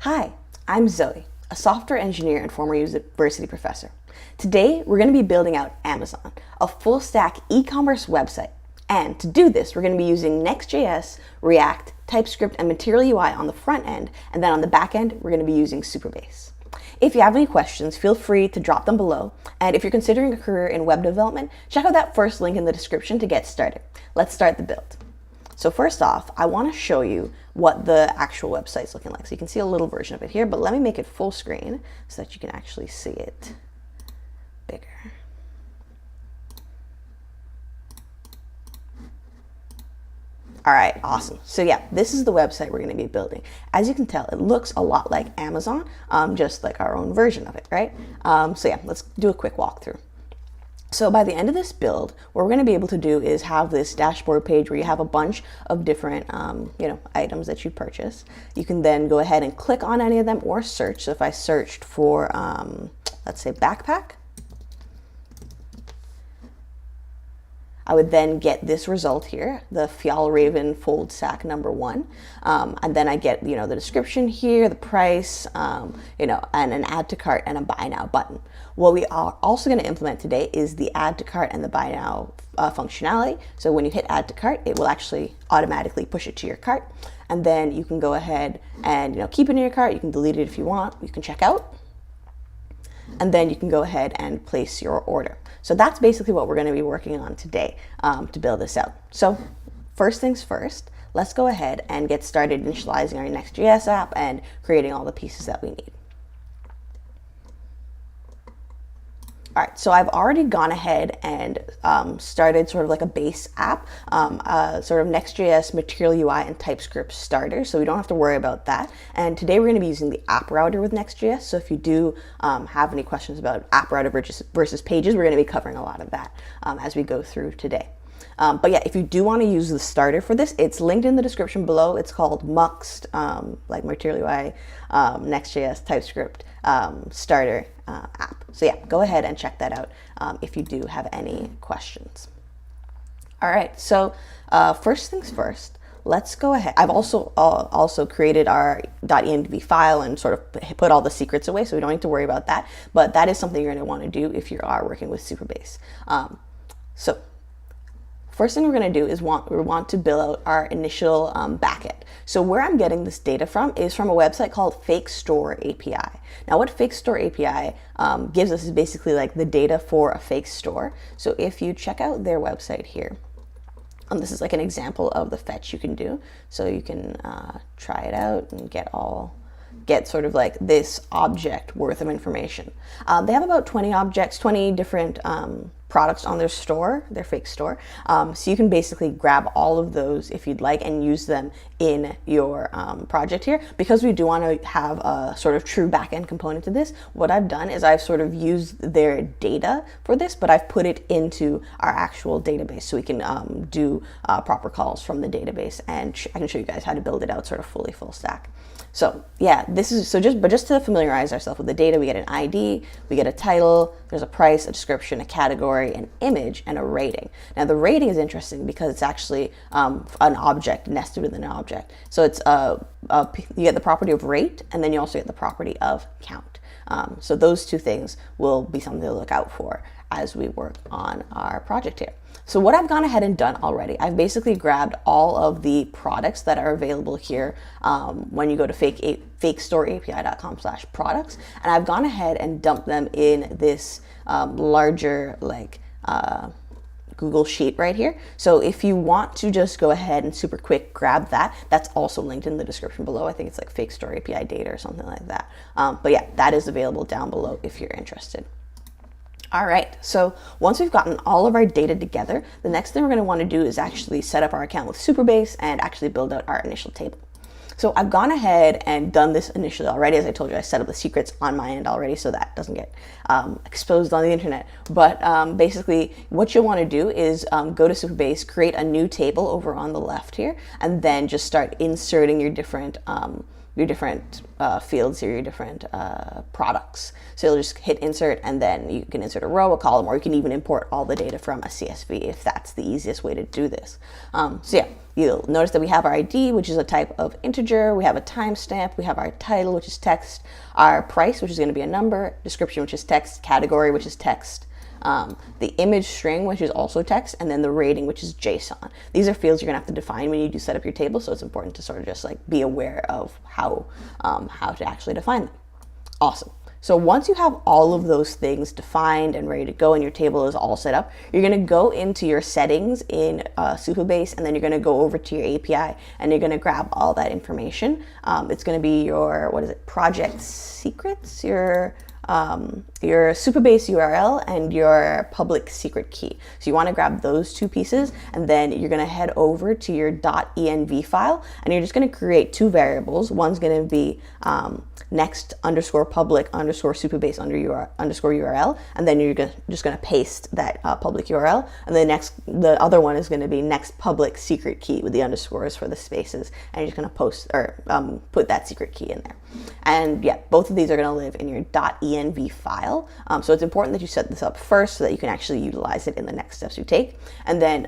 Hi, I'm Zoe, a software engineer and former university professor. Today, we're going to be building out Amazon, a full-stack e-commerce website. And to do this, we're going to be using Next.js, React, TypeScript, and Material UI on the front end, and then on the back end, we're going to be using Supabase. If you have any questions, feel free to drop them below. And if you're considering a career in web development, check out that first link in the description to get started. Let's start the build. So first off, I want to show you what the actual website's looking like. So you can see a little version of it here, but let me make it full screen so that you can actually see it bigger. All right, awesome. So yeah, this is the website we're going to be building. As you can tell, it looks a lot like Amazon, just like our own version of it, right? So yeah, let's do a quick walkthrough. So by the end of this build, what we're going to be able to do is have this dashboard page where you have a bunch of different items that you purchase. You can then go ahead and click on any of them or search. So if I searched for, let's say, backpack, I would then get this result here, the Fjallraven Fullstack #1, and then I get the description here, the price, and an add to cart and a buy now button. What we are also going to implement today is the add to cart and the buy now functionality. So when you hit add to cart, it will actually automatically push it to your cart, and then you can go ahead and keep it in your cart. You can delete it if you want. You can check out. And then you can go ahead and place your order. So that's basically what we're going to be working on today to build this out. So first things first, let's go ahead and get started initializing our Next.js app and creating all the pieces that we need. All right, so I've already gone ahead and started sort of like a base app, sort of Next.js, Material UI, and TypeScript starter, so we don't have to worry about that. And today we're going to be using the app router with Next.js, so if you do have any questions about app router versus pages, we're going to be covering a lot of that as we go through today. But yeah, if you do want to use the starter for this, it's linked in the description below. It's called Muxt, like Material UI, Next.js, TypeScript, starter app. So yeah, go ahead and check that out if you do have any questions. All right, so first things first, let's go ahead. I've also created our .env file and sort of put all the secrets away, so we don't need to worry about that. But that is something you're going to want to do if you are working with Supabase. So first thing we're going to do is we want to build out our initial backend. So where I'm getting this data from is from a website called Fake Store API. Now what Fake Store API gives us is basically like the data for a fake store. So if you check out their website here, this is like an example of the fetch you can do. So you can try it out and get sort of like this object worth of information. They have about 20 objects, 20 different products on their store, their fake store. So you can basically grab all of those if you'd like and use them in your project here. Because we do want to have a sort of true backend component to this, what I've done is I've sort of used their data for this, but I've put it into our actual database so we can do proper calls from the database, and I can show you guys how to build it out sort of fully full stack. So yeah, this is just to familiarize ourselves with the data, we get an ID, we get a title, there's a price, a description, a category, an image, and a rating. Now the rating is interesting because it's actually an object nested within an object. So it's you get the property of rate, and then you also get the property of count. So those two things will be something to look out for as we work on our project here. So what I've gone ahead and done already, I've basically grabbed all of the products that are available here when you go to fakestoreapi.com/products, and I've gone ahead and dumped them in this larger Google Sheet right here. So if you want to just go ahead and super quick grab that, that's also linked in the description below. I think it's like Fake Store API data or something like that. But yeah, that is available down below if you're interested. All right, so once we've gotten all of our data together, the next thing we're going to want to do is actually set up our account with Supabase and actually build out our initial table. So I've gone ahead and done this initially already. As I told you, I set up the secrets on my end already so that doesn't get exposed on the internet. But basically what you'll want to do is go to Supabase, create a new table over on the left here, and then just start inserting your different different fields here, your different products. So you'll just hit insert, and then you can insert a row, a column, or you can even import all the data from a CSV if that's the easiest way to do this. So yeah, you'll notice that we have our ID, which is a type of integer. We have a timestamp. We have our title, which is text. Our price, which is going to be a number. Description, which is text. Category, which is text. The image string, which is also text, and then the rating, which is JSON. These are fields you're gonna have to define when you do set up your table, so it's important to sort of just like be aware of how to actually define them. Awesome. So once you have all of those things defined and ready to go and your table is all set up, you're gonna go into your settings in Supabase, and then you're gonna go over to your API and you're gonna grab all that information. It's gonna be your, what is it, project secrets, your Supabase URL and your public secret key. So you want to grab those two pieces, and then you're going to head over to your .env file, and you're just going to create two variables. One's going to be next_public_Supabase_URL, and then you're just going to paste that public URL, and the other one is going to be next public secret key with the underscores for the spaces, and you're just going to put that secret key in there. And yeah, both of these are going to live in your .env file. So it's important that you set this up first so that you can actually utilize it in the next steps you take. And then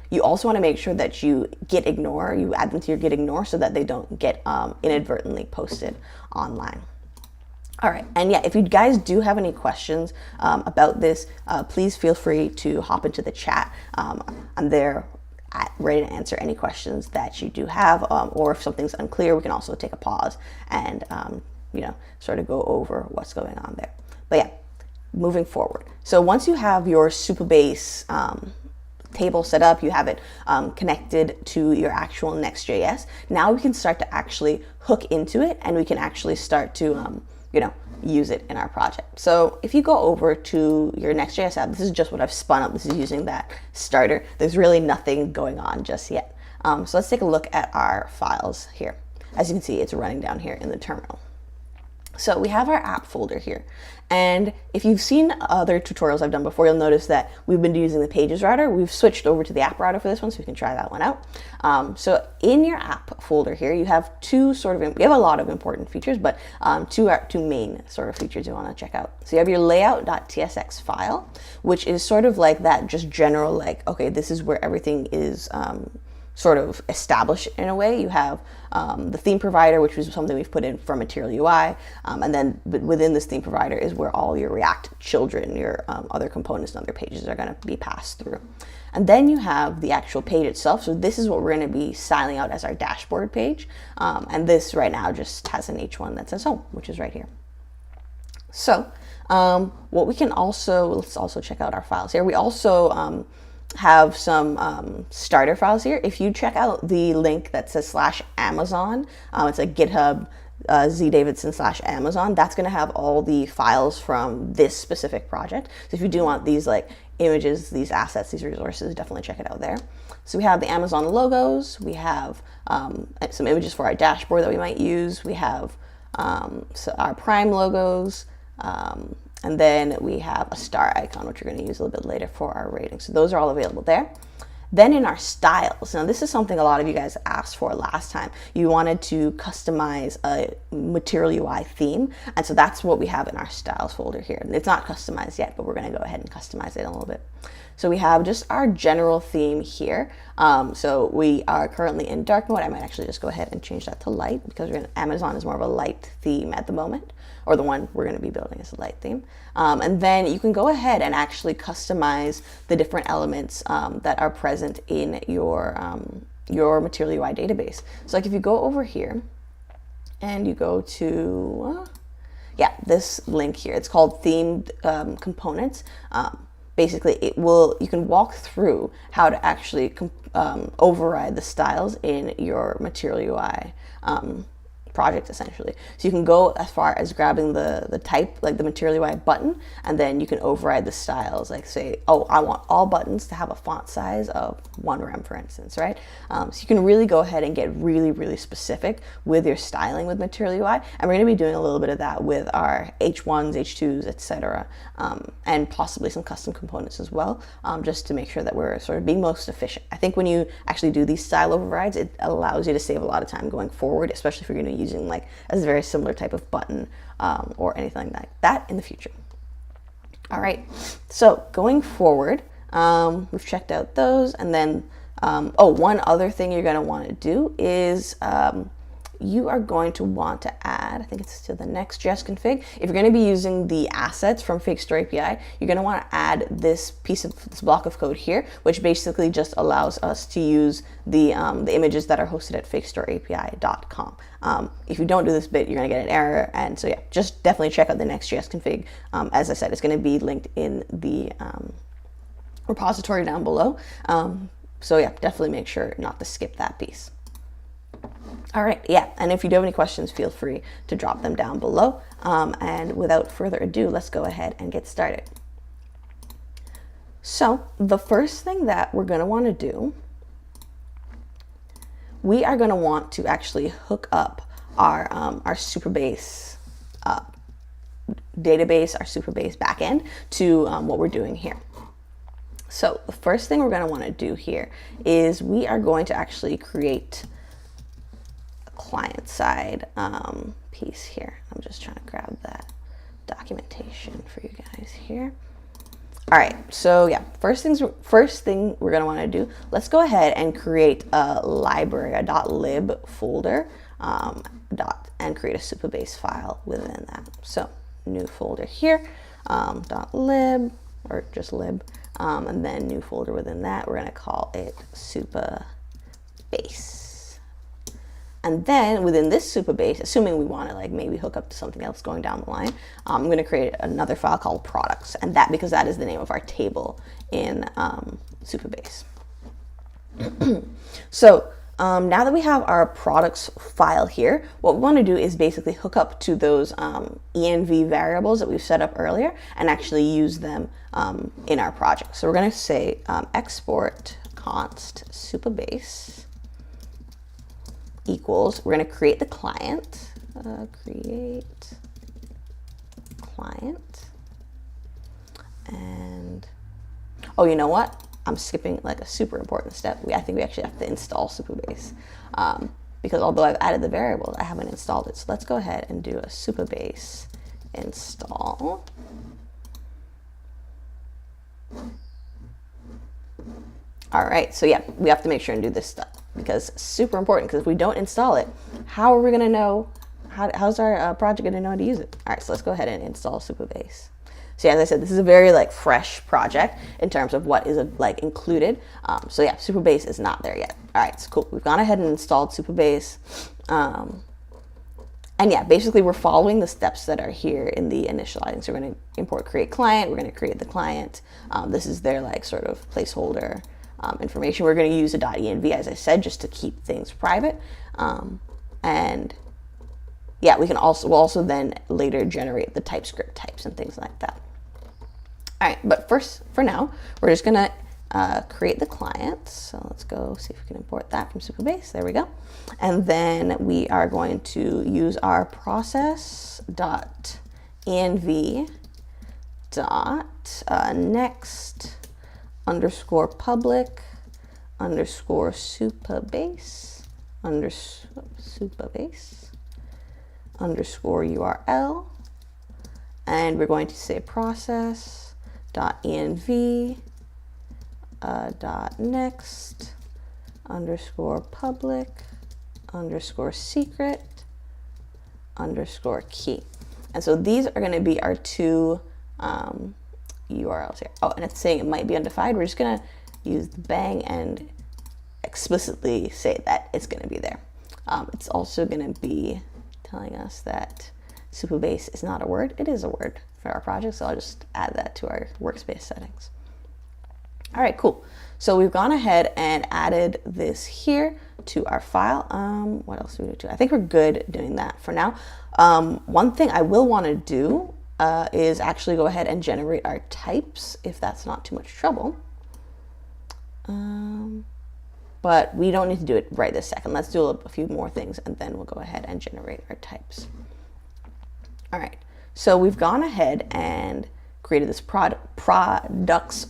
you also want to make sure that you add them to your git ignore so that they don't get inadvertently posted online. All right, and yeah, if you guys do have any questions about this, please feel free to hop into the chat. I'm there ready to answer any questions that you do have, or if something's unclear, we can also take a pause and sort of go over what's going on there. But yeah, moving forward. So once you have your Supabase table set up, you have it connected to your actual Next.js, now we can start to actually hook into it, and we can actually start to use it in our project. So if you go over to your Next.js app, this is just what I've spun up. This is using that starter. There's really nothing going on just yet. So let's take a look at our files here. As you can see, it's running down here in the terminal. So we have our app folder here. And if you've seen other tutorials I've done before, you'll notice that we've been using the pages router. We've switched over to the app router for this one, so you can try that one out. So in your app folder here, you have we have a lot of important features, but two main sort of features you want to check out. So you have your layout.tsx file, which is sort of like that just general, like, okay, this is where everything is sort of established in a way. You have the theme provider, which is something we've put in for Material UI, and then within this theme provider is where all your React children, your other components and other pages are going to be passed through. And then you have the actual page itself. So this is what we're going to be styling out as our dashboard page, and this right now just has an H1 that says home, which is right here. So what we can let's also check out our files here. We also have some starter files here. If you check out the link that says /Amazon, it's like GitHub /Davidson/Amazon, that's going to have all the files from this specific project. So if you do want these like images, these assets, these resources, definitely check it out there. So we have the Amazon logos, we have some images for our dashboard that we might use, we have our Prime logos, and then we have a star icon, which we're going to use a little bit later for our rating. So those are all available there. Then in our styles, now this is something a lot of you guys asked for last time. You wanted to customize a Material UI theme, and so that's what we have in our styles folder here. It's not customized yet, but we're going to go ahead and customize it a little bit. So we have just our general theme here. So we are currently in dark mode. I might actually just go ahead and change that to light, because Amazon is more of a light theme at the moment, or the one we're going to be building is a light theme. And then you can go ahead and actually customize the different elements that are present in your Material UI database. So like if you go over here and you go to, this link here, it's called themed components. Basically, you can walk through how to actually override the styles in your Material UI project, essentially. So you can go as far as grabbing the type, like the Material UI button, and then you can override the styles, like say, oh, I want all buttons to have a font size of 1 rem, for instance, right? So you can really go ahead and get really, really specific with your styling with Material UI, and we're going to be doing a little bit of that with our H1s, H2s, etc., and possibly some custom components as well, just to make sure that we're sort of being most efficient. I think when you actually do these style overrides, it allows you to save a lot of time going forward, especially if you're going to use using like as a very similar type of button or anything like that in the future. All right, so going forward, we've checked out those, and then one other thing you're going to want to do is you are going to want to add, I think it's to the Next.js config. If you're going to be using the assets from FakeStore API, you're going to want to add this block of code here, which basically just allows us to use the images that are hosted at fakestoreapi.com. If you don't do this bit, you're going to get an error. And so yeah, just definitely check out the Next.js config. As I said, it's going to be linked in the repository down below. So yeah, definitely make sure not to skip that piece. All right, yeah, and if you do have any questions, feel free to drop them down below. And without further ado, let's go ahead and get started. So the first thing that we're going to want to do, we are going to want to actually hook up our Supabase database, our Supabase backend to what we're doing here. So the first thing we're going to want to do here is we are going to actually create client side piece here. I'm just trying to grab that documentation for you guys here. All right, so yeah, first thing we're gonna want to do, let's go ahead and create a library, a .lib folder, and create a Supabase file within that. So new folder here, .lib, or just lib, and then new folder within that, we're gonna call it Supabase. And then within this Supabase, assuming we want to like maybe hook up to something else going down the line, I'm going to create another file called products, and that because that is the name of our table in Supabase. So now that we have our products file here, what we want to do is basically hook up to those env variables that we've set up earlier and actually use them in our project. So we're going to say export const Supabase equals, we're going to create the client, create client, and oh, you know what? I'm skipping like a super important step. I think we actually have to install Supabase because although I've added the variables, I haven't installed it. So let's go ahead and do a Supabase install. All right, so yeah, we have to make sure and do this stuff because it's super important, because if we don't install it, how are we going to know, how's our project going to know how to use it? All right, so let's go ahead and install Supabase. So yeah, as I said, this is a very like fresh project in terms of what is like included. So yeah, Supabase is not there yet. All right, so cool. We've gone ahead and installed Supabase. And yeah, basically we're following the steps that are here in the initializing. So we're going to import create client. We're going to create the client. This is their like sort of placeholder information. We're going to use a .env, as I said, just to keep things private. And yeah, we'll also then later generate the TypeScript types and things like that. All right, but first, for now, we're just going to create the client. So let's go see if we can import that from Supabase. There we go. And then we are going to use our process.env next underscore public underscore Supabase underscore URL, and we're going to say process.env next underscore public underscore secret underscore key. And so these are going to be our two URLs here. Oh, and it's saying it might be undefined. We're just going to use the bang and explicitly say that it's going to be there. It's also going to be telling us that Supabase is not a word. It is a word for our project, so I'll just add that to our workspace settings. All right, cool. So we've gone ahead and added this here to our file. What else do we do? I think we're good doing that for now. One thing I will want to do is actually go ahead and generate our types, if that's not too much trouble. But we don't need to do it right this second. Let's do a few more things, and then we'll go ahead and generate our types. All right, so we've gone ahead and created this products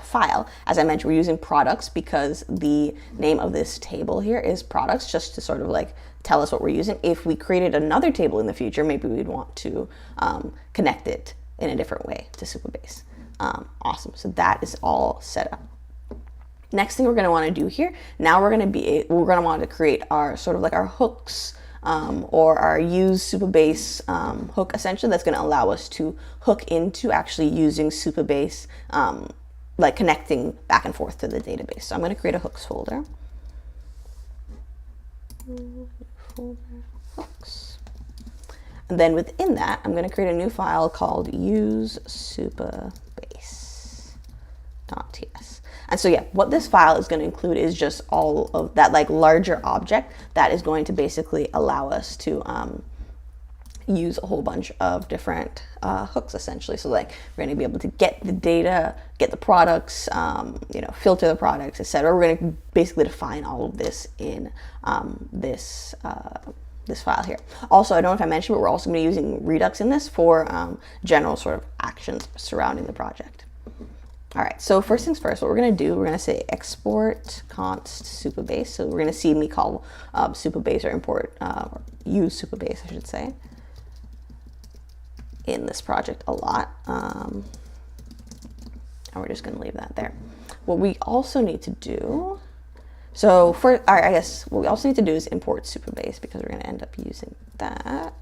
file. As I mentioned, we're using products because the name of this table here is products, just to sort of like tell us what we're using. If we created another table in the future, maybe we'd want to connect it in a different way to Supabase. Awesome. So that is all set up. Next thing we're going to want to do here, now we're going to want to create our sort of like our hooks, or our use Supabase hook, essentially, that's going to allow us to hook into actually using Supabase, like connecting back and forth to the database. So I'm going to create a hooks folder. Hooks. And then within that, I'm going to create a new file called usesupabase.ts. And so yeah, what this file is going to include is just all of that like larger object that is going to basically allow us to use a whole bunch of different hooks, essentially. So like we're going to be able to get the data, get the products, filter the products, etc. We're going to basically define all of this in this file here. Also, I don't know if I mentioned, but we're also going to be using Redux in this for general sort of actions surrounding the project. All right, so first things first, what we're going to do, we're going to say export const Supabase. So we're going to see me call Supabase or import, or use Supabase, I should say, in this project a lot. And we're just going to leave that there. What we also need to do, all right, I guess what we also need to do is import Supabase, because we're going to end up using that.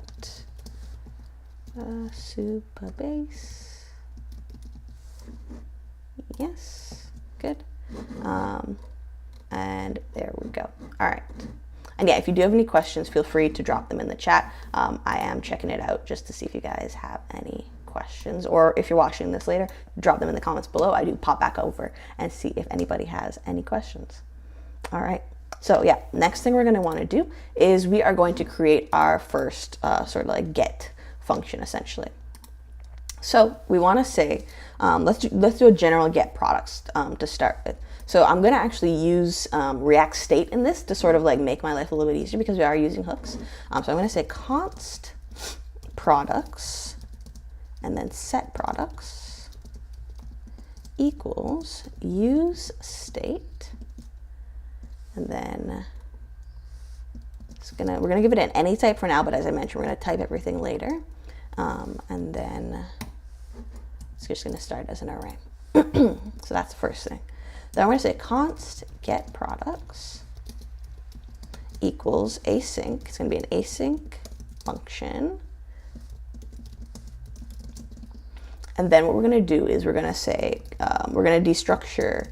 Supabase. Yes, good. And there we go. All right. And yeah, if you do have any questions, feel free to drop them in the chat. I am checking it out just to see if you guys have any questions, or if you're watching this later, drop them in the comments below. I do pop back over and see if anybody has any questions. All right. So yeah, next thing we're going to want to do is we are going to create our first sort of like get function, essentially. So we want to say, let's do a general get products to start with. So I'm going to actually use React state in this to sort of like make my life a little bit easier, because we are using hooks. So I'm going to say const products and then set products equals use state, and then we're going to give it an any type for now, but as I mentioned, we're going to type everything later, and then it's just going to start as an array. So that's the first thing. Then we're going to say const get products equals async. It's going to be an async function. And then what we're going to do is we're going to say, we're going to destructure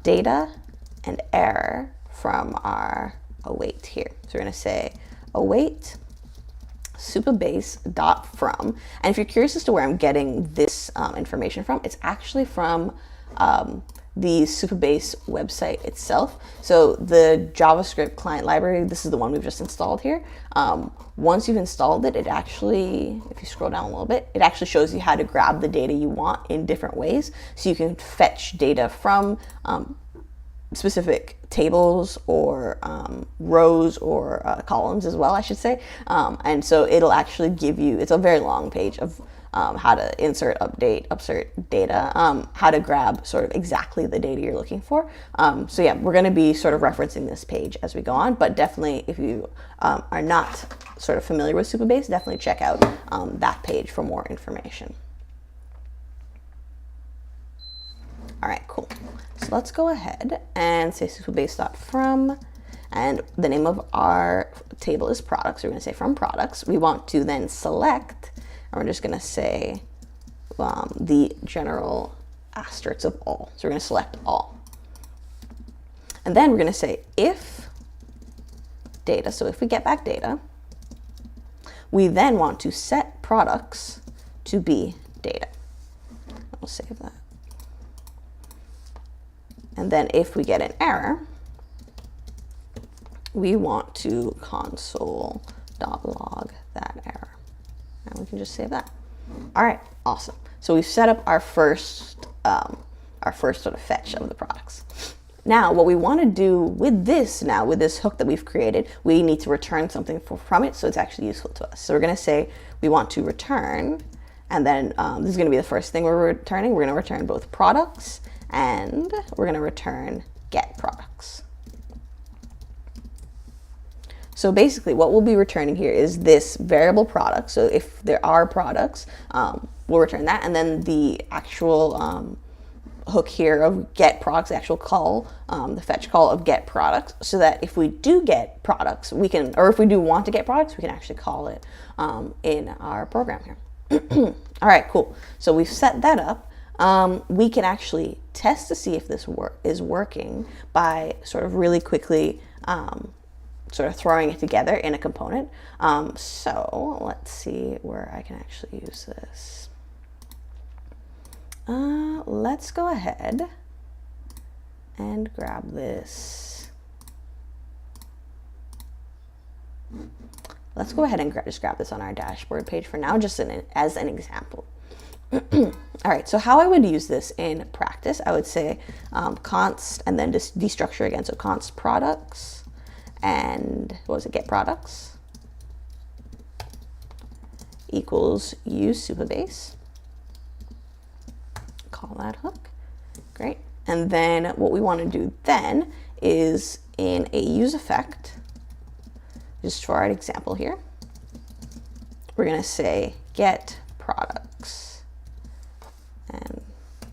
data and error from our await here. So we're going to say await supabase.from. And if you're curious as to where I'm getting this information from, it's actually from the Supabase website itself. So the JavaScript client library, this is the one we've just installed here. Once you've installed it, it actually, if you scroll down a little bit, it actually shows you how to grab the data you want in different ways. So you can fetch data from specific tables or rows or columns as well, I should say. And so it'll actually give you, it's a very long page of how to insert, update, upsert data, how to grab sort of exactly the data you're looking for. So yeah, we're going to be sort of referencing this page as we go on, but definitely if you are not sort of familiar with Supabase, definitely check out that page for more information. All right, cool. So let's go ahead and say supabase.from, and the name of our table is products. So we're going to say from products. We want to then select, and we're just going to say the general asterisks of all. So we're going to select all. And then we're going to say if data, so if we get back data, we then want to set products to be data. We'll save that. And then if we get an error, we want to console.log that error. And we can just save that. All right, awesome. So we've set up our first sort of fetch of the products. Now, what we want to do with this with this hook that we've created, we need to return something from it so it's actually useful to us. So we're going to say we want to return, And then this is going to be the first thing we're returning. We're going to return both products, and we're going to return get products. So basically what we'll be returning here is this variable product. So if there are products, we'll return that. And then the actual hook here of get products, the actual call, the fetch call of get products, so that if we do get products, we can, or if we do want to get products, we can actually call it in our program here. All right, cool. So we've set that up. We can actually test to see if this is working by sort of really quickly sort of throwing it together in a component. So let's see where I can actually use this. Let's go ahead and grab this. Let's go ahead and just grab this on our dashboard page for now, just as an example. All right, so how I would use this in practice, I would say const and then just destructure again. So const products and what was it? Get products equals use Supabase. Call that hook. Great. And then what we want to do then is in a use effect, just for our example here, we're going to say get products and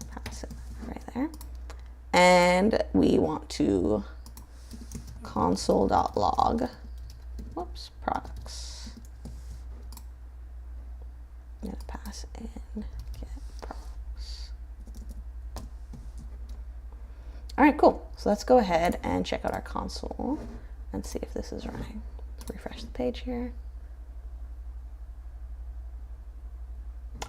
pass it right there. And we want to console.log, whoops, products. I'm going to pass in get products. All right, cool. So let's go ahead and check out our console and see if this is running. Let's refresh the page here.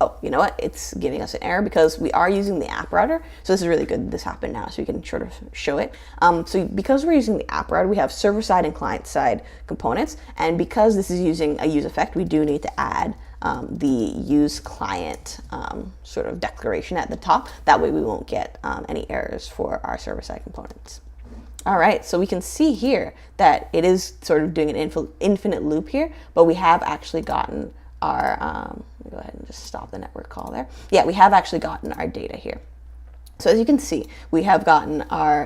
Oh, you know what? It's giving us an error because we are using the app router. So this is really good this happened now, so we can sort of show it. So because we're using the app router, we have server-side and client-side components. And because this is using a use effect, we do need to add the use client sort of declaration at the top. That way we won't get any errors for our server-side components. All right, so we can see here that it is sort of doing an infinite loop here, but we have actually gotten our, let me go ahead and just stop the network call there. Yeah, we have actually gotten our data here. So as you can see, we have gotten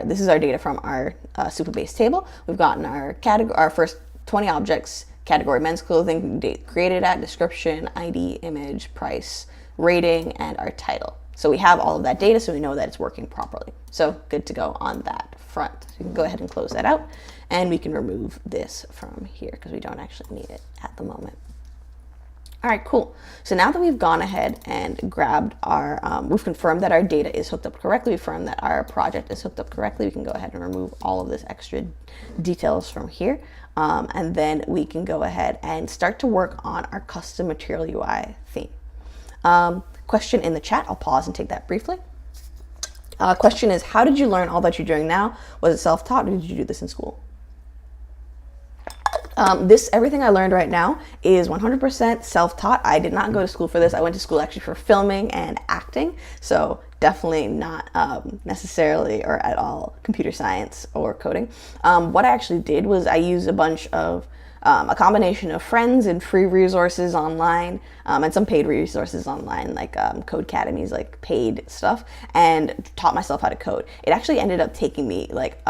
this is our data from our Supabase table. We've gotten our first 20 objects, category men's clothing, date created at, description, ID, image, price, rating, and our title. So we have all of that data, so we know that it's working properly. So good to go on that front. So we can go ahead and close that out, and we can remove this from here because we don't actually need it at the moment. All right, cool. So now that we've gone ahead and grabbed our, we've confirmed that our data is hooked up correctly, we've confirmed that our project is hooked up correctly, we can go ahead and remove all of this extra details from here. And then we can go ahead and start to work on our custom Material UI theme. Question in the chat, I'll pause and take that briefly. Question is, how did you learn all that you're doing now? Was it self-taught or did you do this in school? Everything I learned right now is 100% self-taught. I did not go to school for this. I went to school actually for filming and acting. So definitely not necessarily or at all computer science or coding. What I actually did was I used a bunch of a combination of friends and free resources online and some paid resources online, like Codecademy's like paid stuff, and taught myself how to code. It actually ended up taking me like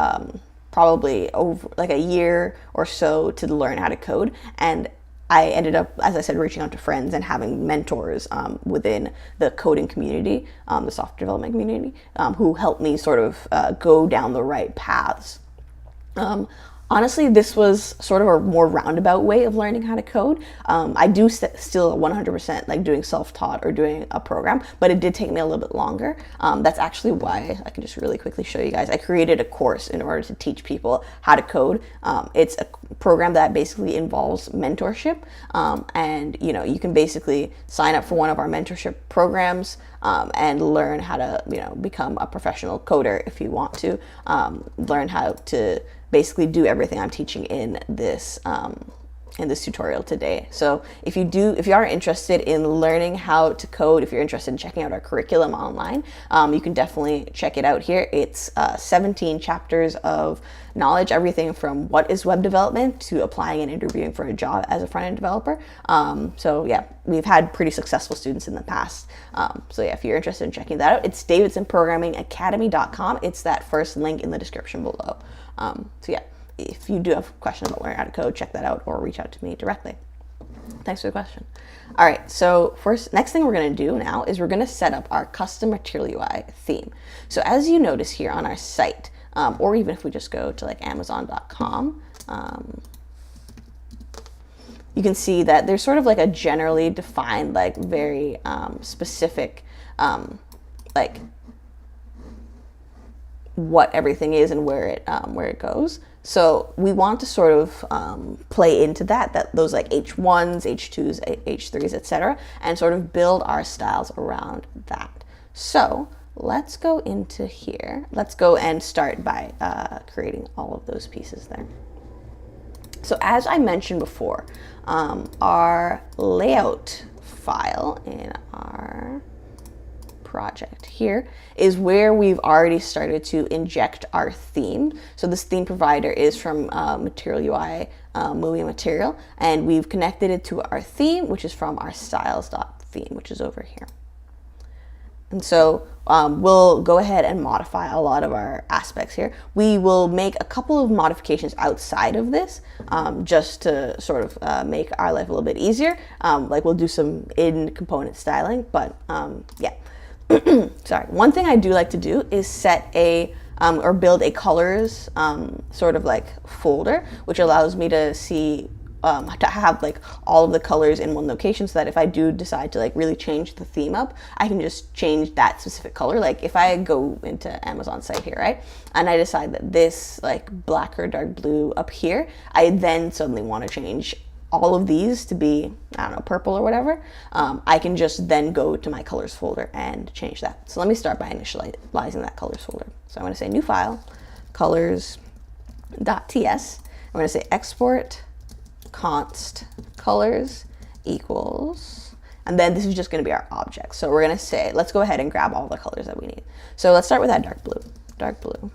probably over like a year or so to learn how to code, and I ended up, as I said, reaching out to friends and having mentors within the coding community, the software development community, who helped me sort of go down the right paths. Honestly, this was sort of a more roundabout way of learning how to code. I do still 100% like doing self-taught or doing a program, but it did take me a little bit longer. That's actually why I can just really quickly show you guys. I created a course in order to teach people how to code. It's a program that basically involves mentorship, and you can basically sign up for one of our mentorship programs and learn how to become a professional coder if you want to. Learn how to basically do everything I'm teaching in this in this tutorial today. So if you are interested in learning how to code, if you're interested in checking out our curriculum online, you can definitely check it out here. It's 17 chapters of knowledge, everything from what is web development to applying and interviewing for a job as a front-end developer. So yeah, we've had pretty successful students in the past. So yeah, if you're interested in checking that out, it's davidsonprogrammingacademy.com. It's that first link in the description below. So yeah, if you do have questions about learning how to code, check that out or reach out to me directly. Thanks for the question. All right, so next thing we're going to do now is we're going to set up our custom Material UI theme. So as you notice here on our site, or even if we just go to like Amazon.com, you can see that there's sort of like a generally defined, like very specific, like what everything is and where it goes. So we want to sort of play into that those like H1s, H2s, H3s, etc., and sort of build our styles around that. So let's go into here. Let's go and start by creating all of those pieces there. So as I mentioned before, our layout file in our project here is where we've already started to inject our theme. So this theme provider is from Material UI Movie Material, and we've connected it to our theme, which is from our styles.theme, which is over here. And so we'll go ahead and modify a lot of our aspects here. We will make a couple of modifications outside of this just to sort of make our life a little bit easier. Like we'll do some in-component styling, but yeah. Sorry. One thing I do like to do is set or build a colors sort of like folder, which allows me to see to have like all of the colors in one location, so that if I do decide to like really change the theme up, I can just change that specific color. Like if I go into Amazon site here, right, and I decide that this like black or dark blue up here, I then suddenly want to change all of these to be, I don't know, purple or whatever, I can just then go to my colors folder and change that. So let me start by initializing that colors folder. So I'm going to say new file, colors.ts. I'm going to say export const colors equals, and then this is just going to be our object. So we're going to say, let's go ahead and grab all the colors that we need. So let's start with that dark blue.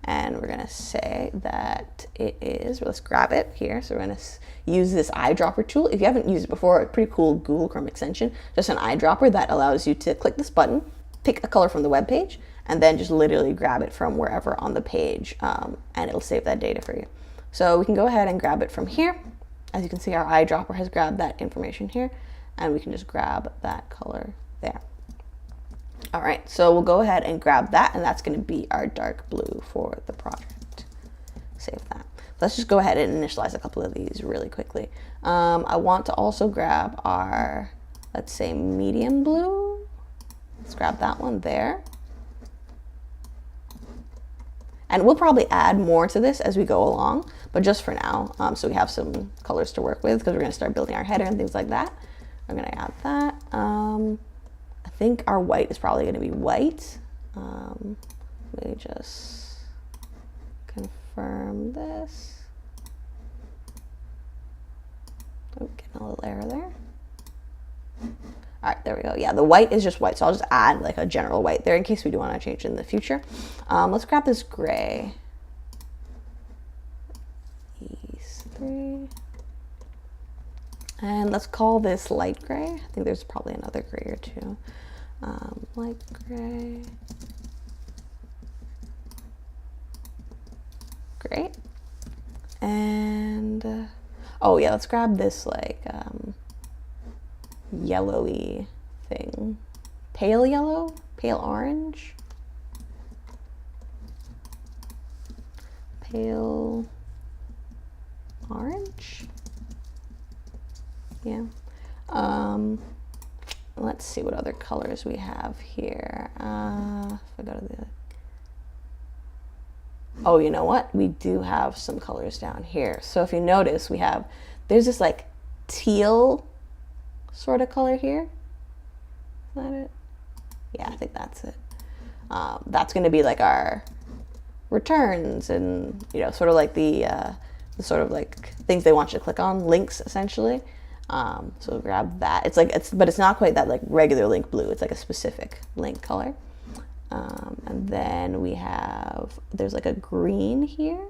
And we're going to say that it is, let's grab it here. So we're going to use this eyedropper tool. If you haven't used it before, a pretty cool Google Chrome extension, just an eyedropper that allows you to click this button, pick a color from the web page, and then just literally grab it from wherever on the page, and it'll save that data for you. So we can go ahead and grab it from here. As you can see, our eyedropper has grabbed that information here, and we can just grab that color there. All right, so we'll go ahead and grab that, and that's going to be our dark blue for the project. Save that. Let's just go ahead and initialize a couple of these really quickly. I want to also grab our, let's say, medium blue. Let's grab that one there. And we'll probably add more to this as we go along, but just for now, so we have some colors to work with, because we're going to start building our header and things like that. I'm going to add that. I think our white is probably going to be white. Let me just confirm this. Oh, getting a little error there. All right, there we go. Yeah, the white is just white, so I'll just add like a general white there in case we do want to change it in the future. Let's grab this gray. These three. And let's call this light gray. I think there's probably another gray or two. Light gray. Great. And, oh yeah, let's grab this like yellowy thing. Pale yellow? Pale orange? Pale orange? Yeah. Let's see what other colors we have here. If I go to the, oh, you know what? We do have some colors down here. So if you notice, there's this like teal sort of color here. Is that it? Yeah, I think that's it. That's going to be like our returns and, you know, sort of like the the sort of like things they want you to click on, links essentially. So grab that. But it's not quite that like regular link blue. It's like a specific link color. And then there's like a green here.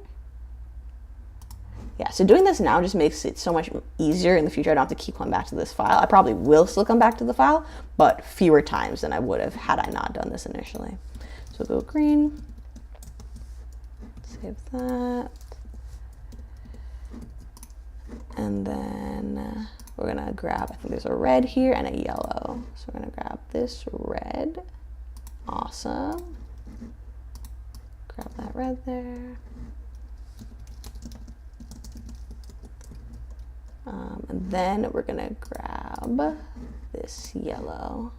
Yeah, so doing this now just makes it so much easier in the future. I don't have to keep coming back to this file. I probably will still come back to the file, but fewer times than I would have had I not done this initially. So go green, save that. And then we're gonna grab, I think there's a red here and a yellow. So we're gonna grab this red. Awesome. Grab that red there. And then we're gonna grab this yellow.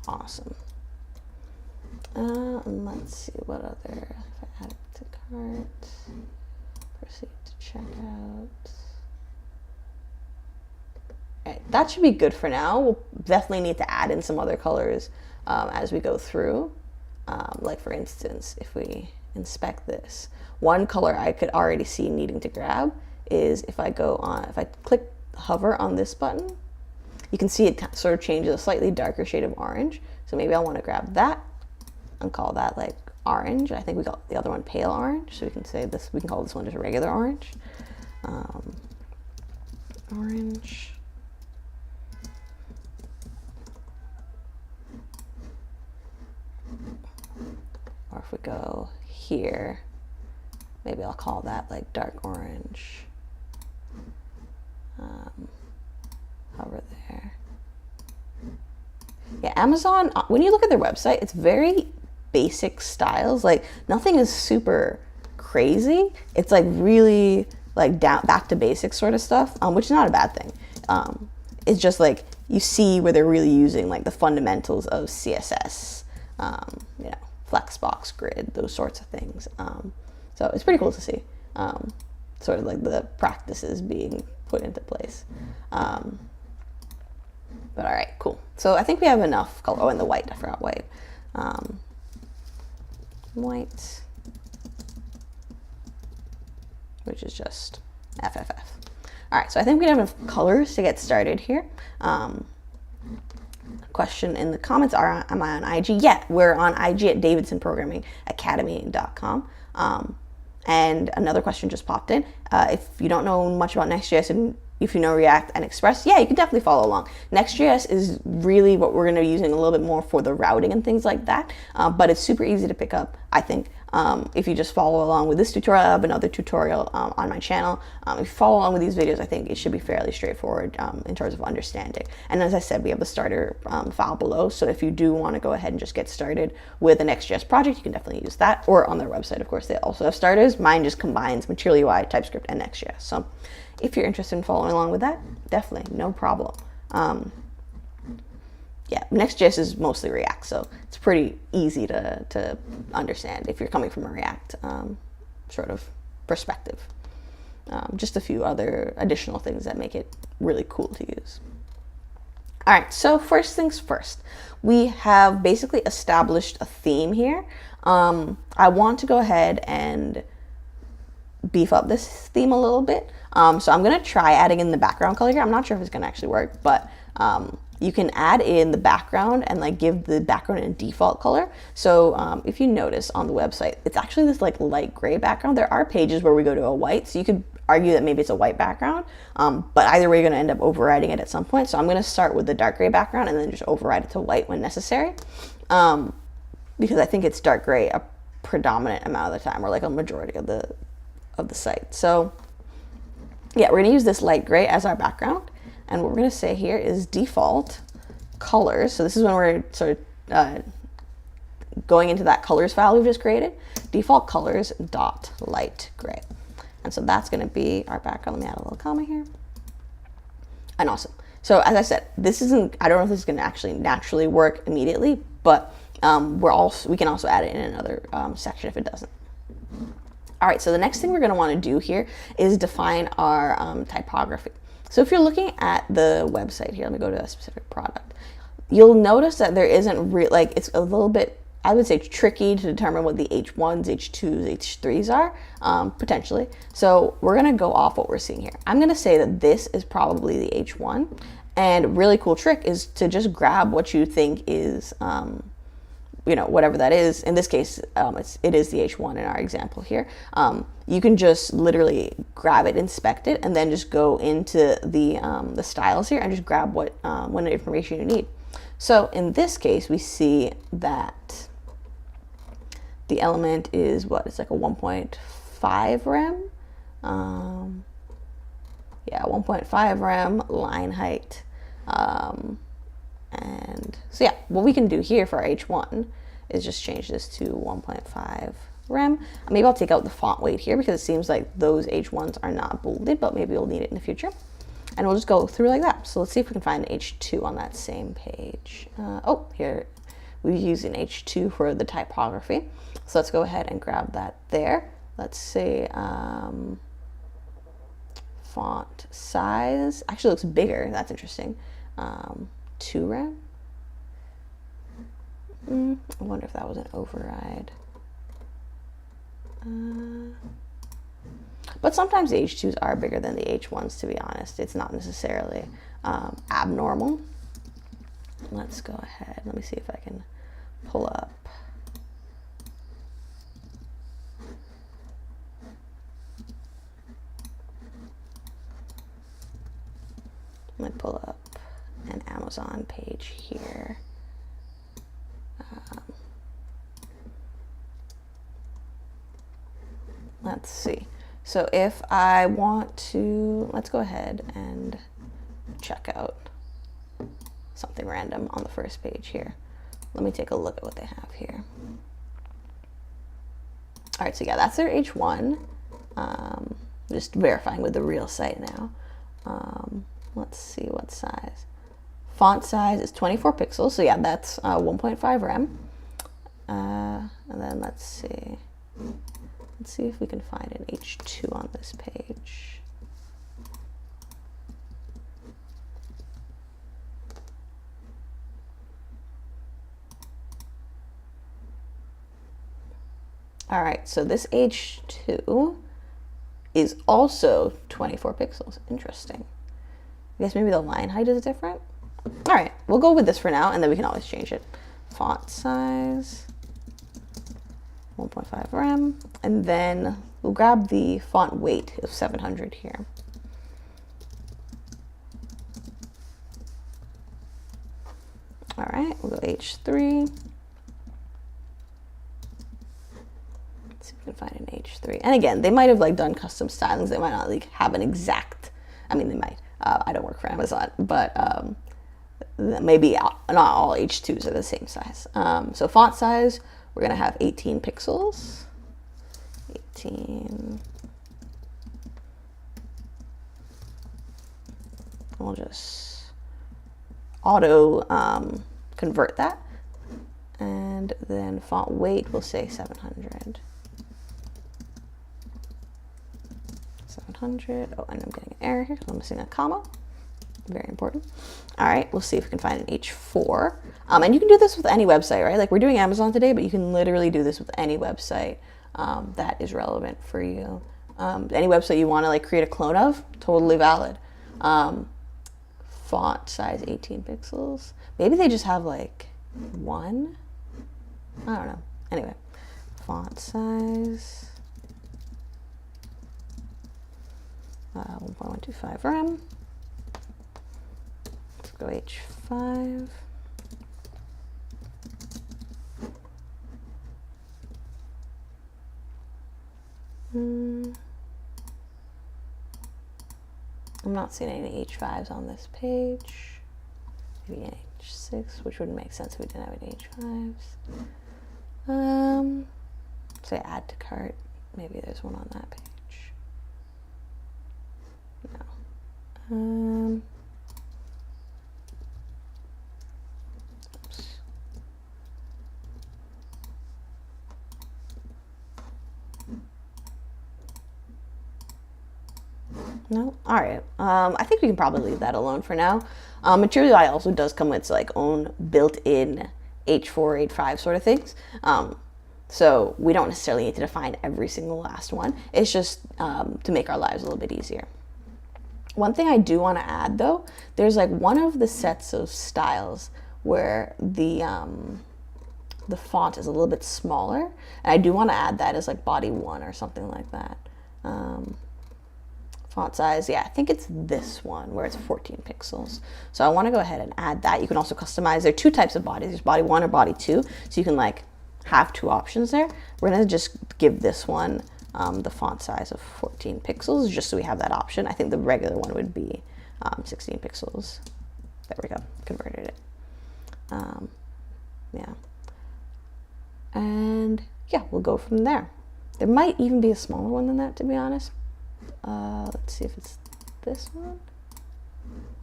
Awesome. And let's see what other, if I add it to cart, proceed to checkout. Right, that should be good for now. We'll definitely need to add in some other colors as we go through. Like for instance, if we inspect this, one color I could already see needing to grab is if I click hover on this button, you can see it sort of changes a slightly darker shade of orange. So maybe I want to grab that and call that like orange. I think we got the other one pale orange. So we can say this, we can call this one just a regular orange. Orange. Or if we go here, maybe I'll call that like dark orange. Hover there. Yeah, Amazon, when you look at their website, it's very basic styles. Like nothing is super crazy. It's like really like back to basics sort of stuff, which is not a bad thing. It's just like you see where they're really using like the fundamentals of CSS, you know, Flexbox, grid, those sorts of things. So it's pretty cool to see sort of like the practices being put into place. But all right, cool. So I think we have enough color. Oh, and the white, I forgot white. White, which is just FFF. All right, so I think we have enough colors to get started here. Question in the comments are, am I on IG? Yeah, we're on IG at davidsonprogrammingacademy.com. And another question just popped in. If you don't know much about Next.js and if you know React and Express, yeah, you can definitely follow along. Next.js is really what we're going to be using a little bit more for the routing and things like that. But it's super easy to pick up, I think. If you just follow along with this tutorial, I have another tutorial on my channel. If you follow along with these videos, I think it should be fairly straightforward in terms of understanding. And as I said, we have the starter file below. So if you do want to go ahead and just get started with a Next.js project, you can definitely use that. Or on their website, of course, they also have starters. Mine just combines Material UI, TypeScript, and Next.js. So if you're interested in following along with that, definitely, no problem. Yeah, Next.js is mostly React, so it's pretty easy to understand if you're coming from a React sort of perspective. Just a few other additional things that make it really cool to use. All right, so first things first, we have basically established a theme here. I want to go ahead and beef up this theme a little bit. So I'm gonna try adding in the background color here. I'm not sure if it's gonna actually work, but you can add in the background and like give the background a default color. So if you notice on the website, it's actually this like light gray background. There are pages where we go to a white, so you could argue that maybe it's a white background, but either way you're gonna end up overriding it at some point. So I'm gonna start with the dark gray background and then just override it to white when necessary, because I think it's dark gray a predominant amount of the time, or like a majority of the site. So yeah, we're gonna use this light gray as our background. And what we're going to say here is default colors. So this is when we're sort of going into that colors file we've just created. Default colors dot light gray. And so that's going to be our background. Let me add a little comma here. And awesome. So as I said, this isn't, I don't know if this is going to actually naturally work immediately, but we can also add it in another section if it doesn't. All right, so the next thing we're going to want to do here is define our typography. So if you're looking at the website here, let me go to a specific product. You'll notice that there isn't like it's a little bit, I would say, tricky to determine what the H1s, H2s, H3s are, potentially. So we're gonna go off what we're seeing here. I'm gonna say that this is probably the H1, and a really cool trick is to just grab what you think is, whatever that is. In this case, it is the H1 in our example here. You can just literally grab it, inspect it, and then just go into the styles here and just grab what information you need. So in this case, we see that the element is what? It's like a 1.5 rem. Yeah, 1.5 rem, line height. And so yeah, what we can do here for our H1 is just change this to 1.5 rem. Maybe I'll take out the font weight here because it seems like those H1s are not bolded, but maybe we'll need it in the future. And we'll just go through like that. So let's see if we can find an H2 on that same page. Here we use an H2 for the typography. So let's go ahead and grab that there. Let's say font size actually looks bigger. That's interesting. 2 rem. I wonder if that was an override. But sometimes the H2s are bigger than the H1s, to be honest. It's not necessarily abnormal. Let's go ahead. Let me see if I can pull up. Let me pull up an Amazon page here. Let's see. So if I want to, let's go ahead and check out something random on the first page here. Let me take a look at what they have here. All right, so yeah, that's their H1. Just verifying with the real site now. Let's see what size. Font size is 24 pixels, so yeah, that's 1.5 rem. And then let's see. Let's see if we can find an H2 on this page. All right, so this H2 is also 24 pixels. Interesting. I guess maybe the line height is different. All right, we'll go with this for now, and then we can always change it. Font size, 1.5 rem, and then we'll grab the font weight of 700 here. All right, we'll go H3. Let's see if we can find an H3. And again, they might have like done custom stylings. They might not like have an exact, I mean, they might. I don't work for Amazon, but maybe not all H2s are the same size. So font size, we're gonna have 18 pixels. 18. We'll just auto convert that. And then font weight, we'll say 700. 700. Oh, and I'm getting an error here because I'm missing a comma. Very important. All right, we'll see if we can find an H4. And you can do this with any website, right? Like we're doing Amazon today, but you can literally do this with any website that is relevant for you. Any website you want to like create a clone of, totally valid. Font size 18 pixels. Maybe they just have like one. I don't know. Anyway, font size 1.125 rem. Let's go H5. I'm not seeing any H5s on this page. Maybe an H6, which wouldn't make sense if we didn't have any H5s. Say add to cart. Maybe there's one on that page. No. Oops. No? All right. I think we can probably leave that alone for now. Material UI also does come with its like own built-in H4, H5 sort of things. So we don't necessarily need to define every single last one. It's just to make our lives a little bit easier. One thing I do want to add though, there's like one of the sets of styles where the font is a little bit smaller. And I do want to add that as like body 1 or something like that. Font size, yeah, I think it's this one where it's 14 pixels. So I want to go ahead and add that. You can also customize. There are 2 types of bodies. There's body 1 or body 2. So you can like have 2 options there. We're going to just give this one the font size of 14 pixels just so we have that option. I think the regular one would be 16 pixels. There we go, converted it. Yeah. And yeah, we'll go from there. There might even be a smaller one than that, to be honest. Let's see if it's this one.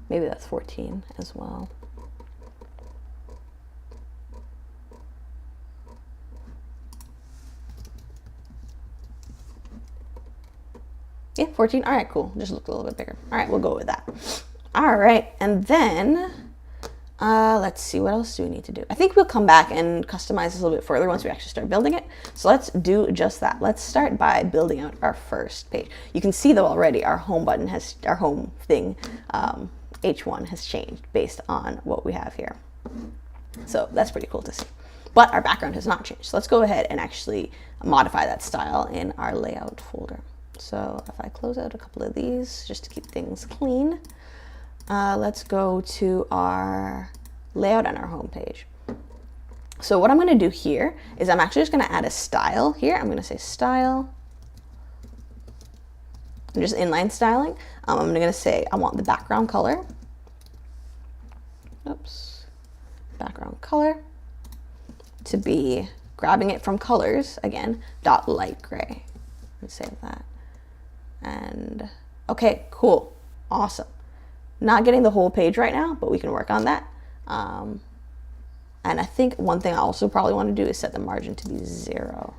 Maybe that's 14 as well. Yeah, 14. All right, cool. Just looked a little bit bigger. All right, we'll go with that. All right, and then let's see, what else do we need to do? I think we'll come back and customize this a little bit further once we actually start building it. So let's do just that. Let's start by building out our first page. You can see though already our home button has, our home thing, H1 has changed based on what we have here. So that's pretty cool to see. But our background has not changed. So let's go ahead and actually modify that style in our layout folder. So if I close out a couple of these just to keep things clean, let's go to our layout on our home page. So what I'm going to do here is I'm actually just going to add a style here. I'm going to say style. I'm just inline styling. I'm going to say I want the background color. Oops. Background color to be, grabbing it from colors again, dot light gray. Let's save that. And okay, cool. Awesome. Not getting the whole page right now, but we can work on that. And I think one thing I also probably want to do is set the margin to be 0.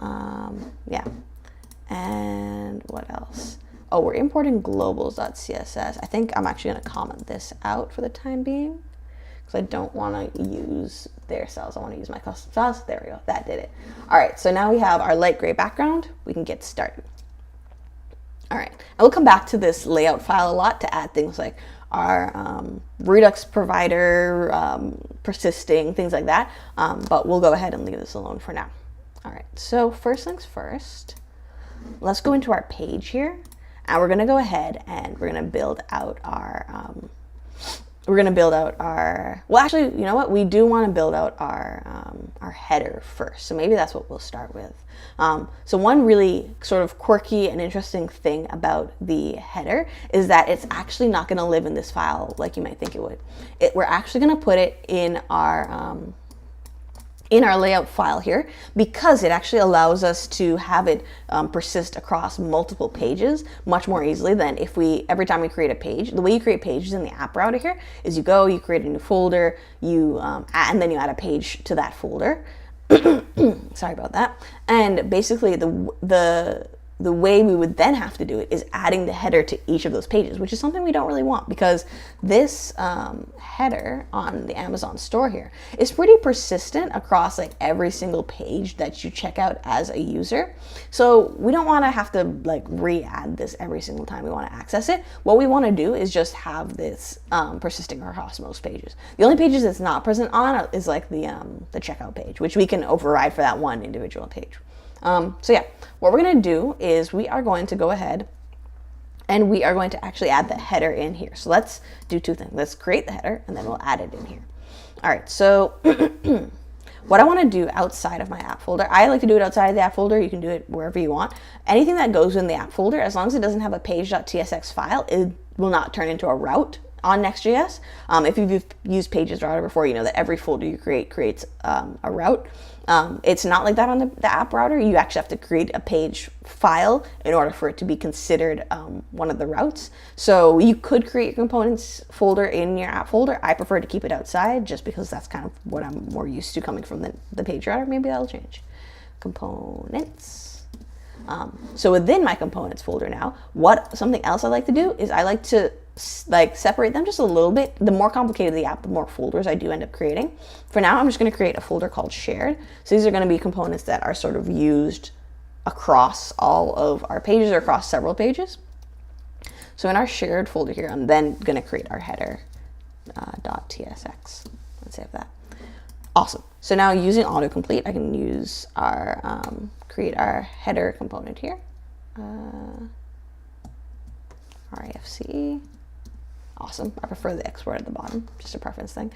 Yeah. And what else? Oh, we're importing globals.css. I think I'm actually going to comment this out for the time being because I don't want to use their styles. I want to use my custom styles. There we go. That did it. All right. So now we have our light gray background. We can get started. All right, and we'll come back to this layout file a lot to add things like our Redux provider, persisting, things like that. But we'll go ahead and leave this alone for now. All right, so first things first, let's go into our page here, and we're gonna go ahead and we're gonna build out our, well, actually, you know what? We do want to build out our header first. So maybe that's what we'll start with. So one really sort of quirky and interesting thing about the header is that it's actually not going to live in this file like you might think it would. We're actually going to put it in our layout file here because it actually allows us to have it persist across multiple pages much more easily than if we, every time we create a page. The way you create pages in the app router here is you go, you create a new folder, you and then you add a page to that folder. Sorry about that. And basically the way we would then have to do it is adding the header to each of those pages, which is something we don't really want because this header on the Amazon store here is pretty persistent across like every single page that you check out as a user. So we don't want to have to like re-add this every single time we want to access it. What we want to do is just have this persisting across most pages. The only pages it's not present on is like the checkout page, which we can override for that one individual page. So yeah, what we're going to do is we are going to go ahead and we are going to actually add the header in here. So let's do 2 things. Let's create the header and then we'll add it in here. All right, so what I want to do outside of my app folder, I like to do it outside of the app folder. You can do it wherever you want. Anything that goes in the app folder, as long as it doesn't have a page.tsx file, it will not turn into a route on Next.js. If you've used Pages Router before, you know that every folder you create creates a route. It's not like that on the app router. You actually have to create a page file in order for it to be considered one of the routes. So you could create your components folder in your app folder. I prefer to keep it outside just because that's kind of what I'm more used to coming from the page router. Maybe that'll change. Components. So within my components folder now, something else I like to do is I like to separate them just a little bit. The more complicated the app, the more folders I do end up creating. For now, I'm just going to create a folder called shared. So these are going to be components that are sort of used across all of our pages or across several pages. So in our shared folder here, I'm then going to create our header .tsx. Let's save that. Awesome. So now using autocomplete, I can use our create our header component here. RIFC. Awesome. I prefer the export at the bottom, just a preference thing.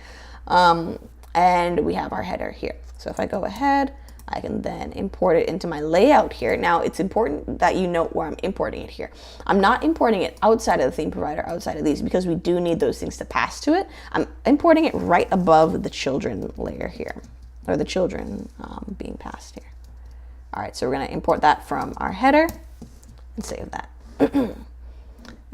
And we have our header here. So if I go ahead, I can then import it into my layout here. Now it's important that you note where I'm importing it here. I'm not importing it outside of the theme provider, outside of these, because we do need those things to pass to it. I'm importing it right above the children layer here, or the children being passed here. All right, so we're gonna import that from our header and save that.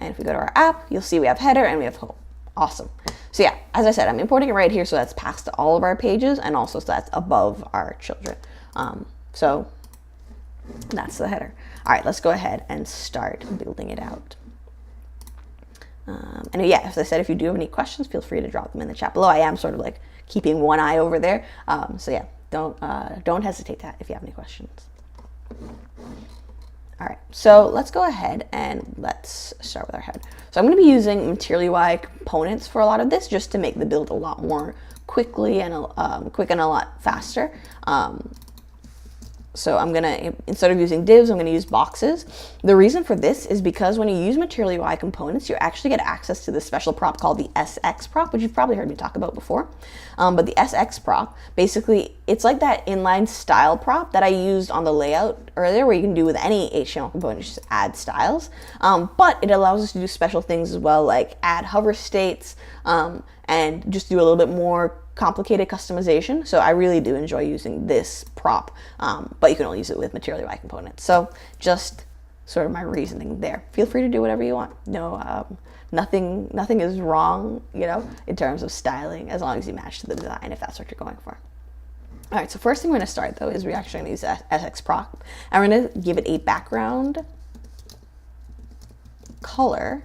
And if we go to our app, you'll see we have header and we have home. Awesome. So yeah, as I said, I'm importing it right here so that's passed to all of our pages and also so that's above our children. So that's the header. All right, let's go ahead and start building it out. And yeah, as I said, if you do have any questions, feel free to drop them in the chat below. I am sort of like keeping one eye over there. So yeah, don't hesitate if you have any questions. All right, so let's go ahead and let's start with our head. So I'm going to be using Material UI components for a lot of this, just to make the build a lot more quickly and quick and a lot faster. So I'm gonna, instead of using divs, I'm gonna use boxes. The reason for this is because when you use Material UI components, you actually get access to this special prop called the SX prop, which you've probably heard me talk about before. But the SX prop, basically, it's like that inline style prop that I used on the layout earlier, where you can do with any HTML component, just add styles. But it allows us to do special things as well, like add hover states, and just do a little bit more complicated customization. So I really do enjoy using this prop, but you can only use it with Material UI components. So just sort of my reasoning there. Feel free to do whatever you want. No, nothing is wrong, in terms of styling, as long as you match to the design, if that's what you're going for. All right, so first thing we're gonna start though is we're actually gonna use SX prop, and we're gonna give it a background color,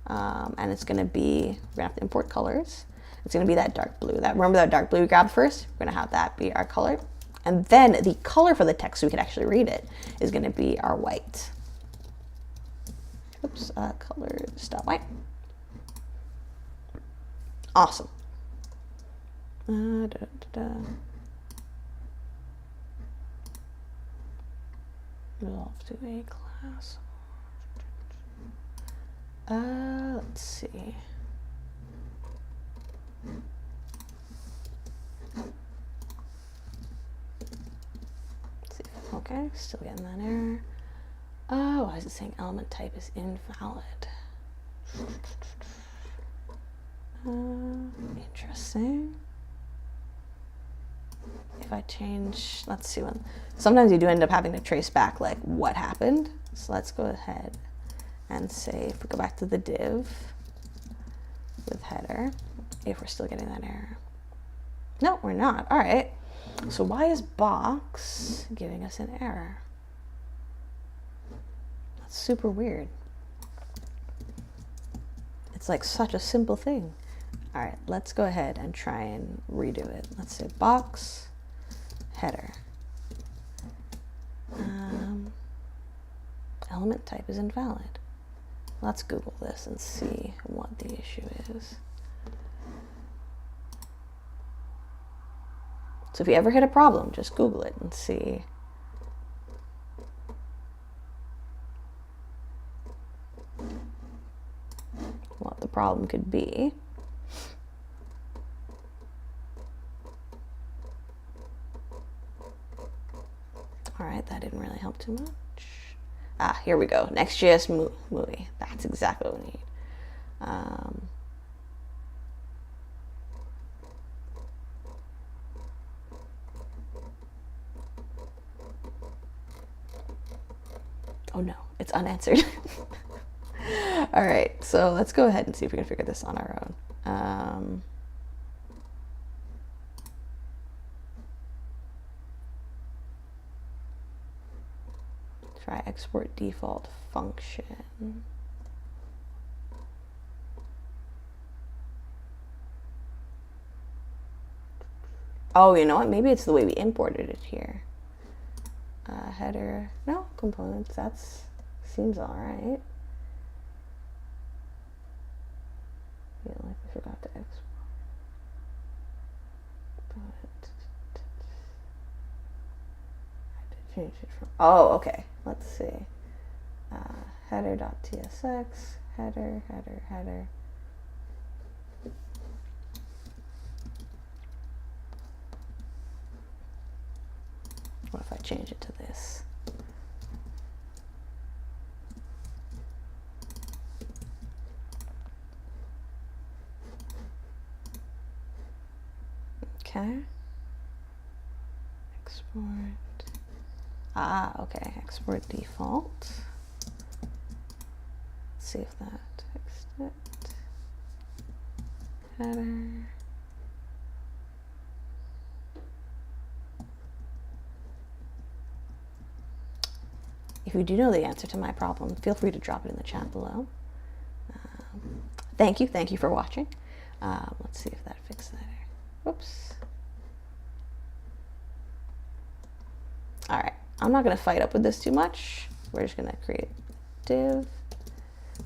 and it's gonna be, we're gonna have to import colors. It's going to be that dark blue. Remember that dark blue we grabbed first? We're going to have that be our color. And then the color for the text, so we can actually read it, is going to be our white. Oops, colors.white. Awesome. Resolve to a class. Let's see. Okay, still getting that error. Oh, why is it saying element type is invalid? Interesting. If I change, let's see when. Sometimes you do end up having to trace back like what happened. So let's go ahead and say, if we go back to the div with header, if we're still getting that error. No, we're not. All right. So why is box giving us an error? That's super weird. It's like such a simple thing. All right, let's go ahead and try and redo it. Let's say box header. Element type is invalid. Let's Google this and see what the issue is. So if you ever hit a problem, just Google it and see. What the problem could be. All right, that didn't really help too much. Ah, here we go. Next.js movie. That's exactly what we need. Oh no, it's unanswered. All right, so let's go ahead and see if we can figure this on our own. Try export default function. Oh, you know what? Maybe it's the way we imported it here. Header, no, components, that's, seems all right. Yeah, like we forgot to export. But I did change it from, oh, okay, let's see. Header.tsx, header. What if I change it to this? Okay. Export. Okay. Export default. Let's see if that fixed it. Header. If you do know the answer to my problem, feel free to drop it in the chat below. Thank you for watching. Let's see if that fixed that. Whoops. All right, I'm not gonna fight up with this too much. We're just gonna create div.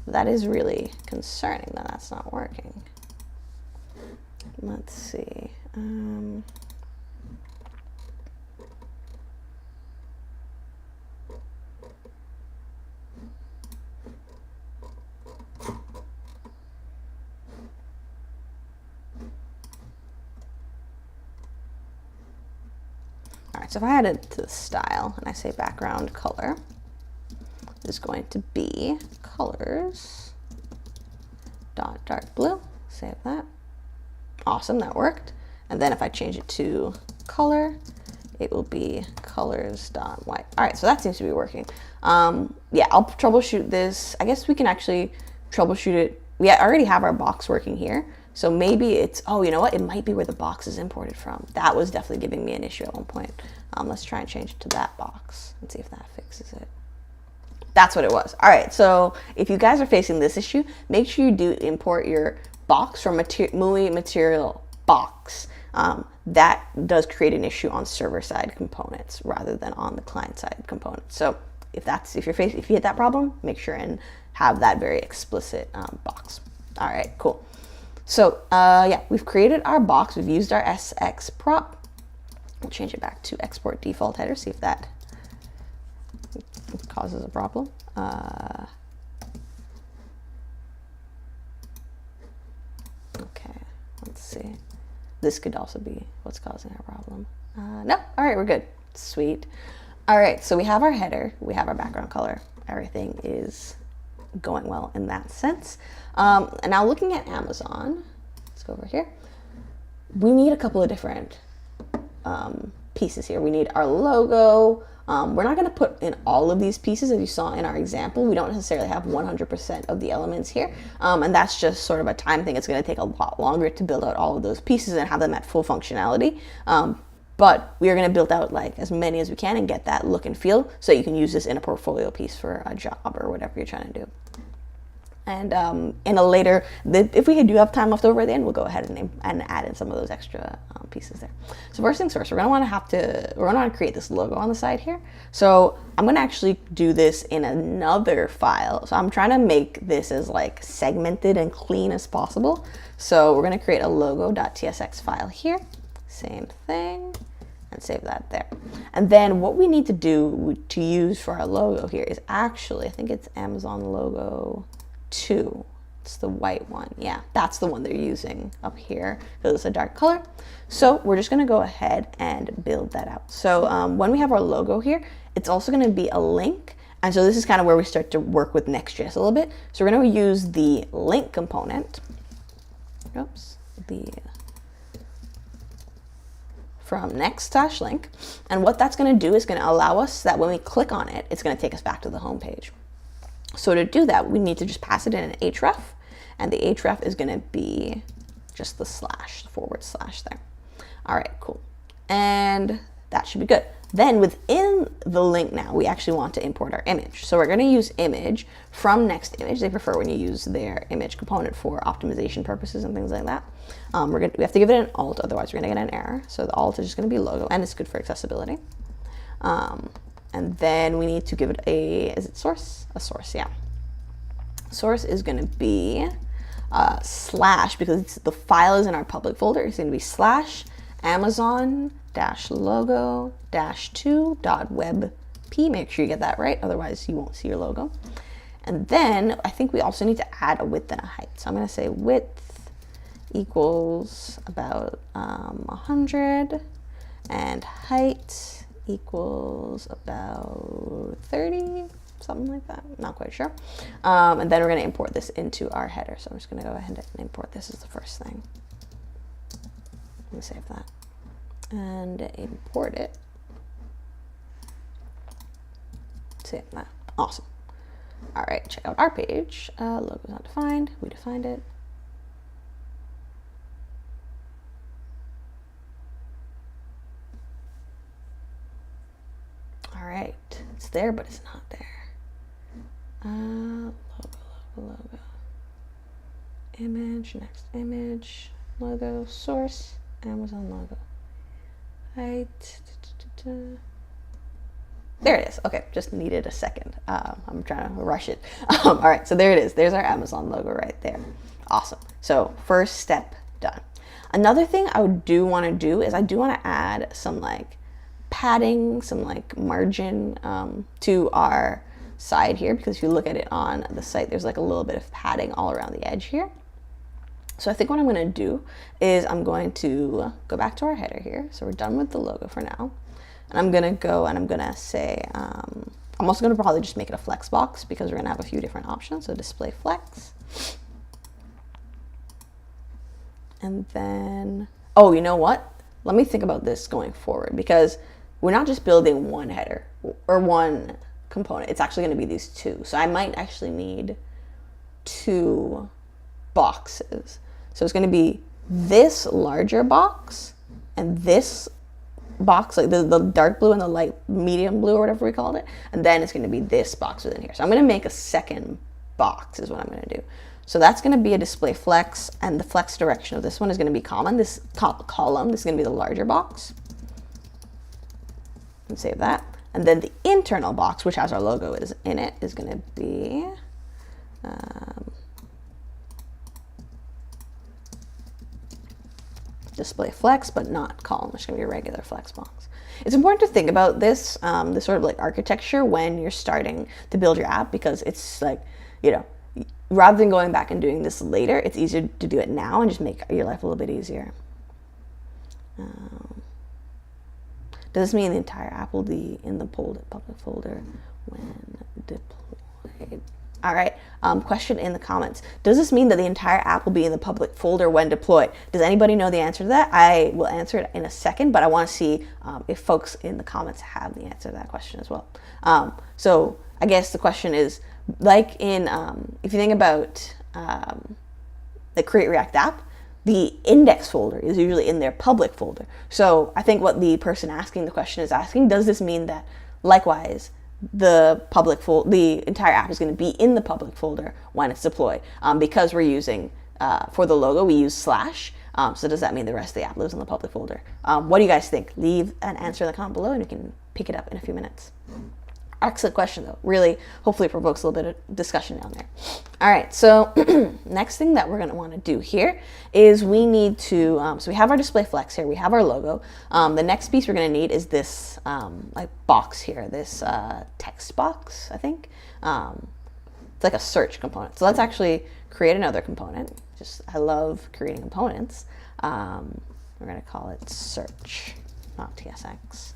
That is really concerning that that's not working. Let's see. All right, so if I add it to the style and I say background color, is going to be colors dot dark blue. Save that. Awesome, that worked. And then if I change it to color, it will be colors dot white. All right, so that seems to be working. Yeah, I'll troubleshoot this. I guess we can actually troubleshoot it. We already have our box working here. So maybe it's, oh, you know what? It might be where the box is imported from. That was definitely giving me an issue at one point. Let's try and change it to that box and see if that fixes it. That's what it was. All right, so if you guys are facing this issue, make sure you do import your box from MUI material box. That does create an issue on server-side components rather than on the client-side components. So if you hit that problem, make sure and have that very explicit box. All right, cool. So yeah, we've created our box. We've used our SX prop. We'll change it back to export default header, see if that causes a problem. Okay, let's see. This could also be what's causing our problem. No, all right, we're good. Sweet. All right, so we have our header, we have our background color. Everything is going well in that sense. And now looking at Amazon, let's go over here. We need a couple of different pieces here. We need our logo. We're not going to put in all of these pieces as you saw in our example. We don't necessarily have 100% of the elements here. And that's just sort of a time thing. It's going to take a lot longer to build out all of those pieces and have them at full functionality. But we are going to build out like as many as we can and get that look and feel so you can use this in a portfolio piece for a job or whatever you're trying to do. And in a later, if we do have time left over at the end, we'll go ahead and add in some of those extra pieces there. So first things first, we're gonna want to create this logo on the side here. So I'm gonna actually do this in another file. So I'm trying to make this as like segmented and clean as possible. So we're gonna create a logo.tsx file here. Same thing. And save that there. And then what we need to do to use for our logo here is actually, I think it's Amazon logo 2. It's the white one. Yeah, that's the one they're using up here because it's a dark color. So we're just going to go ahead and build that out. So when we have our logo here, it's also going to be a link. And so this is kind of where we start to work with Next.js a little bit. So we're going to use the link component. Oops. From next/link. And what that's going to do is going to allow us that when we click on it, it's going to take us back to the home page. So to do that, we need to just pass it in an href, and the href is going to be just the / there. All right, cool. And that should be good. Then within the link now, we actually want to import our image. So we're going to use image from Next image. They prefer when you use their image component for optimization purposes and things like that. We have to give it an alt, otherwise we're going to get an error. So the alt is just going to be logo, and it's good for accessibility. And then we need to give it is it source? A source, yeah. Source is going to be slash, because the file is in our public folder. It's going to be slash Amazon-logo-2.webp. Make sure you get that right, otherwise you won't see your logo. And then I think we also need to add a width and a height. So I'm going to say width equals about 100, and height equals about 30, something like that. Not quite sure. And then we're going to import this into our header. So I'm just going to go ahead and import this as the first thing. Let me save that and import it. Save that. Awesome. All right, check out our page. Logo is not defined. We defined it. All right, it's there, but it's not there. Logo. Image, next image, logo, source, Amazon logo. Height. There it is. Okay, just needed a second. I'm trying to rush it. All right, so there it is. There's our Amazon logo right there. Awesome. So first step done. Another thing I do want to do is I do want to add some like padding, some like margin to our side here, because if you look at it on the site, there's like a little bit of padding all around the edge here. So I think what I'm going to do is I'm going to go back to our header here. So we're done with the logo for now. And I'm going to go and I'm going to say, I'm also going to probably just make it a flex box, because we're going to have a few different options. So display flex. And then, oh, you know what? Let me think about this going forward, because we're not just building one header or one component. It's actually going to be these two. So I might actually need two boxes. So it's going to be this larger box and this box, like the dark blue and the light medium blue or whatever we called it. And then it's going to be this box within here. So I'm going to make a second box is what I'm going to do. So that's going to be a display flex, and the flex direction of this one is going to be common. This column, this is going to be the larger box. And save that. And then the internal box, which has our logo in it, is going to be display flex, but not column. It's going to be a regular flex box. It's important to think about this, this sort of like architecture when you're starting to build your app, because it's like, you know, rather than going back and doing this later, it's easier to do it now and just make your life a little bit easier. Does this mean the entire app will be in the public folder when deployed? All right, question in the comments. Does this mean that the entire app will be in the public folder when deployed? Does anybody know the answer to that? I will answer it in a second, but I want to see if folks in the comments have the answer to that question as well. So I guess the question is, like in, if you think about the Create React app, the index folder is usually in their public folder. So I think what the person asking the question is asking, does this mean that likewise, the entire app is going to be in the public folder when it's deployed? Because we're using, for the logo, we use slash. So does that mean the rest of the app lives in the public folder? What do you guys think? Leave an answer in the comment below and we can pick it up in a few minutes. Excellent question, though. Really, hopefully it provokes a little bit of discussion down there. All right, so next thing that we're going to want to do here is we need to, so we have our display flex here, we have our logo. The next piece we're going to need is this like box here, this text box, I think. It's like a search component. So let's actually create another component. I love creating components. We're going to call it search, not TSX.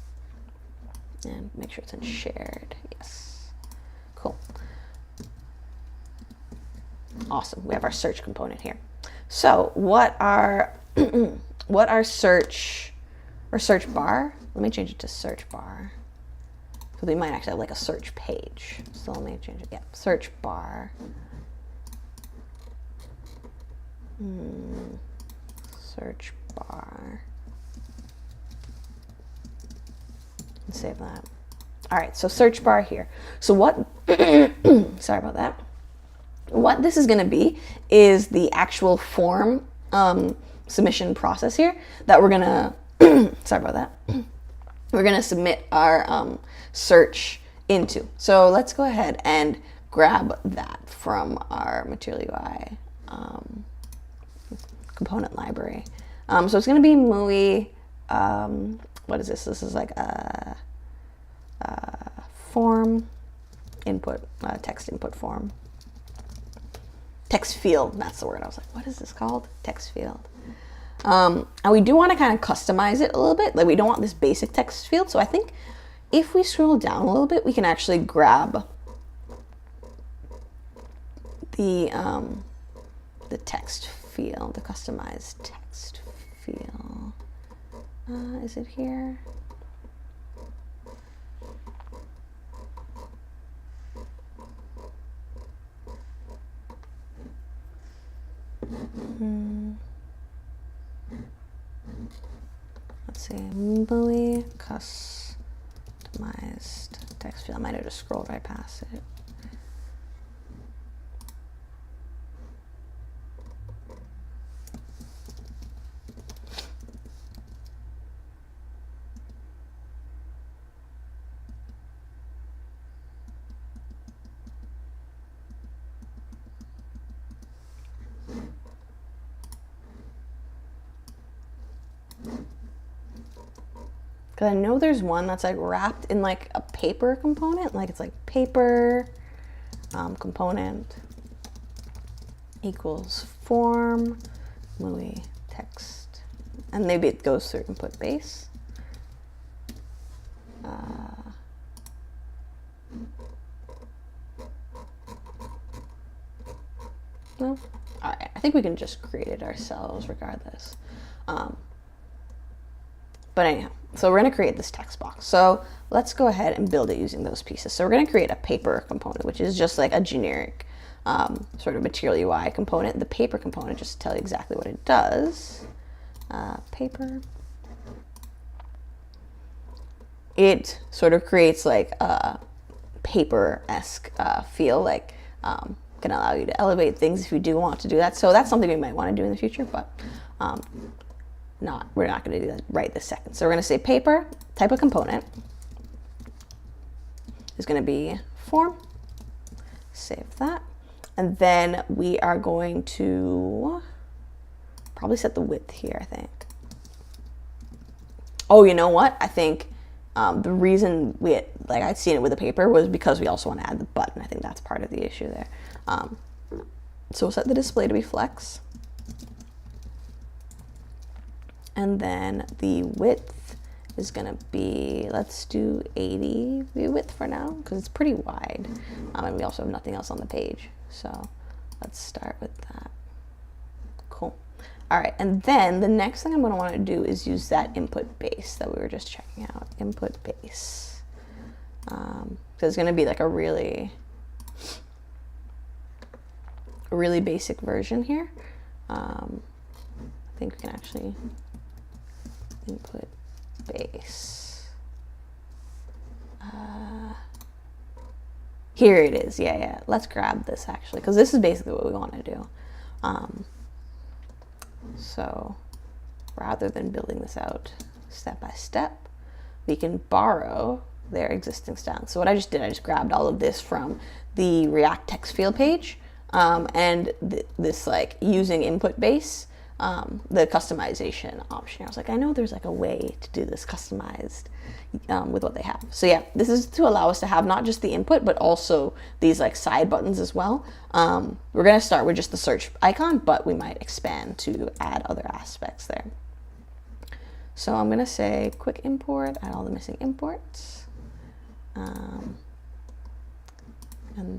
And make sure it's in shared. Yes. Cool. Awesome. We have our search component here. So what our search bar? Let me change it to search bar. So we might actually have like a search page. So let me change it. Yeah. Search bar. Search bar. Save that. All right, so search bar here. So what, sorry about that. What this is going to be is the actual form submission process here that we're going to, sorry about that. We're going to submit our search into. So let's go ahead and grab that from our Material UI component library. So it's going to be MUI, what is this? This is like a form input, text input form. Text field, that's the word. I was like, what is this called? Text field. And we do want to kind of customize it a little bit. Like we don't want this basic text field. So I think if we scroll down a little bit, we can actually grab the text field, the customized text field. Is it here? Let's see, MUI customized text field. I might have just scrolled right past it. Because I know there's one that's like wrapped in like a paper component, like it's like paper component equals form MUI text, and maybe it goes through input base. No? All right, I think we can just create it ourselves regardless. But anyhow, so we're going to create this text box. So let's go ahead and build it using those pieces. So we're going to create a paper component, which is just like a generic sort of Material UI component. The paper component, just to tell you exactly what it does. Paper. It sort of creates like a paper-esque feel, like can allow you to elevate things if you do want to do that. So that's something we might want to do in the future, but we're not going to do that right this second. So we're going to say paper, type of component is going to be form. Save that. And then we are going to probably set the width here, I think. Oh, you know what? I think the reason I'd seen it with the paper was because we also want to add the button. I think that's part of the issue there. So we'll set the display to be flex. And then the width is going to be, let's do 80 view width for now, because it's pretty wide. And we also have nothing else on the page. So let's start with that. Cool. All right, and then the next thing I'm going to want to do is use that input base that we were just checking out. Input base. So it's going to be like a really basic version here. I think we can actually input base. Here it is. Yeah. Let's grab this actually, because this is basically what we want to do. So rather than building this out step by step, we can borrow their existing style. So what I just did, I just grabbed all of this from the React text field page, and this like using input base, the customization option. I was like, I know there's like a way to do this customized with what they have. So yeah, this is to allow us to have not just the input, but also these like side buttons as well. We're going to start with just the search icon, but we might expand to add other aspects there. So I'm going to say quick import, add all the missing imports. And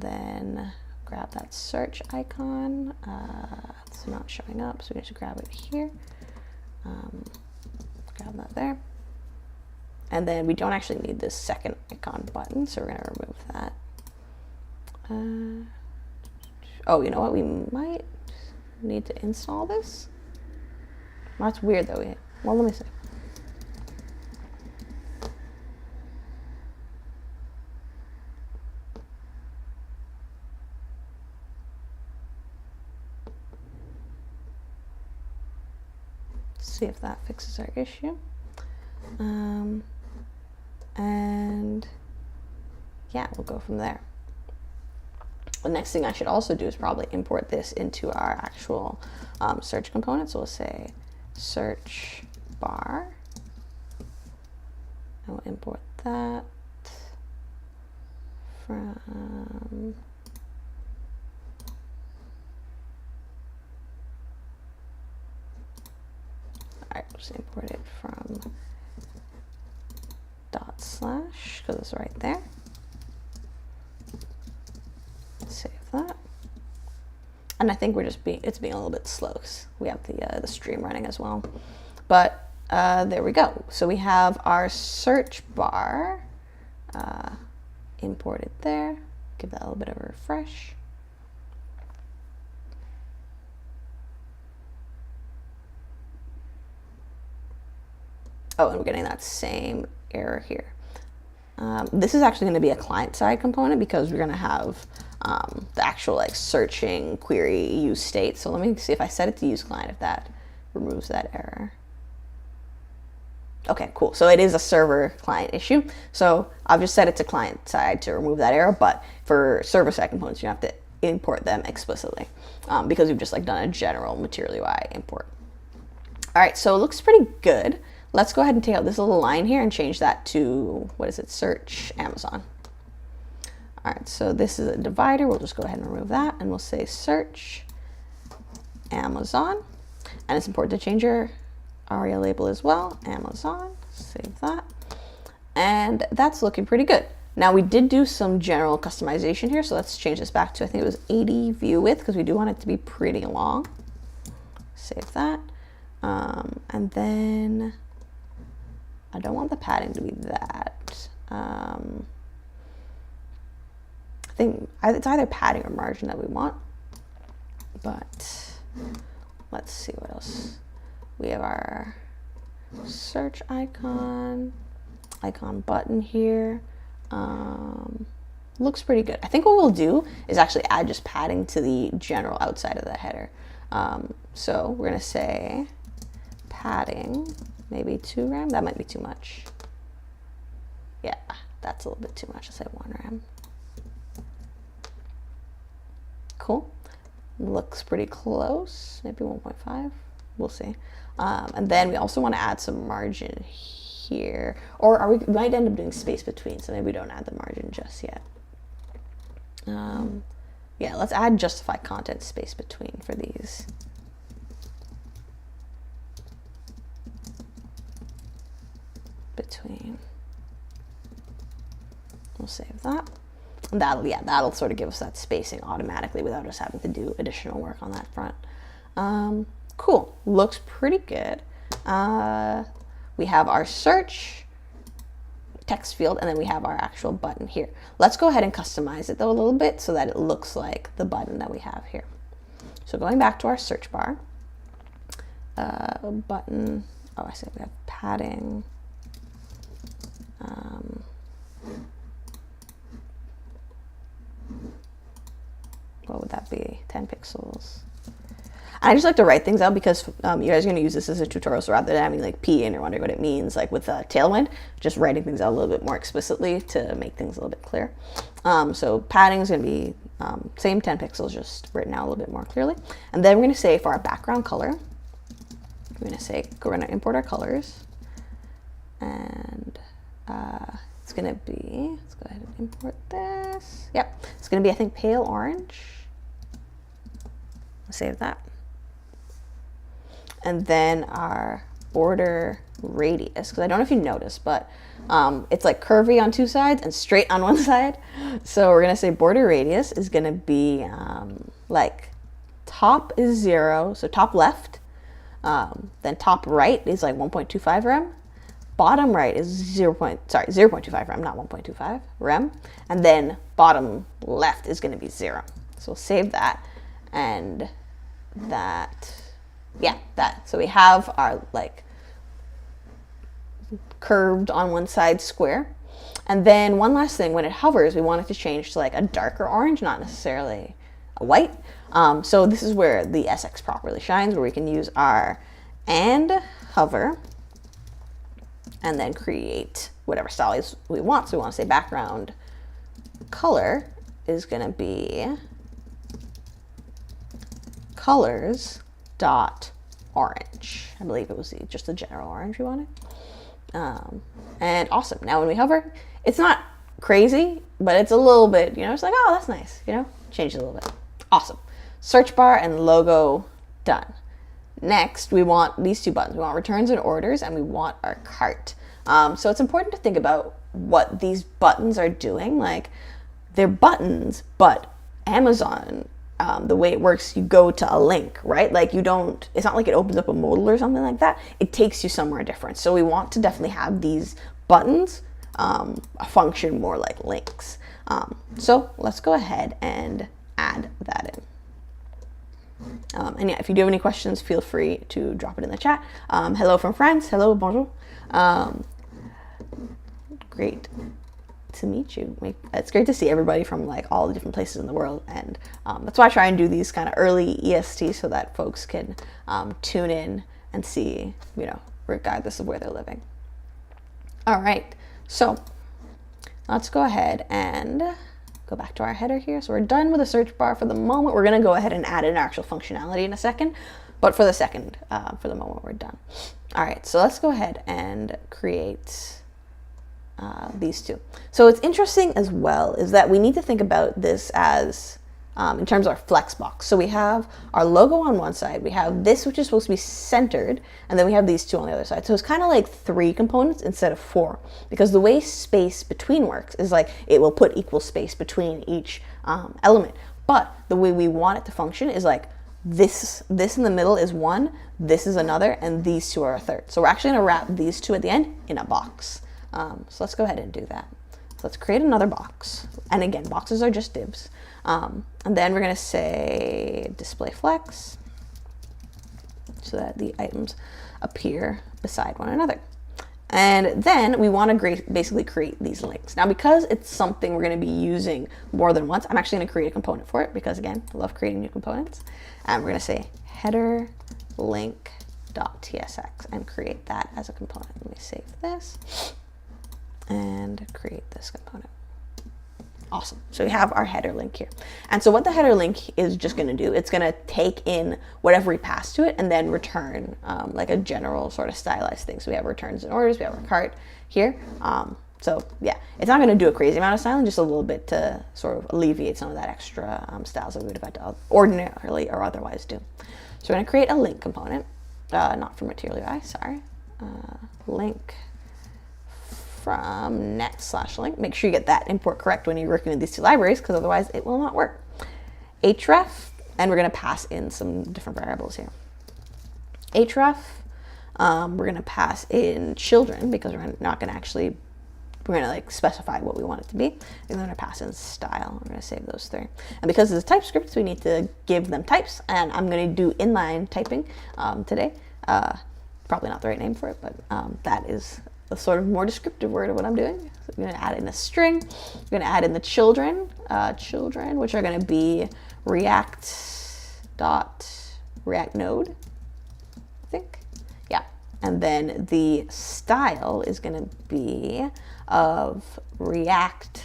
then grab that search icon. It's not showing up, so we just grab it here. Grab that there. And then we don't actually need this second icon button, so we're going to remove that. Oh, you know what? We might need to install this. That's weird, though. Well, let me see. See if that fixes our issue. And yeah, we'll go from there. The next thing I should also do is probably import this into our actual search component. So we'll say search bar, and we'll import that from Alright, we'll just import it from // because it's right there. Save that. And I think we're just it's being a little bit slow because we have the stream running as well. But there we go. So we have our search bar imported there. Give that a little bit of a refresh. Oh, and we're getting that same error here. This is actually going to be a client-side component because we're going to have the actual like searching query use state. So let me see if I set it to use client, if that removes that error. Okay, cool. So it is a server client issue. So I've just set it to client side to remove that error. But for server side components, you have to import them explicitly because we've just like done a general material UI import. All right, so it looks pretty good. Let's go ahead and take out this little line here and change that to, what is it, search Amazon. All right, so this is a divider. We'll just go ahead and remove that, and we'll say search Amazon. And it's important to change your ARIA label as well, Amazon, save that. And that's looking pretty good. Now we did do some general customization here, so let's change this back to, I think it was 80 view width, because we do want it to be pretty long. Save that. And then I don't want the padding to be that. I think it's either padding or margin that we want, but let's see what else. We have our search icon button here. Looks pretty good. I think what we'll do is actually add just padding to the general outside of the header. So we're gonna say padding, maybe 2 rem. That might be too much. Yeah, that's a little bit too much. I'll say 1 rem. Cool. Looks pretty close. Maybe 1.5. We'll see. And then we also want to add some margin here, or we might end up doing space between. So maybe we don't add the margin just yet. Yeah, let's add justify content space between for these. We'll save that. And that'll sort of give us that spacing automatically without us having to do additional work on that front. Cool, looks pretty good. We have our search text field, and then we have our actual button here. Let's go ahead and customize it though a little bit so that it looks like the button that we have here. So going back to our search bar, button, oh, I said we have padding. What would that be? 10 pixels. I just like to write things out because you guys are going to use this as a tutorial, so rather than having like P in or wondering what it means, like with Tailwind, just writing things out a little bit more explicitly to make things a little bit clear. So padding is going to be same 10 pixels, just written out a little bit more clearly. And then we're going to say for our background color, we're going to say we're going to import our colors, and it's going to be, let's go ahead and import this. Yep, it's going to be, I think, pale orange. I'll save that. And then our border radius, because I don't know if you noticed, but it's like curvy on 2 sides and straight on 1 side. So we're going to say border radius is going to be like top is 0, so top left, then top right is like 1.25 rem. Bottom right is 0.25 rem, not 1.25 rem. And then bottom left is going to be 0. So we'll save that, and that, yeah, that. So we have our like curved on 1 side square. And then one last thing, when it hovers, we want it to change to like a darker orange, not necessarily a white. So this is where the SX properly shines, where we can use our and hover, and then create whatever style we want. So we want to say background color is going to be colors dot orange. I believe it was just the general orange we wanted. And awesome. Now when we hover, it's not crazy, but it's a little bit, it's like, oh, that's nice, change it a little bit. Awesome. Search bar and logo done. Next, we want these two buttons. We want returns and orders, and we want our cart. So it's important to think about what these buttons are doing. Like, they're buttons, but Amazon, the way it works, you go to a link, right? Like, it's not like it opens up a modal or something like that. It takes you somewhere different. So we want to definitely have these buttons function more like links. So let's go ahead and add that in. And yeah, if you do have any questions, feel free to drop it in the chat. Hello from France. Hello, bonjour. Great to meet you. It's great to see everybody from like all the different places in the world, and that's why I try and do these kind of early EST so that folks can tune in and see, regardless of where they're living. All right, so let's go ahead and go back to our header here. So we're done with the search bar for the moment. We're going to go ahead and add in actual functionality in a second, but for the moment, we're done. All right, so let's go ahead and create these two. So what's interesting as well is that we need to think about this as in terms of our flex box. So we have our logo on one side, we have this, which is supposed to be centered, and then we have these two on the other side. So it's kind of like 3 components instead of 4, because the way space between works is like it will put equal space between each element. But the way we want it to function is like this in the middle is one, this is another, and these two are a third. So we're actually going to wrap these two at the end in a box. So let's go ahead and do that. So let's create another box. And again, boxes are just divs. And then we're going to say display flex so that the items appear beside one another. And then we want to basically create these links. Now, because it's something we're going to be using more than once, I'm actually going to create a component for it because, again, I love creating new components. And we're going to say header link.tsx and create that as a component. Let me save this and create this component. Awesome. So we have our header link here. And so what the header link is just going to do, it's going to take in whatever we pass to it and then return like a general sort of stylized thing. So we have returns and orders, we have our cart here. So yeah, it's not going to do a crazy amount of styling, just a little bit to sort of alleviate some of that extra styles that we would have had to ordinarily or otherwise do. So we're going to create a link component, not from Material UI, sorry. Link from net/link. Make sure you get that import correct when you're working with these two libraries, because otherwise it will not work. href, and we're going to pass in some different variables here. href, we're going to pass in children because we're not going to like specify what we want it to be. And then we're going to pass in style. We're going to save those 3. And because it's TypeScript, we need to give them types, and I'm going to do inline typing today. Probably not the right name for it, but that is a sort of more descriptive word of what I'm doing. So I'm going to add in a string. I'm going to add in the children, which are going to be React node, I think. Yeah. And then the style is going to be of React.css.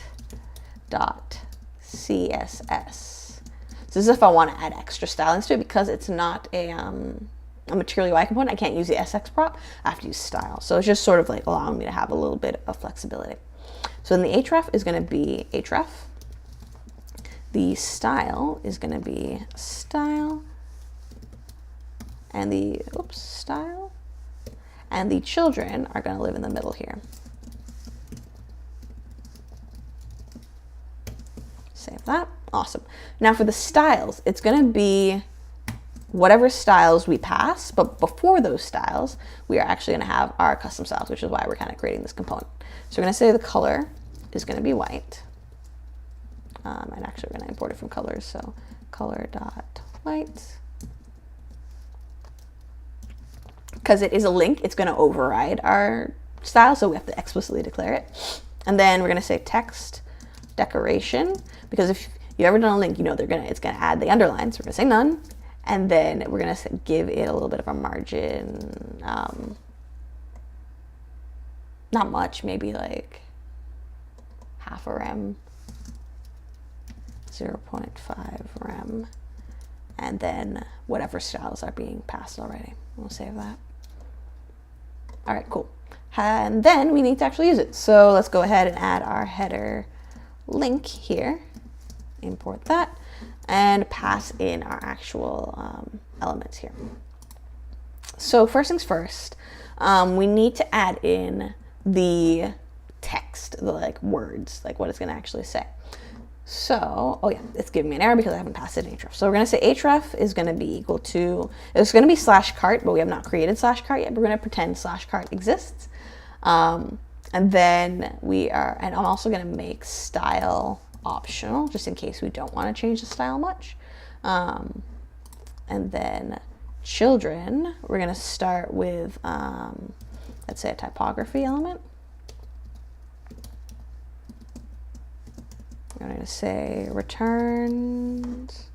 So this is if I want to add extra stylings to it, because it's not a Material UI component. I can't use the SX prop. I have to use style. So it's just sort of like allowing me to have a little bit of flexibility. So then the href is going to be href. The style is going to be style. And the style. And the children are going to live in the middle here. Save that. Awesome. Now for the styles, it's going to be whatever styles we pass, but before those styles, we are actually going to have our custom styles, which is why we're kind of creating this component. So we're going to say the color is going to be white. And actually we're going to import it from colors. So color.white. Because it is a link, it's going to override our style, so we have to explicitly declare it. And then we're going to say text decoration, because if you ever done a link, you know it's going to add the underline. So we're going to say none. And then we're going to give it a little bit of a margin. Not much, maybe like half a rem, 0.5 rem, and then whatever styles are being passed already. We'll save that. All right, cool. And then we need to actually use it. So let's go ahead and add our header link here, import that, and pass in our actual elements here. So first things first, we need to add in the text, the like words, like what it's going to actually say. So, oh yeah, it's giving me an error because I haven't passed it in href. So we're going to say href is going to be equal to, it's going to be /cart, but we have not created /cart yet. We're going to pretend /cart exists. And then and I'm also going to make style optional just in case we don't want to change the style much. And then children, we're going to start with, let's say a typography element. I'm going to say returns,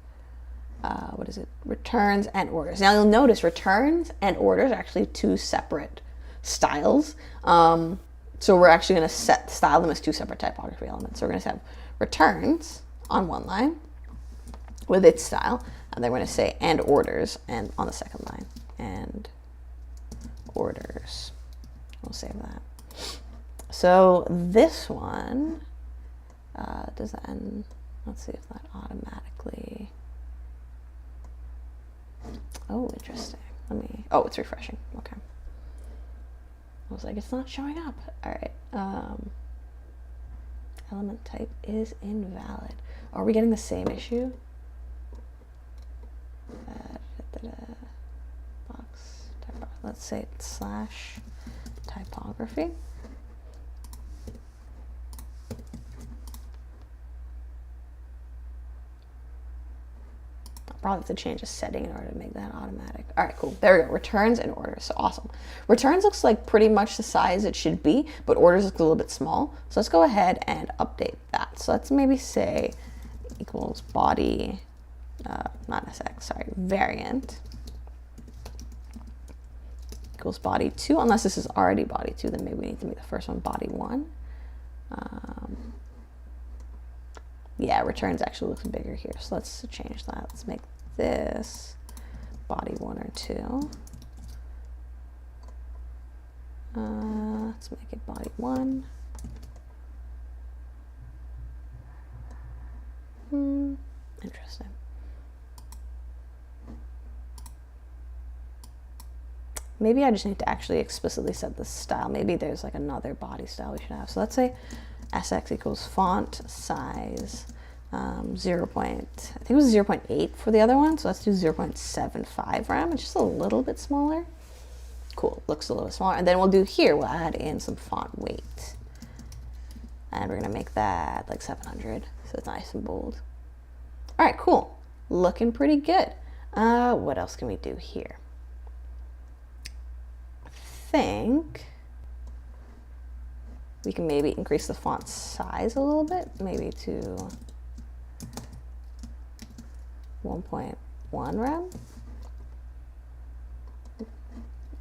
what is it? Returns and orders. Now you'll notice returns and orders are actually two separate styles. So we're actually going to style them as two separate typography elements. So we're going to have returns on one line with its style, and then we're going to say and orders and on the second line, and orders. We'll save that. So this one, does that end? Let's see if that automatically. Oh, interesting. Oh, it's refreshing. Okay. I was like, it's not showing up. All right. Element type is invalid. Are we getting the same issue? Box. Let's say it's /typography. Probably have to change a setting in order to make that automatic. All right, cool. There we go. Returns and orders. So awesome. Returns looks like pretty much the size it should be, but orders looks a little bit small. So let's go ahead and update that. So let's maybe say equals body, not SX, sorry, variant equals body 2. Unless this is already body 2, then maybe we need to make the first one body 1. Yeah, returns actually looks bigger here, so let's change that. Let's make this body 1 or 2. Let's make it body 1. Interesting. Maybe I just need to actually explicitly set the style. Maybe there's like another body style we should have. So let's say SX equals font size 0. I think it was 0.8 for the other one. So let's do 0.75 rem. It's just a little bit smaller. Cool, looks a little bit smaller. And then we'll do here, we'll add in some font weight. And we're gonna make that like 700. So it's nice and bold. All right, cool. Looking pretty good. What else can we do here? I think we can maybe increase the font size a little bit, maybe to 1.1 rem.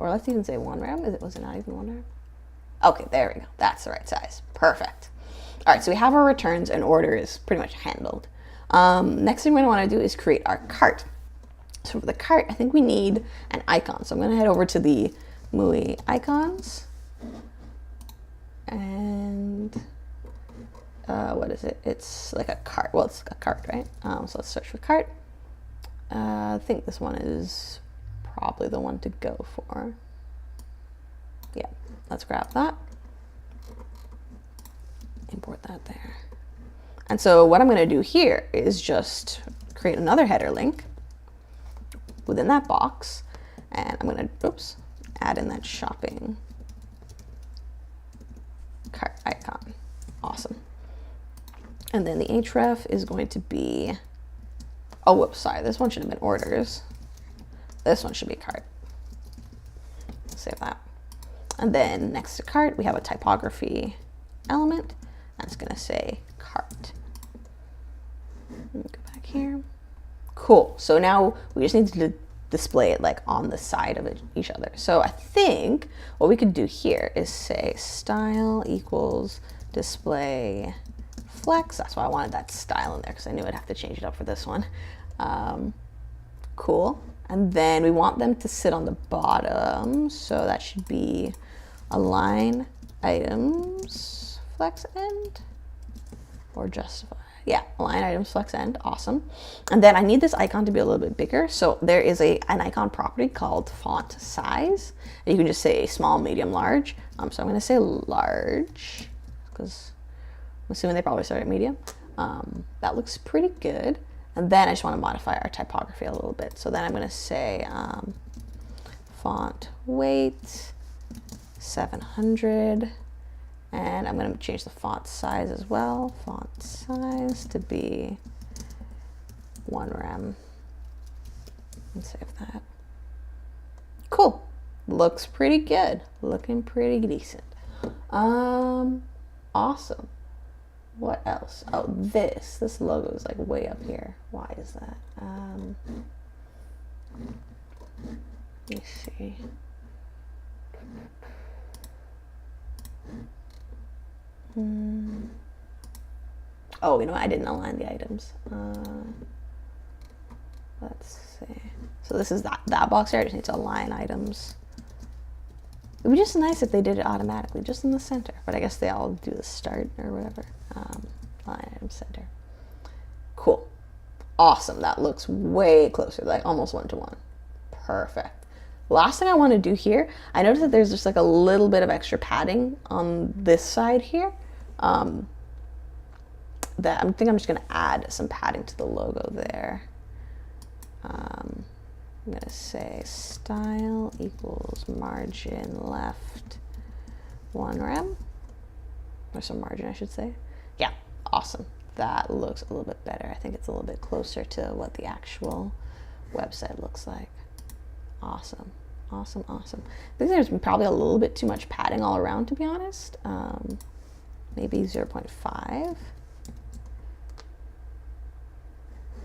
Or let's even say 1 rem. Was it not even 1 rem? Okay, there we go. That's the right size. Perfect. All right, so we have our returns and orders pretty much handled. Next thing we're gonna wanna do is create our cart. So for the cart, I think we need an icon. So I'm gonna head over to the MUI icons. And what is it? It's like a cart. Well, it's a cart, right? So let's search for cart. I think this one is probably the one to go for. Yeah, let's grab that. Import that there. And so what I'm going to do here is just create another header link within that box. And I'm going to, add in that shopping cart icon. Awesome. And then the href is going to be, oh, whoops, sorry. This one should have been orders. This one should be cart. Save that. And then next to cart, we have a typography element. And it's going to say cart. Let me go back here. Cool. So now we just need to display it like on the side of each other. So I think what we could do here is say style equals display flex. That's why I wanted that style in there, because I knew I'd have to change it up for this one. Cool. And then we want them to sit on the bottom. So that should be align items flex end or justify. Yeah, align items flex end. Awesome. And then I need this icon to be a little bit bigger. So there is an icon property called font size. And you can just say small, medium, large. So I'm going to say large because I'm assuming they probably start at medium. That looks pretty good. And then I just want to modify our typography a little bit. So then I'm going to say font weight 700. And I'm going to change the font size as well. Font size to be 1 rem. And save that. Cool. Looks pretty good. Looking pretty decent. Awesome. What else? Oh, this logo is like way up here. Why is that? Let me see. Oh, you know what? I didn't align the items. Let's see. So this is that box here. I just need to align items. It would be just nice if they did it automatically, just in the center. But I guess they all do the start or whatever. Align item center. Cool. Awesome. That looks way closer, like almost 1-to-1. Perfect. Last thing I want to do here, I noticed that there's just like a little bit of extra padding on this side here. That I think I'm just going to add some padding to the logo there. I'm going to say style equals margin left 1 rem. Or some margin, I should say. Yeah, awesome. That looks a little bit better. I think it's a little bit closer to what the actual website looks like. Awesome. Awesome, awesome. I think there's probably a little bit too much padding all around, to be honest. Maybe 0.5.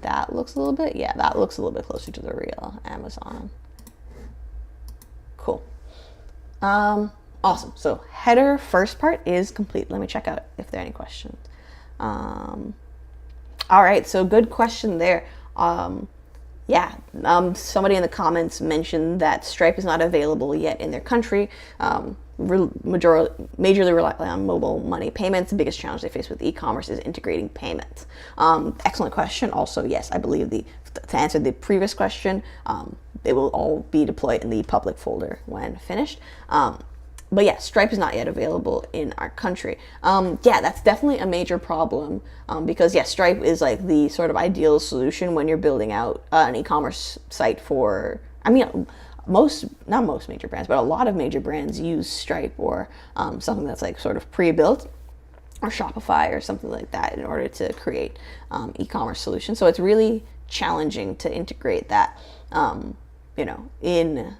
That looks a little bit, yeah, that looks a little bit closer to the real Amazon. Cool. Awesome. So header first part is complete. Let me check out if there are any questions. All right, so good question there. Yeah, somebody in the comments mentioned that Stripe is not available yet in their country. Majorly rely on mobile money payments. The biggest challenge they face with e-commerce is integrating payments. Excellent question. Also, yes, I believe to answer the previous question, they will all be deployed in the public folder when finished. But yeah, Stripe is not yet available in our country. Yeah, that's definitely a major problem because yeah, Stripe is like the sort of ideal solution when you're building out an e-commerce site for, I mean, not most major brands, but a lot of major brands use Stripe or something that's like sort of pre-built, or Shopify or something like that in order to create e-commerce solutions. So it's really challenging to integrate that you know, in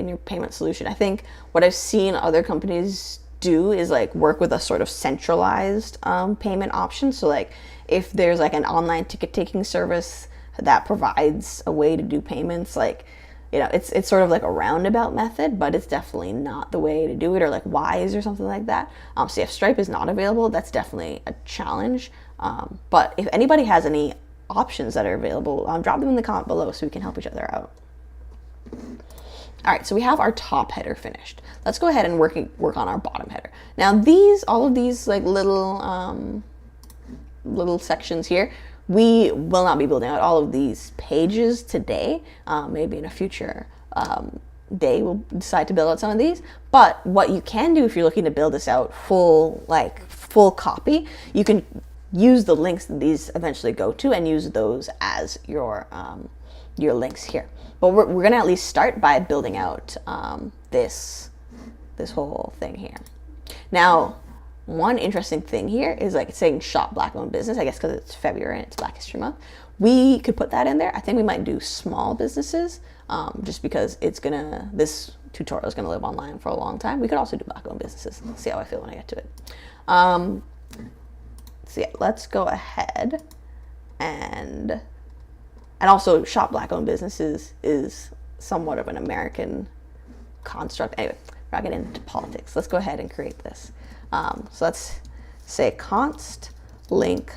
your payment solution. I think what I've seen other companies do is like work with a sort of centralized payment option. So like if there's like an online ticket taking service that provides a way to do payments, like, you know, it's sort of like a roundabout method, but it's definitely not the way to do it, or like Wise or something like that. So if Stripe is not available, that's definitely a challenge. But if anybody has any options that are available, drop them in the comment below so we can help each other out. All right, so we have our top header finished. Let's go ahead and work on our bottom header. Now all of these like little sections here, we will not be building out all of these pages today. Maybe in a future day we'll decide to build out some of these. But what you can do if you're looking to build this out full copy, you can use the links that these eventually go to and use those as your links here. But we're going to at least start by building out this whole thing here. Now, one interesting thing here is like it's saying shop Black-owned business, I guess because it's February and it's Black History Month. We could put that in there. I think we might do small businesses just because this tutorial is going to live online for a long time. We could also do Black-owned businesses. Let's see how I feel when I get to it. So yeah, let's go ahead and and also shop black owned businesses is somewhat of an American construct. Anyway, we're not getting into politics. Let's go ahead and create this. So let's say const link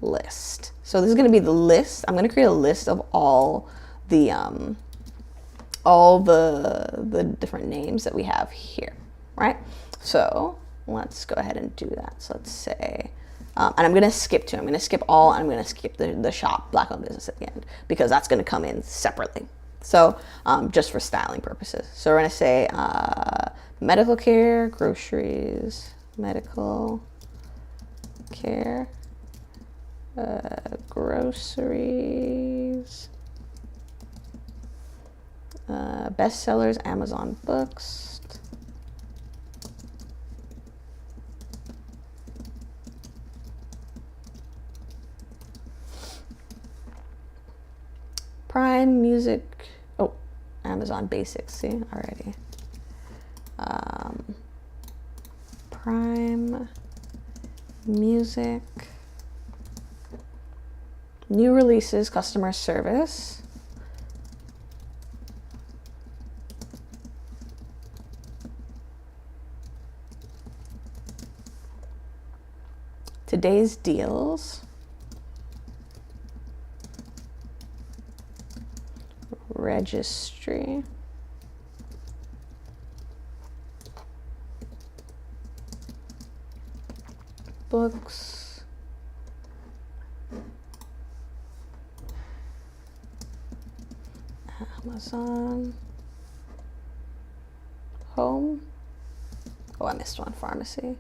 list. So this is going to be the list. I'm going to create a list of all the different names that we have here, right? So let's go ahead and do that. So let's say, and I'm going to skip two. I'm going to skip all, and I'm going to skip the shop black owned business at the end, because that's going to come in separately. So just for styling purposes. So we're going to say medical care, groceries, medical care, groceries, bestsellers, Amazon books, Prime Music, oh, Amazon Basics, see, already. Prime Music, new releases, customer service, today's deals, registry, books, Amazon, home, oh, I missed one, pharmacy,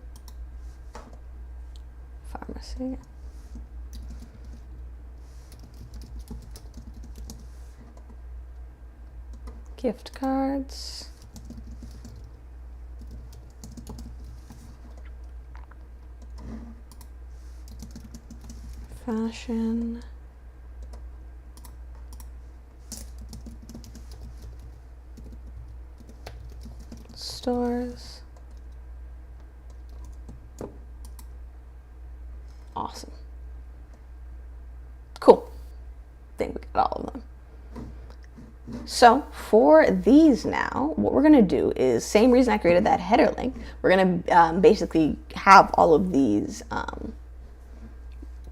gift cards, fashion, stores. Awesome. Cool. I think we got all of them. So for these now, what we're going to do is, same reason I created that header link, we're going to basically have all of these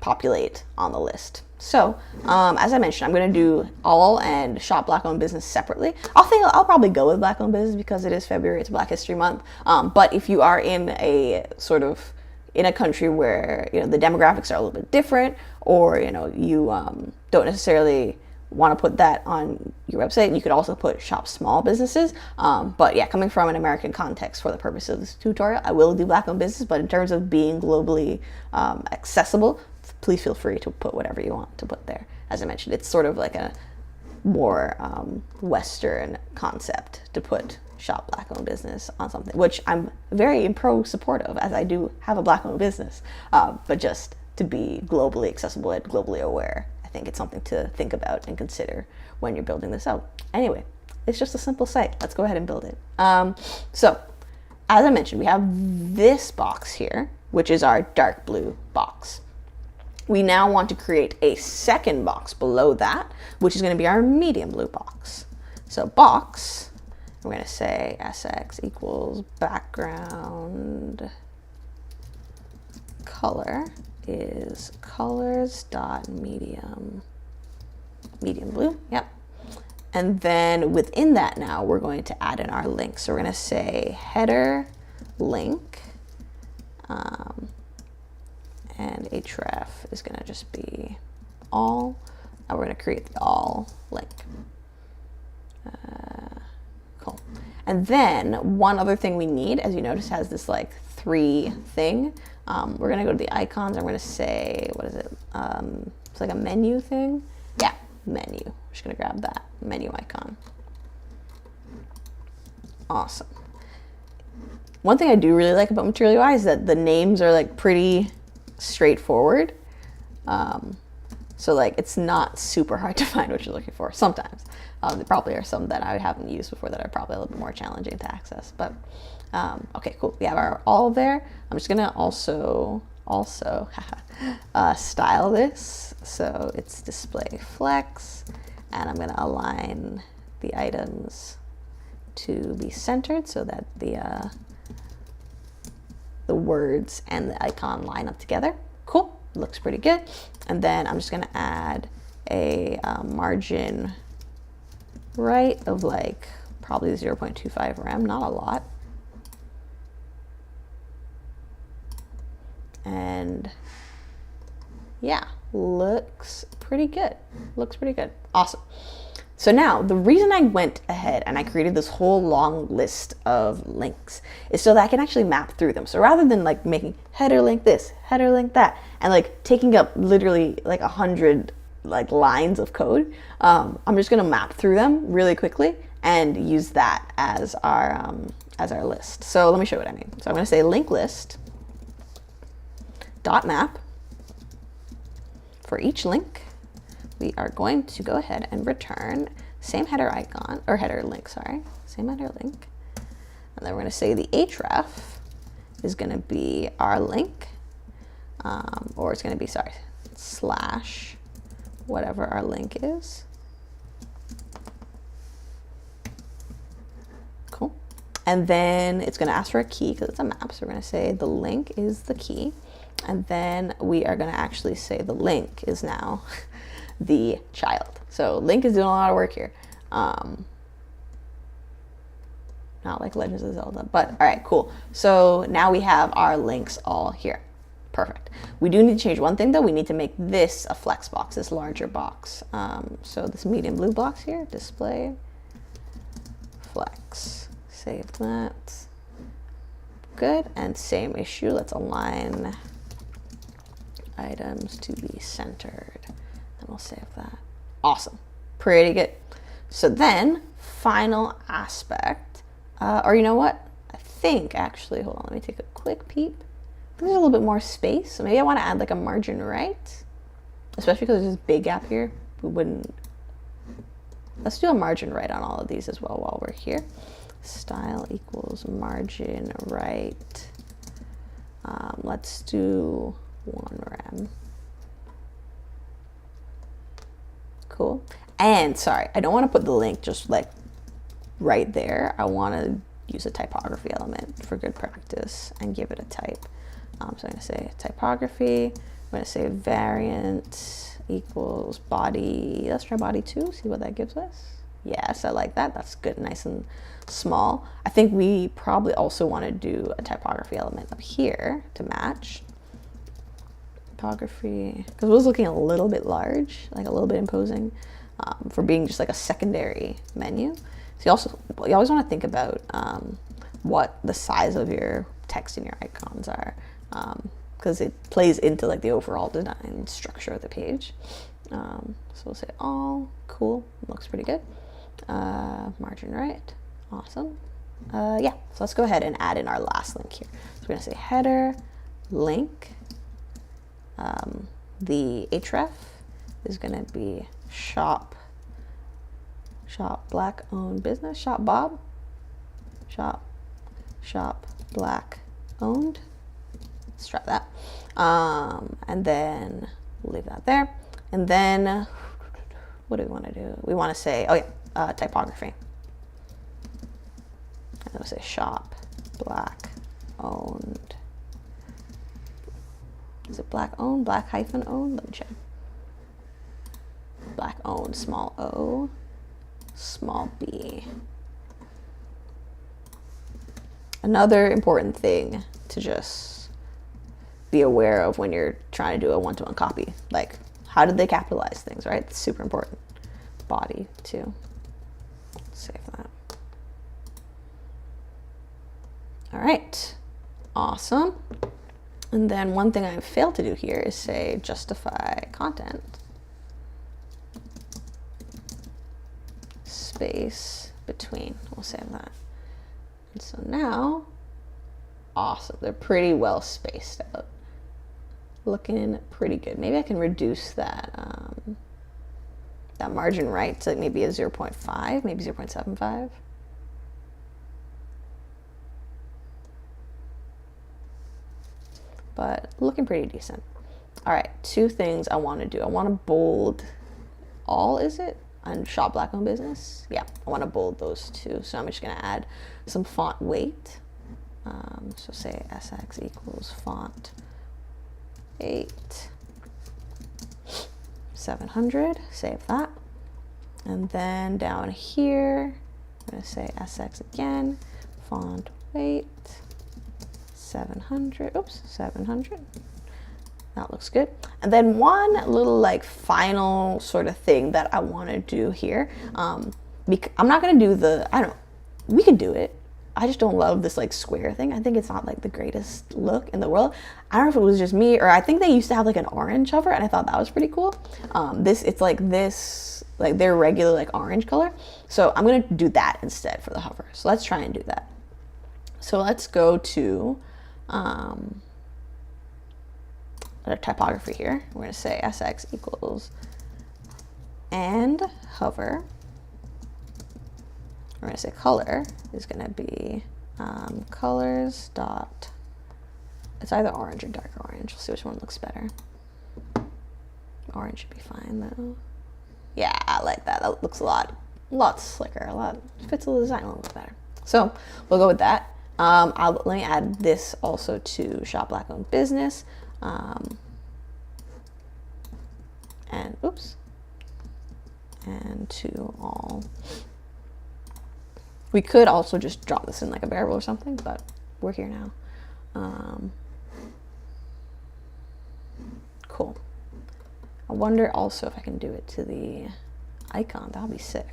populate on the list. So as I mentioned, I'm going to do all and shop black owned business separately. I'll probably go with black owned business because it is February, it's Black History Month. But if you are in a sort of in a country where the demographics are a little bit different, or you don't necessarily want to put that on your website, you could also put shop small businesses. But yeah, coming from an American context for the purpose of this tutorial, I will do black owned business. But in terms of being globally accessible, please feel free to put whatever you want to put there. As I mentioned, it's sort of like a more Western concept to put shop black owned business on something, which I'm very pro support of, as I do have a black owned business. But just to be globally accessible and globally aware, I think it's something to think about and consider when you're building this out. Anyway, it's just a simple site. Let's go ahead and build it. So as I mentioned, we have this box here, which is our dark blue box. We now want to create a second box below that, which is going to be our medium blue box. So box, we're going to say sx equals background color is colors.medium blue. Yep. And then within that now, we're going to add in our link. So we're going to say header link, and href is going to just be all, and we're going to create the all link. Cool. And then one other thing we need, as you notice, has this like 3 thing. We're going to go to the icons. I'm going to say, what is it? It's like a menu thing. Yeah, menu. I'm just going to grab that menu icon. Awesome. One thing I do really like about Material UI is that the names are like pretty straightforward. So like it's not super hard to find what you're looking for sometimes. There probably are some that I haven't used before that are probably a little bit more challenging to access, but okay, cool. We have our all there. I'm just gonna also also style this so it's display flex, and I'm going to align the items to be centered so that the words and the icon line up together. Cool, looks pretty good. And then I'm just going to add a margin right of like probably 0.25 rem, not a lot. And yeah, looks pretty good. Looks pretty good. Awesome. So now the reason I went ahead and I created this whole long list of links is so that I can actually map through them. So rather than like making header link this, header link that, and like taking up literally like 100 like lines of code, I'm just gonna map through them really quickly and use that as our list. So let me show you what I mean. So I'm gonna say link list dot map. For each link, we are going to go ahead and return same header icon, or header link, sorry, same header link. And then we're going to say the href is going to be our link, or it's going to be, sorry, slash whatever our link is. Cool. And then it's going to ask for a key because it's a map. So we're going to say the link is the key. And then we are going to actually say the link is now the child. So link is doing a lot of work here. Not like Legends of Zelda, but all right, cool. So now we have our links all here. Perfect. We do need to change one thing though. We need to make this a flex box, this larger box. So this medium blue box here, display flex. Save that. Good. And same issue. Let's align items to be centered, and we'll save that. Awesome. Pretty good. So then final aspect, or you know what? I think actually, hold on, let me take a quick peep. I think there's a little bit more space. So maybe I want to add like a margin right, especially because there's this big gap here. We wouldn't, let's do a margin right on all of these as well while we're here. Style equals margin right. Let's do 1 rem. Cool. And sorry, I don't want to put the link just like right there. I want to use a typography element for good practice and give it a type. So I'm going to say typography. I'm going to say variant equals body. Let's try body 2, see what that gives us. Yes, I like that. That's good, nice and small. I think we probably also want to do a typography element up here to match. Typography, because it was looking a little bit large, like a little bit imposing, for being just like a secondary menu. So you always want to think about what the size of your text and your icons are, because it plays into like the overall design structure of the page. So we'll say all. Cool, looks pretty good. Margin right, awesome. Yeah, so let's go ahead and add in our last link here. So we're going to say header link. The href is going to be shop black owned business, shop Bob, shop black owned. Let's try that. And then we'll leave that there. And then what do we want to do? We want to say, oh yeah, typography. And we'll say shop black owned. Is it black owned? Black hyphen owned? Let me check. Black owned, small o, small b. Another important thing to just be aware of when you're trying to do a one-to-one copy, like how did they capitalize things, right? It's super important. Body too. Save that. All right, awesome. And then one thing I failed to do here is say justify content space between. We'll save that. And so now, awesome. They're pretty well spaced out. Looking pretty good. Maybe I can reduce that that margin right to like maybe a 0.5, maybe 0.75. but looking pretty decent. All right, two things I want to do. I want to bold all, is it? And shop black owned business. Yeah, I want to bold those two. So I'm just going to add some font weight. So say SX equals font weight 700. Save that. And then down here, I'm going to say SX again, font weight 700. Oops, 700. That looks good. And then one little like final sort of thing that I want to do here. I'm not going to do the, I don't know, we can do it. I just don't love this like square thing. I think it's not like the greatest look in the world. I don't know if it was just me, or I think they used to have like an orange hover and I thought that was pretty cool. It's like this, like their regular like orange color. So I'm going to do that instead for the hover. So let's try and do that. So let's go to, our typography here. We're going to say SX equals and hover. We're going to say color is going to be colors dot. It's either orange or dark orange. We'll see which one looks better. Orange should be fine though. Yeah, I like that. That looks a lot slicker. A lot fits the design a little bit better. So we'll go with that. Let me add this also to shop black owned business. And oops, and to all. We could also just drop this in like a variable or something, but we're here now. Cool. I wonder also if I can do it to the icon. That'll be sick.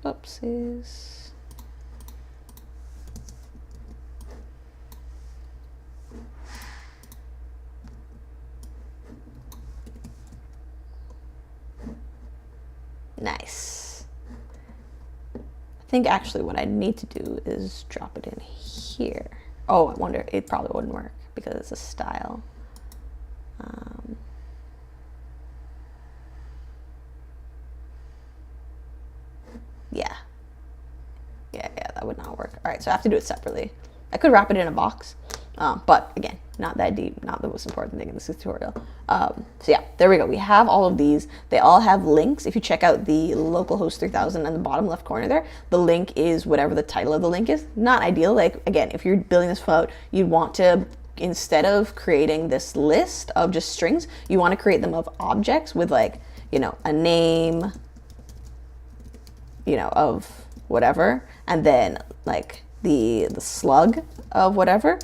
Oopsies. Nice. I think actually what I need to do is drop it in here. Oh, I wonder, it probably wouldn't work because it's a style. Yeah, that would not work. All right, so I have to do it separately. I could wrap it in a box, but again, not that deep, not the most important thing in this tutorial. So yeah, there we go. We have all of these. They all have links. If you check out the localhost 3000 in the bottom left corner there, the link is whatever the title of the link is. Not ideal. Like again, if you're building this out, you'd want to, instead of creating this list of just strings, you want to create them of objects with like, you know, a name, you know, of whatever, and then like the slug of whatever.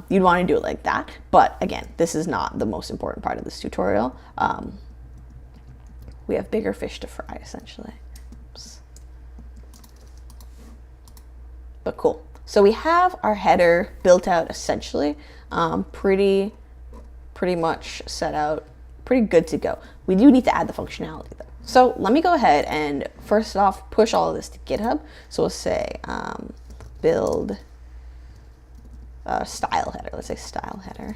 You'd want to do it like that. But again, this is not the most important part of this tutorial. We have bigger fish to fry, essentially. Oops. But cool. So we have our header built out, essentially, pretty much set out, pretty good to go. We do need to add the functionality though. So let me go ahead and first off push all of this to GitHub. So we'll say build style header. Let's say style header.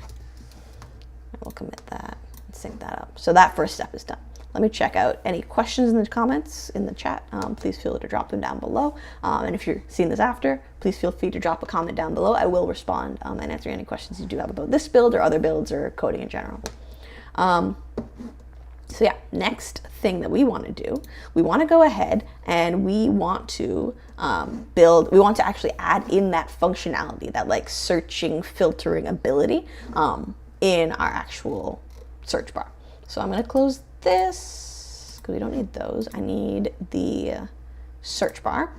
And we'll commit that and sync that up. So that first step is done. Let me check out any questions in the comments in the chat. Please feel free to drop them down below. And if you're seeing this after, please feel free to drop a comment down below. I will respond and answer any questions you do have about this build or other builds or coding in general. So yeah, next thing that we want to do, we want to go ahead and we want to we want to actually add in that functionality, that like searching, filtering ability in our actual search bar. So I'm going to close this because we don't need those. I need the search bar.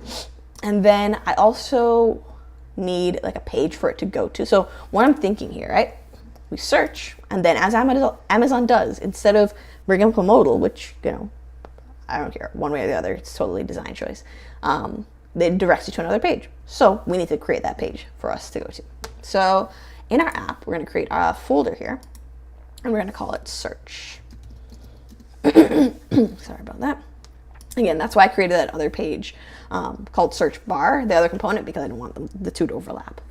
And then I also need like a page for it to go to. So what I'm thinking here, right? We search, and then as Amazon does, instead of bringing up a modal, which, you know, I don't care, one way or the other, it's totally design choice, it directs you to another page. So we need to create that page for us to go to. So in our app, we're going to create a folder here, and we're going to call it search. Sorry about that. Again, that's why I created that other page called search bar, the other component, because I didn't want the two to overlap.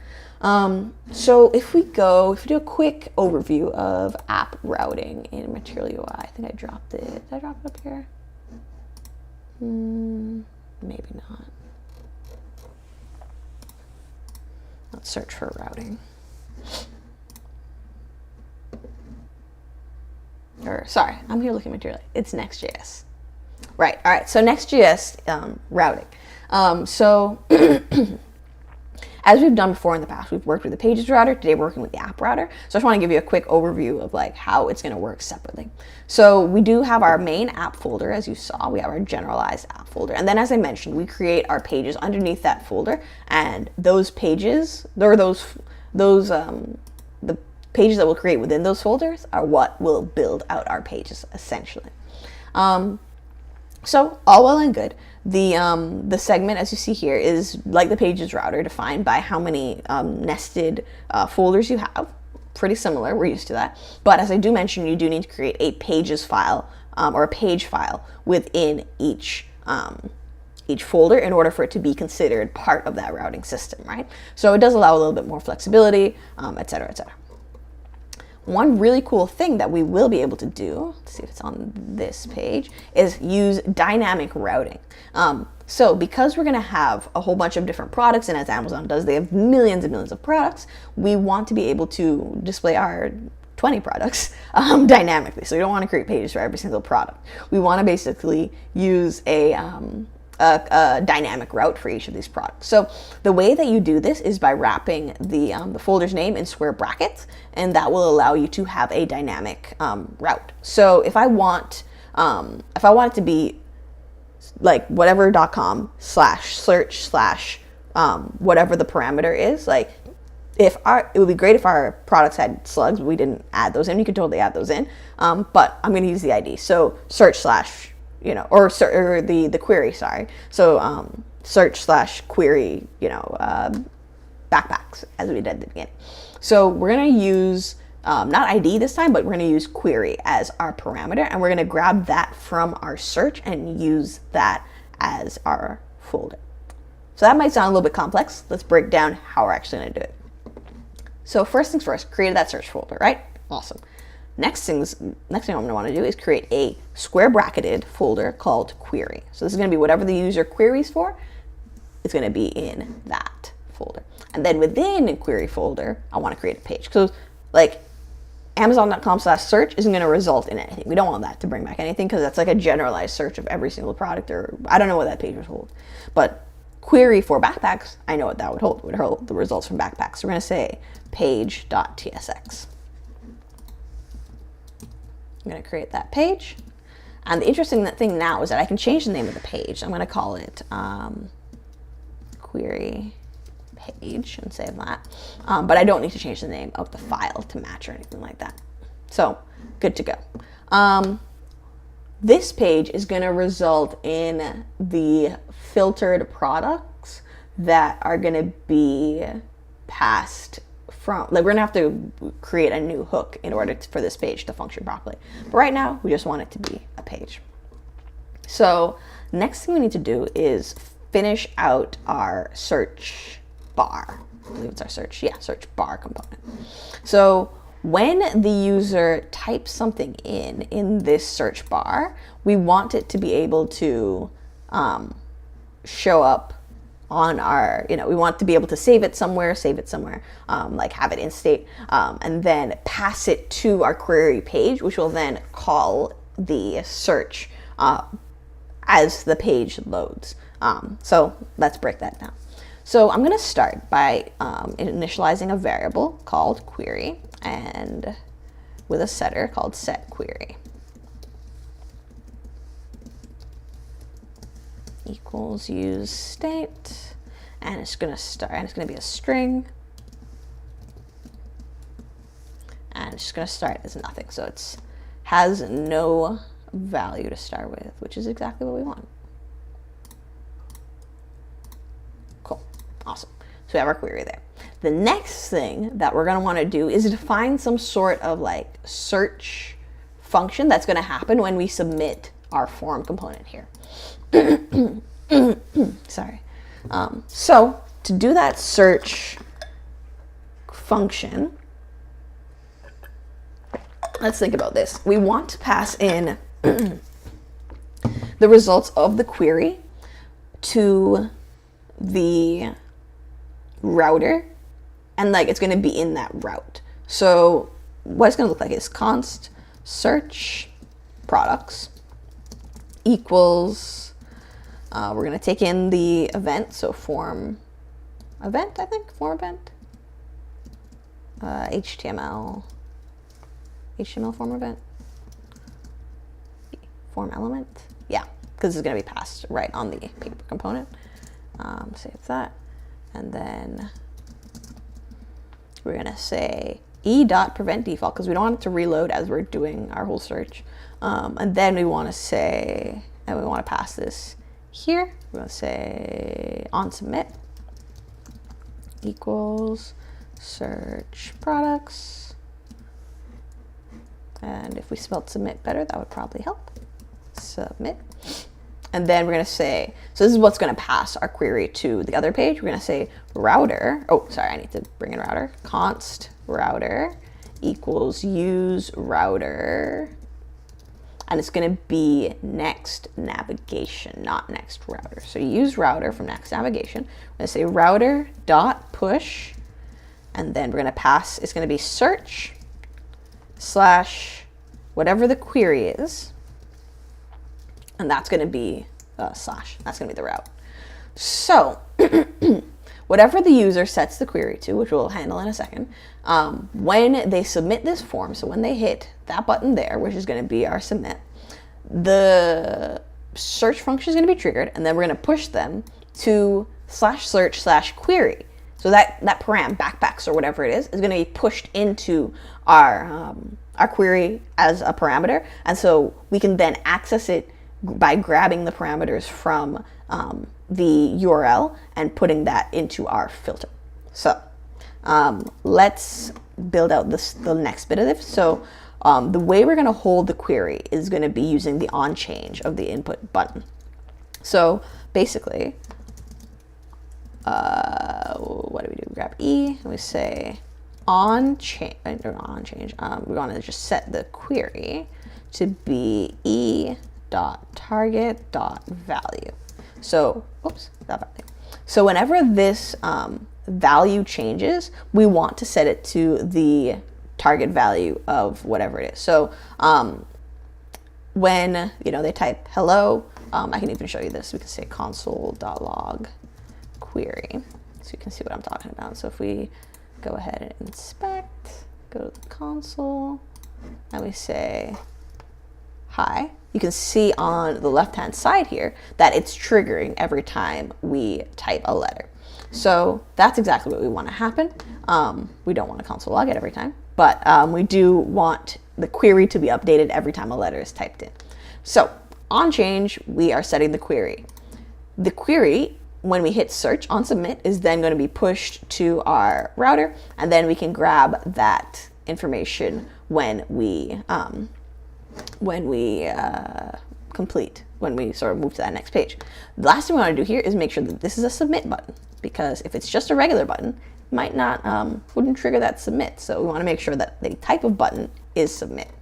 So if we do a quick overview of app routing in Material UI, I think I dropped it. Did I drop it up here? Maybe not. search for routing. Or sorry, I'm here looking at material. It's Next.js. Right. All right. So Next.js routing. So as we've done before in the past, we've worked with the pages router. Today we're working with the app router. So I just want to give you a quick overview of like how it's going to work separately. So we do have our main app folder, as you saw. We have our generalized app folder. And then as I mentioned, we create our pages underneath that folder. And those pages, or the pages that we'll create within those folders are what will build out our pages, essentially. So all well and good. The segment, as you see here, is like the pages router, defined by how many nested folders you have. Pretty similar, we're used to that. But as I do mention, you do need to create a pages file or a page file within each folder in order for it to be considered part of that routing system, right? So it does allow a little bit more flexibility, et cetera, et cetera. One really cool thing that we will be able to do, let's see if it's on this page, is use dynamic routing. So because we're going to have a whole bunch of different products, and as Amazon does, they have millions and millions of products, we want to be able to display our 20 products dynamically. So we don't want to create pages for every single product. We want to basically use a dynamic route for each of these products. So the way that you do this is by wrapping the folder's name in square brackets, and that will allow you to have a dynamic route. So if I want it to be like whatever.com /search/ whatever the parameter is, like it would be great if our products had slugs, but we didn't add those in. You could totally add those in, but I'm going to use the ID. So search/ or the query, sorry. So search / query, backpacks, as we did at the beginning. So we're going to use not ID this time, but we're going to use query as our parameter, and we're going to grab that from our search and use that as our folder. So that might sound a little bit complex. Let's break down how we're actually going to do it. So first things first, created that search folder, right? Awesome. Next thing I'm going to want to do is create a square bracketed folder called query. So this is going to be whatever the user queries for, it's going to be in that folder. And then within a query folder, I want to create a page. So like Amazon.com/search isn't going to result in anything. We don't want that to bring back anything because that's like a generalized search of every single product, or I don't know what that page would hold. But query for backpacks, I know what that would hold. It would hold the results from backpacks. So we're going to say page.tsx. I'm going to create that page. And the interesting thing now is that I can change the name of the page. I'm going to call it query page and save that. But I don't need to change the name of the file to match or anything like that. So good to go. This page is going to result in the filtered products that are going to be passed from, like we're going to have to create a new hook in order for this page to function properly. But right now, we just want it to be a page. So next thing we need to do is finish out our search bar. I believe it's our search bar component. So when the user types something in this search bar, we want it to be able to show up on our, we want to be able to save it somewhere, like have it in state, and then pass it to our query page, which will then call the search as the page loads. So let's break that down. So I'm going to start by initializing a variable called query and with a setter called setQuery. Equals use state, and it's going to start, and it's going to be a string, and it's just going to start as nothing. So it has no value to start with, which is exactly what we want. Cool. Awesome. So we have our query there. The next thing that we're going to want to do is define some sort of like search function that's going to happen when we submit our form component here. Sorry. So to do that search function, let's think about this. We want to pass in the results of the query to the router and like it's going to be in that route. So what it's going to look like is const search products equals, we're going to take in the event, so form event, I think, form event, HTML form event, form element, yeah, because it's going to be passed right on the paper component. Save that, and then we're going to say e.prevent default because we don't want it to reload as we're doing our whole search. And then we want to say, and we want to pass this here. We're going to say on submit equals search products. And if we spelled submit better, that would probably help. Submit. And then we're going to say, so this is what's going to pass our query to the other page. We're going to say router. Oh, sorry, I need to bring in router. Const router equals use router. And it's going to be next navigation, not next router. So use router from next navigation. I'm going to say router dot push. And then we're going to pass, it's going to be search slash whatever the query is. And that's going to be slash. That's going to be the route. So whatever the user sets the query to, which we'll handle in a second, when they submit this form, so when they hit that button there, which is going to be our submit, the search function is going to be triggered, and then we're going to push them to slash search slash query. So that param, backpacks or whatever it is going to be pushed into our query as a parameter. And so we can then access it by grabbing the parameters from the URL and putting that into our filter. So let's build out the next bit of this. So the way we're going to hold the query is going to be using the on change of the input button. So basically, what do? We grab E and we say on change. We want to just set the query to be e.target.value. So, oops, that value. So whenever this value changes, we want to set it to the target value of whatever it is. So when they type hello, I can even show you this. We can say console.log query, so you can see what I'm talking about. So if we go ahead and inspect, go to the console, and we say hi, you can see on the left-hand side here that it's triggering every time we type a letter. So that's exactly what we want to happen. We don't want to console log it every time, but we do want the query to be updated every time a letter is typed in. So on change, we are setting the query. The query, when we hit search on submit, is then going to be pushed to our router, and then we can grab that information when we complete, when we sort of move to that next page. The last thing we want to do here is make sure that this is a submit button, because if it's just a regular button, it might not, wouldn't trigger that submit. So we want to make sure that the type of button is submit.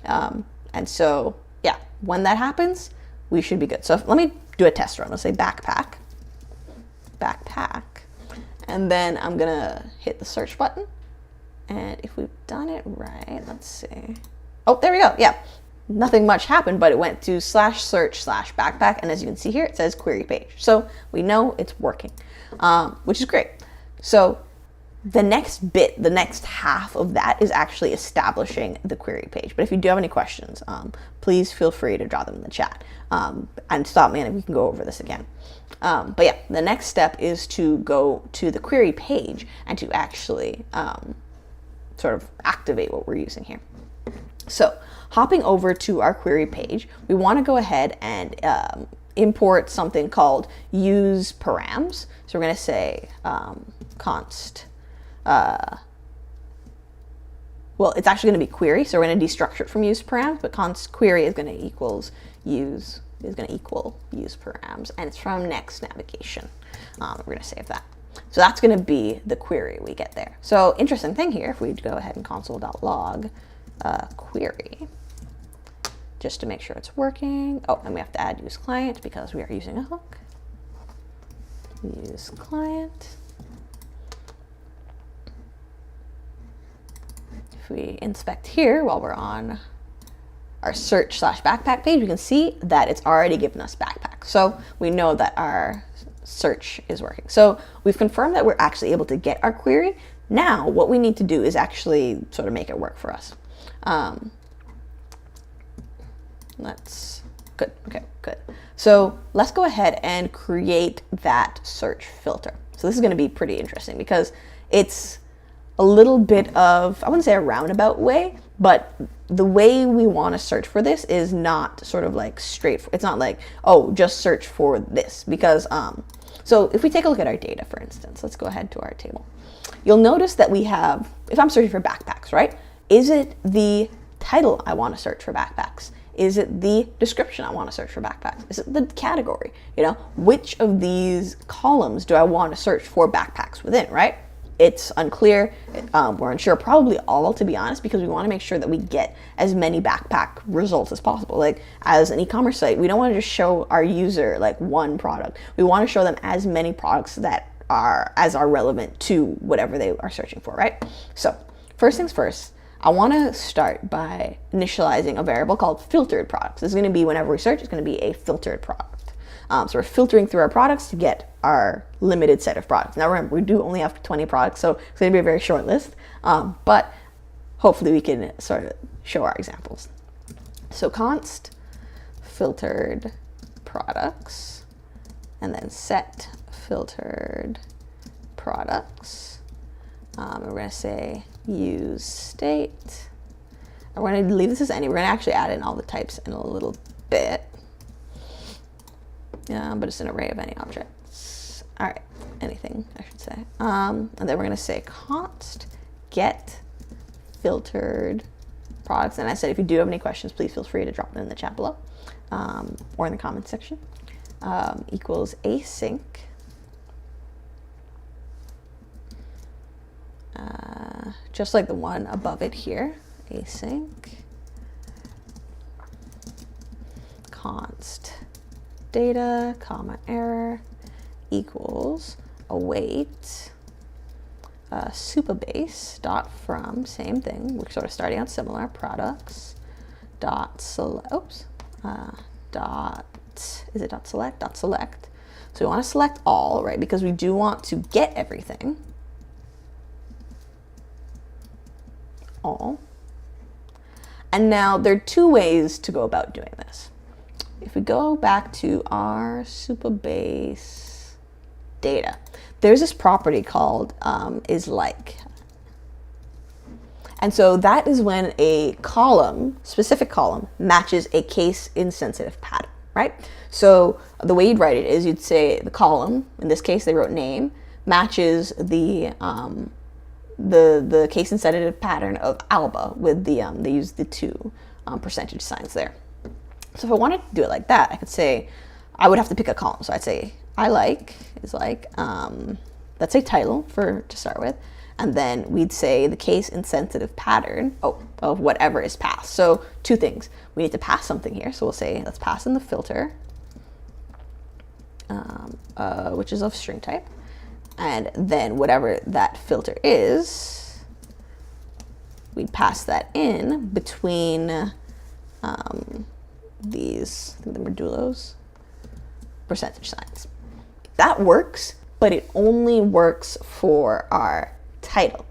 And so, yeah, when that happens, we should be good. So let me do a test run. Let's say backpack, and then I'm gonna hit the search button. And if we've done it right, let's see. Oh, there we go. Yeah, nothing much happened, but it went to slash search slash backpack. And as you can see here, it says query page. So we know it's working, which is great. So the next bit, the next half of that is actually establishing the query page. But if you do have any questions, please feel free to drop them in the chat and stop me and we can go over this again. But yeah, the next step is to go to the query page and to actually sort of activate what we're using here. So hopping over to our query page, we want to go ahead and import something called use params. So we're going to say const, well, it's actually going to be query, so we're going to destructure it from use params, but const query is going to equal use params, and it's from next navigation. We're going to save that. So that's going to be the query we get there. So interesting thing here, if we go ahead and console.log query, just to make sure it's working. Oh, and we have to add use client because we are using a hook. Use client. if we inspect here while we're on our search/backpack page, we can see that it's already given us backpack. So we know that our search is working. So we've confirmed that we're actually able to get our query. Now what we need to do is actually sort of make it work for us. Good. So let's go ahead and create that search filter. So this is going to be pretty interesting because it's a little bit of, I wouldn't say a roundabout way, but the way we want to search for this is not sort of like straight. It's not like, oh, just search for this, because so if we take a look at our data, for instance, let's go ahead to our table. You'll notice that we have, if I'm searching for backpacks, right? Is it the title I want to search for backpacks? Is it the description I want to search for backpacks? Is it the category? You know, which of these columns do I want to search for backpacks within, right? It's unclear. We're unsure, probably all, to be honest, because we want to make sure that we get as many backpack results as possible. Like as an e-commerce site, we don't want to just show our user like one product. We want to show them as many products that are relevant to whatever they are searching for, right? So first things first, I want to start by initializing a variable called filtered products. This is going to be, whenever we search, it's going to be a filtered product. So we're filtering through our products to get our limited set of products. Now remember, we do only have 20 products, so it's going to be a very short list, but hopefully we can sort of show our examples. So const filtered products, and then set filtered products. And we're going to say use state. And we're going to leave this as any. We're going to actually add in all the types in a little bit. But it's an array of any objects. All right, anything, I should say. And then we're going to say const get filtered products. And I said, if you do have any questions, please feel free to drop them in the chat below, or in the comments section. Equals async. Just like the one above it here, async const data, comma error equals await supabase dot from, same thing, we're sort of starting out similar, products dot select, dot select. So we want to select all, right, because we do want to get everything. All. And now there are two ways to go about doing this. If we go back to our supabase data, there's this property called isLike. And so that is when a column, specific column, matches a case insensitive pattern, right? So the way you'd write it is you'd say the column, in this case they wrote name, matches the case insensitive pattern of Alba with the, they used the two percentage signs there. So if I wanted to do it like that, I could say, I would have to pick a column. So I'd say I like is like, that's a title to start with. And then we'd say the case insensitive pattern of whatever is passed. So two things, we need to pass something here. So we'll say, let's pass in the filter, which is of string type. And then whatever that filter is, we'd pass that in between these, I think the modulos, percentage signs. That works, but it only works for our title.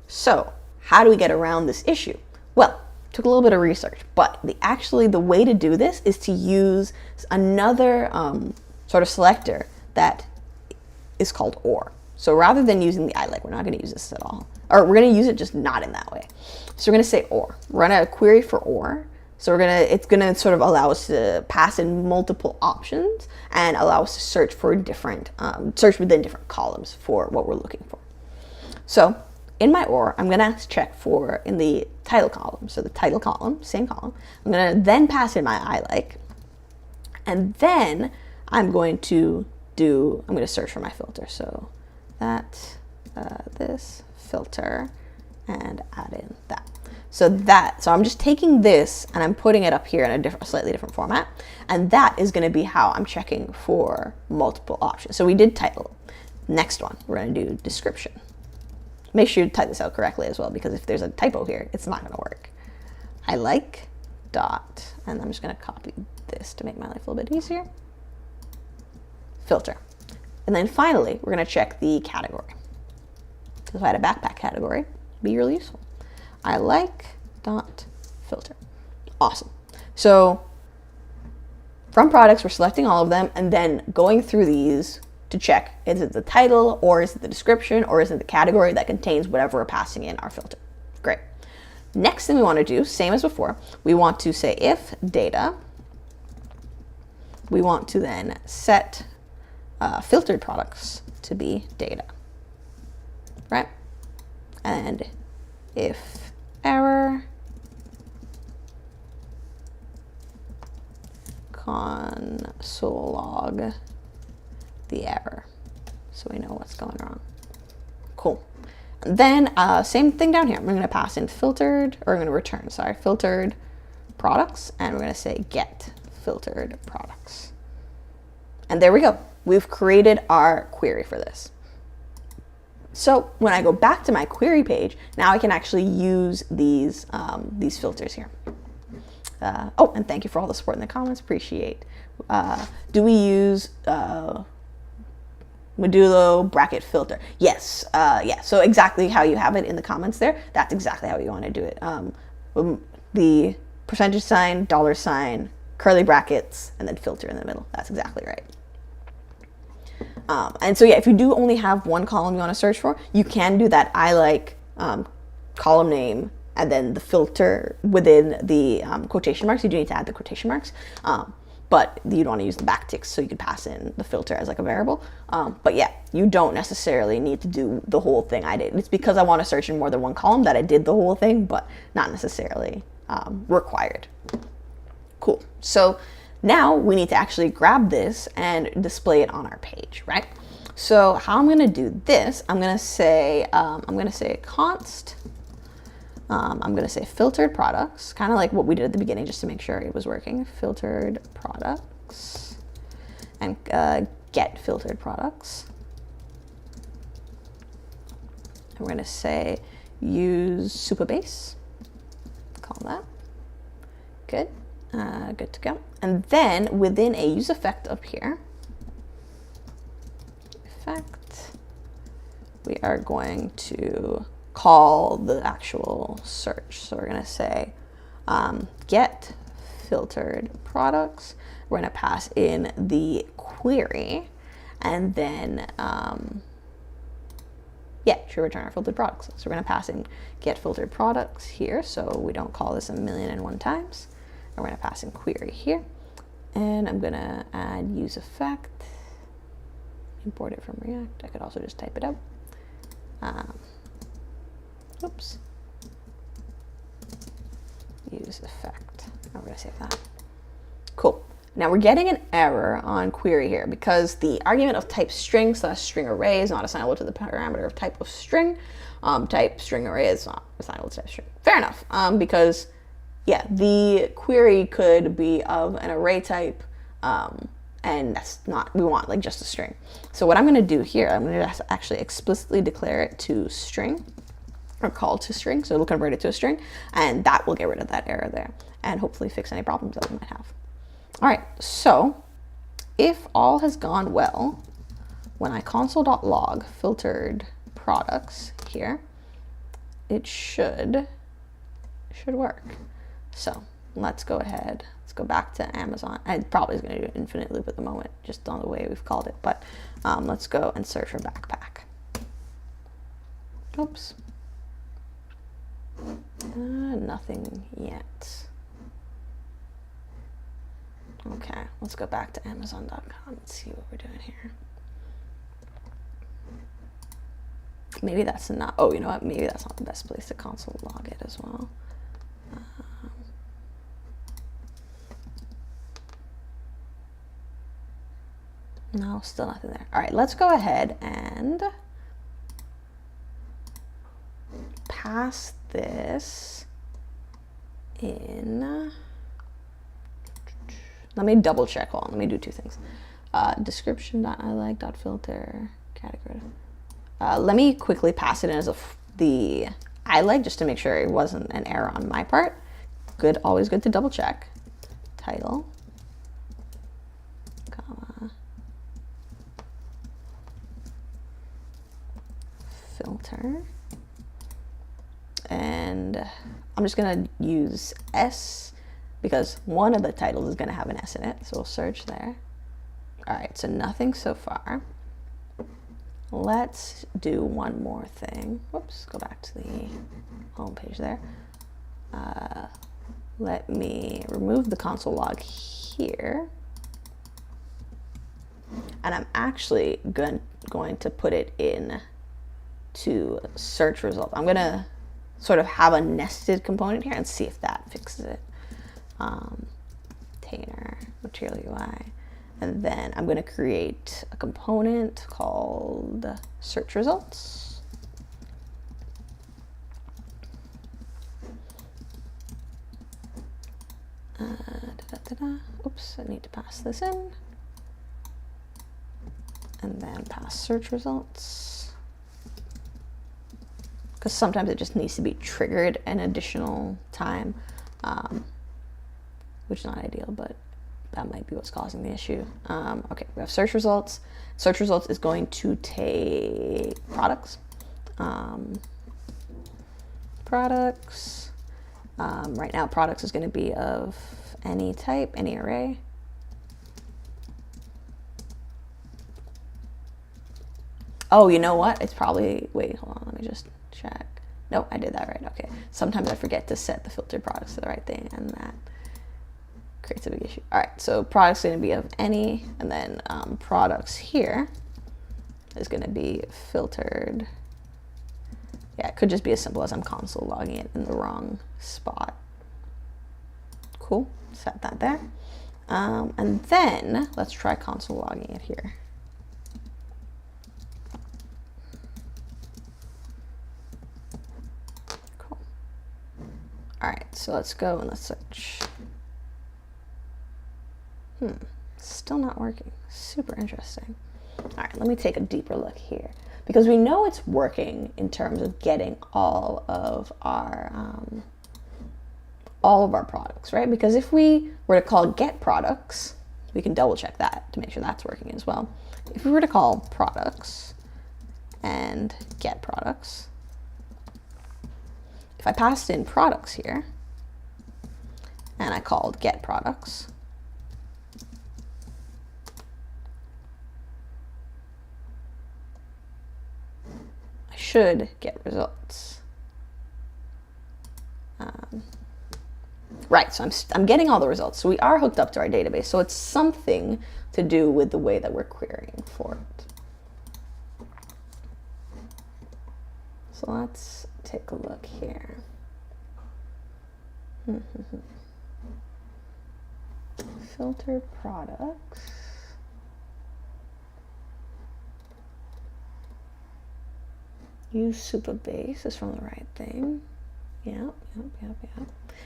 So how do we get around this issue? Well, took a little bit of research, but the way to do this is to use another sort of selector that is called or. So rather than using the iLike, we're not going to use this at all. Or we're going to use it just not in that way. So we're going to say or. We're going to query for or. So it's going to sort of allow us to pass in multiple options and allow us to search for different, search within different columns for what we're looking for. So in my or, I'm going to check for in the title column. So the title column, same column. I'm going to then pass in my iLike. And then I'm going to search for my filter. So that, this filter, and add in that. So I'm just taking this and I'm putting it up here in a slightly different format. And that is going to be how I'm checking for multiple options. So we did title. Next one, we're going to do description. make sure you type this out correctly as well, because if there's a typo here, it's not going to work. I like dot, and I'm just going to copy this to make my life a little bit easier. Filter. And then finally, we're going to check the category. So if I had a backpack category, it'd be really useful. I like dot filter. Awesome. So from products, we're selecting all of them and then going through these to check, is it the title, or is it the description, or is it the category that contains whatever we're passing in our filter. Great. Next thing we want to do, same as before, we want to say if data, we want to then set filtered products to be data, right? And if error, console log the error, so we know what's going wrong. Cool. And then same thing down here. I'm going to pass in filtered, or I'm going to return, sorry, filtered products, and we're going to say get filtered products. And there we go. We've created our query for this. So when I go back to my query page, now I can actually use these filters here. Oh, and thank you for all the support in the comments. Appreciate. Do we use modulo bracket filter? Yes. Yeah. So exactly how you have it in the comments there, that's exactly how you want to do it. The percentage sign, $sign, curly brackets, and then filter in the middle. That's exactly right. And so yeah, if you do only have one column you want to search for, you can do that I like column name and then the filter within the quotation marks. You do need to add the quotation marks, but you don't want to use the backticks, so you could pass in the filter as like a variable. But yeah, you don't necessarily need to do the whole thing I did. It's because I want to search in more than one column that I did the whole thing, but not necessarily required. Cool. So now we need to actually grab this and display it on our page, right? So how I'm going to do this, I'm going to say const. I'm going to say filtered products, kind of like what we did at the beginning, just to make sure it was working. Filtered products, and get filtered products. And we're going to say use Supabase. Call that. Good. Good to go. And then within a use effect up here, effect, we are going to call the actual search. So we're going to say get filtered products. We're going to pass in the query, and then yeah, should return our filtered products. So we're going to pass in get filtered products here, so we don't call this 1,000,001 times. And we're going to pass in query here, and I'm going to add use effect, import it from React. I could also just type it out. Oops. Use effect. We're going to save that. Cool. Now we're getting an error on query here because the argument of type string / string array is not assignable to the parameter of type of string. Type string array is not assignable to type string. Fair enough. Because yeah, the query could be of an array type, and that's not, we want like just a string. So what I'm going to do here, I'm going to actually explicitly declare it to string, or call to string, so it'll convert it to a string, and that will get rid of that error there, and hopefully fix any problems that we might have. All right, so if all has gone well, when I console.log filtered products here, it should work. So let's go ahead, let's go back to Amazon. I probably is going to do an infinite loop at the moment, just on the way we've called it, but let's go and search for backpack. Oops. Nothing yet. Okay, let's go back to Amazon.com and see what we're doing here. Maybe that's not, oh, you know what? Maybe that's not the best place to console log it as well. No, still nothing there. All right, let's go ahead and pass this in. Let me double check. Hold on, let me do two things. Description.ilike.filter category. Let me quickly pass it in as a the I just to make sure it wasn't an error on my part. Good, always good to double check. Title, comma, filter, and I'm just gonna use S because one of the titles is gonna have an S in it, so we'll search there. All right, so nothing so far. Let's do one more thing. Whoops, go back to the home page there. Let me remove the console log here. And I'm actually going to put it in to search results. I'm gonna sort of have a nested component here and see if that fixes it. Container, material UI. And then I'm going to create a component called search results. Oops, I need to pass this in. And then pass search results. Because sometimes it just needs to be triggered an additional time, which is not ideal, but that might be what's causing the issue. Okay, we have search results. Search results is going to take products. Products. Right now, products is going to be of any type, any array. Oh, you know what? It's probably, wait, hold on, let me just check. No, I did that right, okay. Sometimes I forget to set the filtered products to the right thing, and that creates a big issue. All right, so products going to be of any, and then products here is going to be filtered. Yeah, it could just be as simple as I'm console logging it in the wrong spot. Cool, set that there. And then let's try console logging it here. Cool. All right, so let's go and let's search. Still not working. Super interesting. All right, let me take a deeper look here because we know it's working in terms of getting all of our products, right? Because if we were to call get products, we can double check that to make sure that's working as well. If we were to call products and get products, if I passed in products here and I called get products, should get results. Right, so I'm getting all the results. So we are hooked up to our database. So it's something to do with the way that we're querying for it. So let's take a look here. Filter products. Use super base is from the right thing. Yep.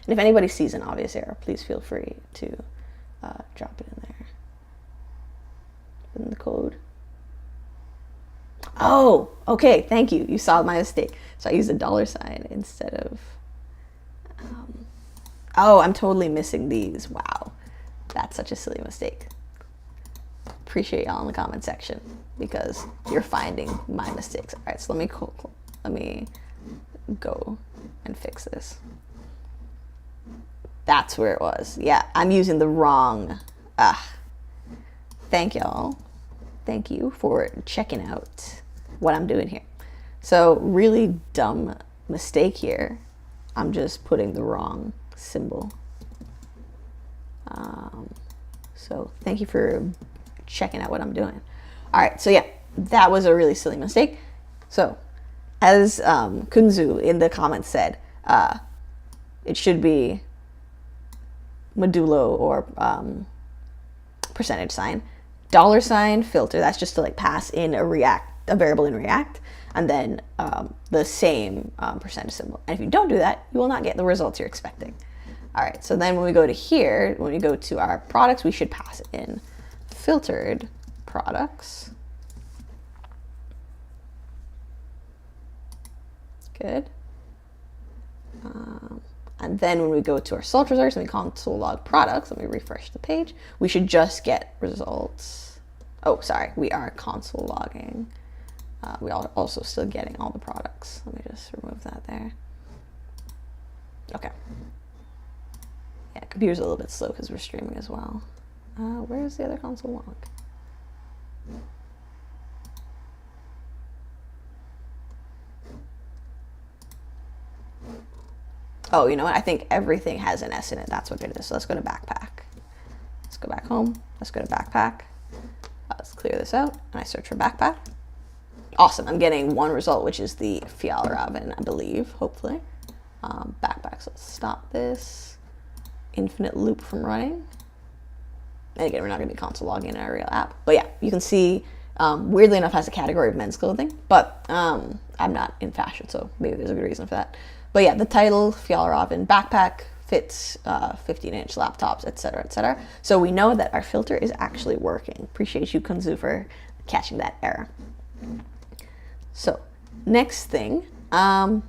And if anybody sees an obvious error, please feel free to drop it in there. In the code. Oh, okay, thank you. You saw my mistake. So I used a $sign instead of... oh, I'm totally missing these. Wow, that's such a silly mistake. Appreciate y'all in the comment section because you're finding my mistakes. All right, so let me go and fix this. That's where it was. Yeah, I'm using the wrong. Thank y'all. Thank you for checking out what I'm doing here. So really dumb mistake here. I'm just putting the wrong symbol. So thank you for checking out what I'm doing. All right, so yeah, that was a really silly mistake. So as Kunzu in the comments said, it should be modulo or %sign. $sign filter, that's just to like pass in a variable in React, and then the same percentage symbol. And if you don't do that, you will not get the results you're expecting. All right, so then when we go to here, when we go to our products, we should pass it in filtered products. Good. And then when we go to our result results and we console log products, let me refresh the page, we should just get results. Oh, sorry, we are console logging. We are also still getting all the products. Let me just remove that there. Okay. Yeah, computer's a little bit slow because we're streaming as well. Where's the other console log? Oh, you know what? I think everything has an S in it. That's what it is. So let's go to backpack. Let's go back home. Let's go to backpack. Let's clear this out. And I search for backpack. Awesome. I'm getting one result, which is the Fjallraven, I believe, hopefully. Backpack. So let's stop this. Infinite loop from running. And again, we're not going to be console logging in our real app. But yeah, you can see, weirdly enough, has a category of men's clothing. But I'm not in fashion, so maybe there's a good reason for that. But yeah, the title, Fjallraven backpack, fits 15-inch laptops, etc., etc. So we know that our filter is actually working. Appreciate you, Kunzu, for catching that error. So next thing, so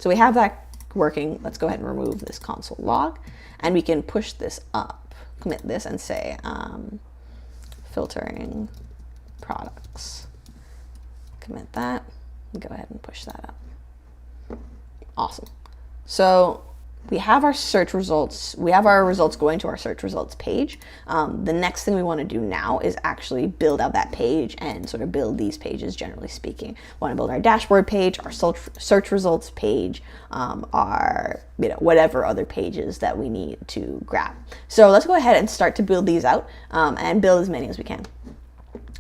we have that working. Let's go ahead and remove this console log, and we can push this up, commit this, and say filtering products. Commit that, and go ahead and push that up. Awesome. So we have our search results. We have our results going to our search results page. The next thing we want to do now is actually build out that page and sort of build these pages, generally speaking. We want to build our dashboard page, our search results page, our whatever other pages that we need to grab. So let's go ahead and start to build these out and build as many as we can.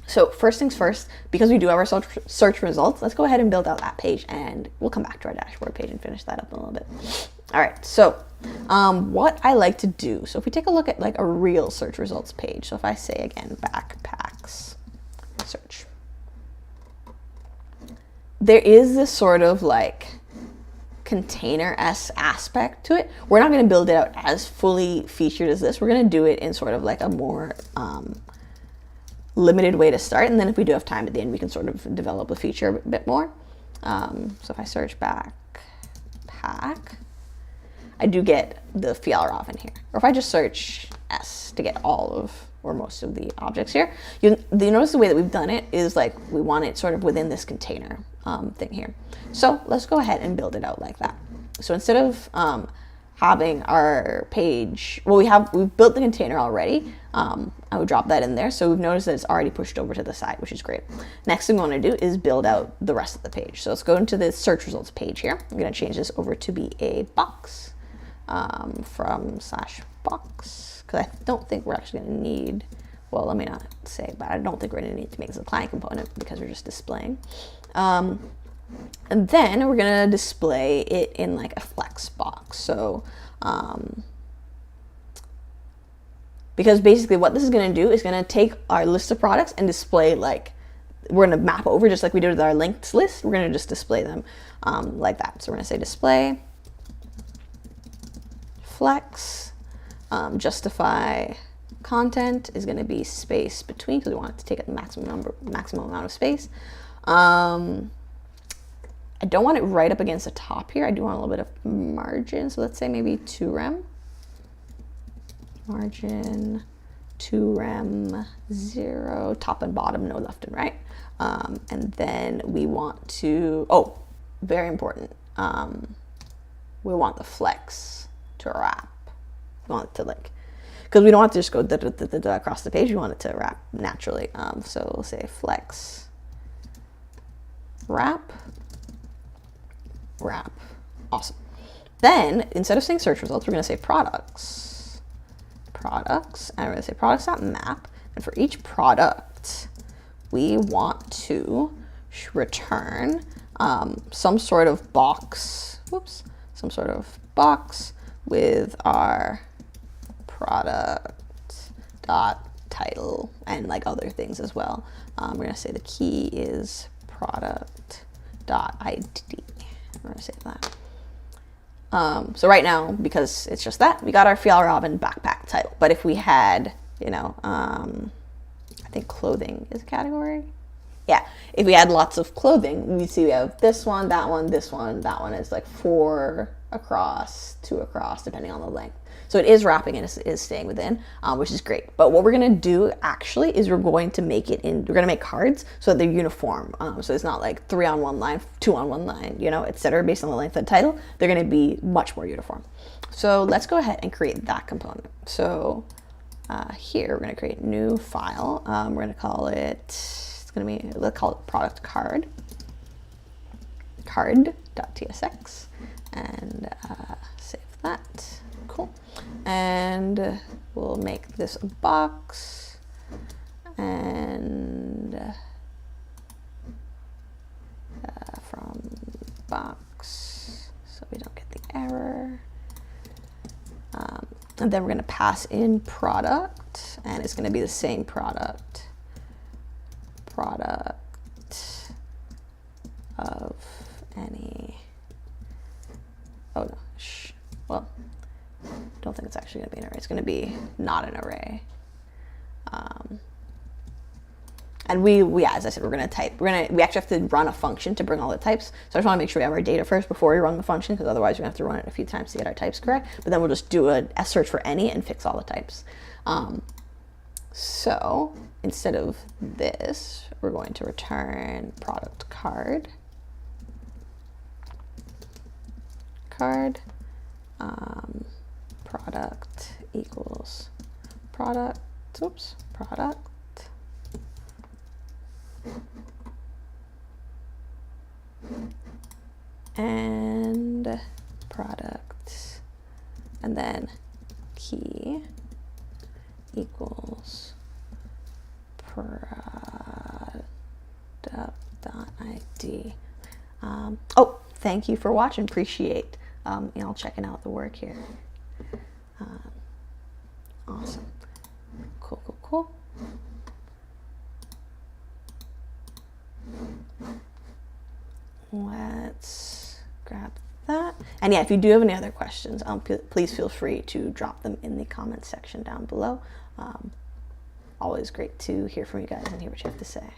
So first things first, because we do have our search results, let's go ahead and build out that page, and we'll come back to our dashboard page and finish that up in a little bit. All right, so what I like to do, so if we take a look at like a real search results page, so if I say again, backpacks, search, there is this sort of like container-esque aspect to it. We're not gonna build it out as fully featured as this. We're gonna do it in sort of like a more, limited way to start, and then if we do have time at the end, we can sort of develop a feature a bit more. So if I search backpack, I do get the Fjallraven here. Or if I just search S to get all of or most of the objects here, you notice the way that we've done it is like we want it sort of within this container thing here. So let's go ahead and build it out like that. So instead of having our page, well, we've built the container already. I would drop that in there. So we've noticed that it's already pushed over to the side, which is great. Next thing we want to do is build out the rest of the page. So let's go into the search results page here. I'm going to change this over to be a box from /box, because I don't think we're actually going to need, well, let me not say, but I don't think we're going to need to make this a client component because we're just displaying. And then we're going to display it in like a flex box. So, because basically what this is going to do is going to take our list of products and display like, we're going to map over just like we did with our linked list. We're going to just display them like that. So we're going to say display, flex, justify content is going to be space between because we want it to take a maximum amount of space. I don't want it right up against the top here. I do want a little bit of margin. So let's say maybe 2 rem. Margin, 2 rem, 0, top and bottom, no left and right. And then we want to, oh, very important. We want the flex to wrap. We want it to like, because we don't want to just go across the page. We want it to wrap naturally. So we'll say flex, wrap. Awesome. Then instead of saying search results, we're going to say products, and we're going to say products.map. And for each product, we want to return some sort of box. Some sort of box with our product dot title and like other things as well. We're going to say the key is product dot ID. We're gonna save that. So right now, because it's just that, we got our Fjallraven backpack title. But if we had, I think clothing is a category. Yeah, if we had lots of clothing, we see we have this one, that one, this one, that one is like 4 across, 2 across, depending on the length. So it is wrapping and it is staying within, which is great. But what we're gonna do actually is we're going to make cards so that they're uniform. So it's not like 3 on one line, 2 on one line, you know, etc. Based on the length of the title, they're gonna be much more uniform. So let's go ahead and create that component. So here we're gonna create a new file. We're gonna call it, let's call it product card.tsx, and save that. Cool. And we'll make this a box, and from box, so we don't get the error. And then we're going to pass in product, and it's going to be the same product of any, oh no, well, don't think it's actually going to be an array. It's going to be not an array. And yeah, as I said, we're going to type. We actually have to run a function to bring all the types. So I just want to make sure we have our data first before we run the function, because otherwise we're going to have to run it a few times to get our types correct. But then we'll just do a search for any and fix all the types. So instead of this, we're going to return product card. Product equals product. Oops, product. And product, and then key equals product.id. Oh, thank you for watching. Appreciate checking out the work here. Awesome. Cool. Let's grab that. And yeah, if you do have any other questions, please feel free to drop them in the comments section down below. Always great to hear from you guys and hear what you have to say.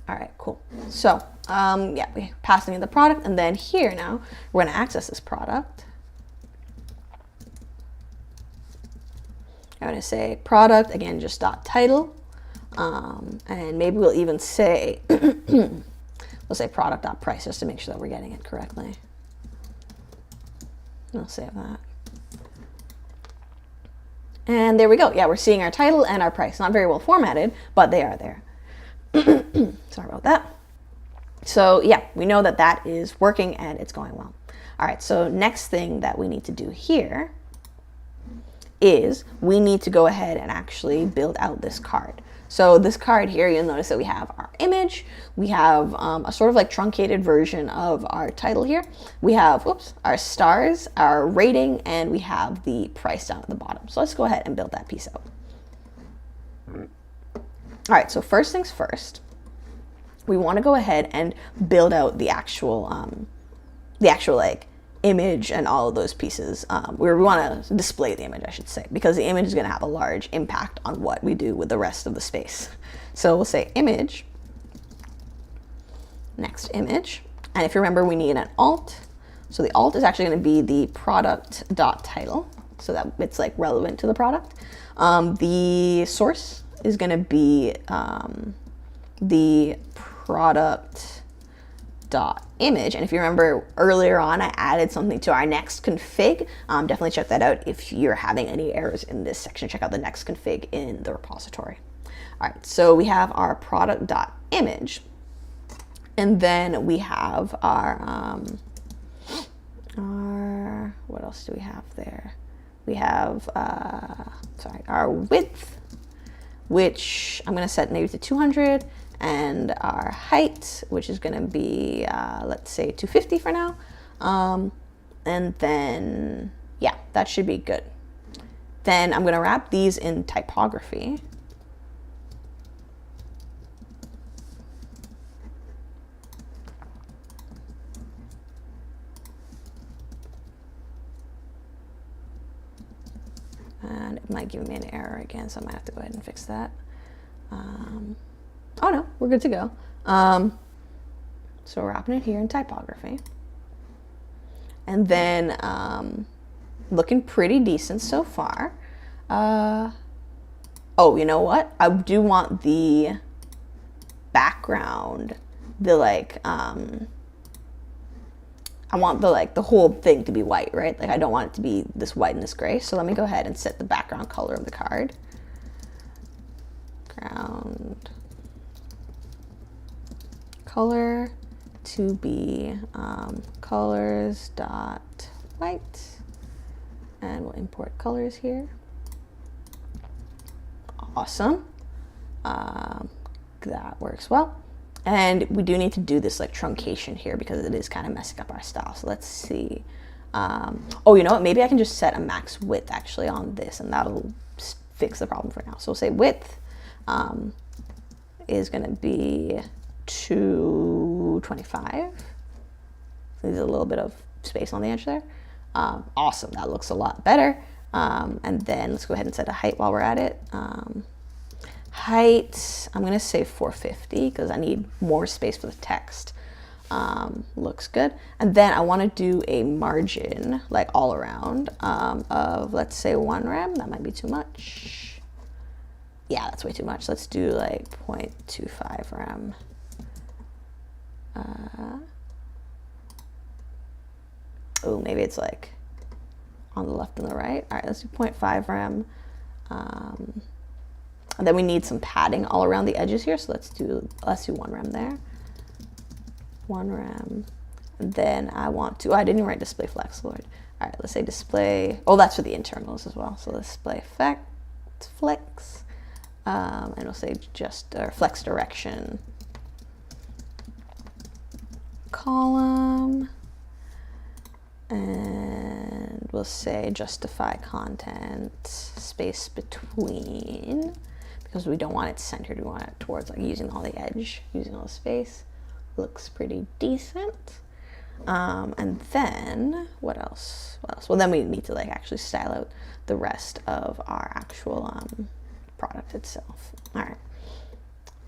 All right, cool. So yeah, we're passing in the product, and then here now we're going to access this product. I'm going to say product, again, just dot title, and maybe we'll even say, we'll say product dot price, just to make sure that we're getting it correctly. I'll save that. And there we go. Yeah, we're seeing our title and our price. Not very well formatted, but they are there. Sorry about that. So yeah, we know that that is working and it's going well. All right, so next thing that we need to do here is we need to go ahead and actually build out this card. So this card here, you'll notice that we have our image, we have a sort of like truncated version of our title here. We have, our stars, our rating, and we have the price down at the bottom. So let's go ahead and build that piece out. All right, so first things first, we want to go ahead and build out the actual like image and all of those pieces. We want to display the image, I should say, because the image is going to have a large impact on what we do with the rest of the space. So we'll say image, next image, and if you remember, we need an alt. So the alt is actually going to be the product.title, so that it's like relevant to the product. The source is going to be the product.image, and if you remember earlier on, I added something to our next config. Definitely check that out. If you're having any errors in this section, check out the next config in the repository. All right, so we have our product.image, and then we have our what else do we have there? We have our width, which I'm going to set maybe to 200, and our height, which is going to be, let's say 250 for now. And then, yeah, that should be good. Then I'm going to wrap these in typography. And it might give me an error again, so I might have to go ahead and fix that. Oh no, we're good to go. So we're wrapping it here in typography. And then looking pretty decent so far. Oh, you know what? I do want the background, the like, I want the like the whole thing to be white, right? Like I don't want it to be this white and this gray. So let me go ahead and set the background color of the card. Ground color to be colors dot white, and we'll import colors here. Awesome. That works well. And we do need to do this like truncation here because it is kind of messing up our style. So let's see. Oh, you know what? Maybe I can just set a max width actually on this, and that'll fix the problem for now. So we'll say width is going to be 225. There's a little bit of space on the edge there. Awesome. That looks a lot better. And then let's go ahead and set a height while we're at it. Height, I'm going to say 450 because I need more space for the text. Looks good. And then I want to do a margin, like all around, of let's say 1 rem. That might be too much. Yeah, that's way too much. Let's do like 0.25 rem. Oh, maybe it's like on the left and the right. All right, let's do 0.5 rem. And then we need some padding all around the edges here. So let's do 1 rem there. 1 rem. And then I want to, oh, I didn't write display flex, Lord. All right, let's say display, oh, that's for the internals as well. So display flex, and we'll say just, or flex direction. Column. And we'll say justify content space between, because we don't want it centered. We want it towards like using all the edge, using all the space. Looks pretty decent. And then what else? Well, then we need to like actually style out the rest of our actual product itself. All right.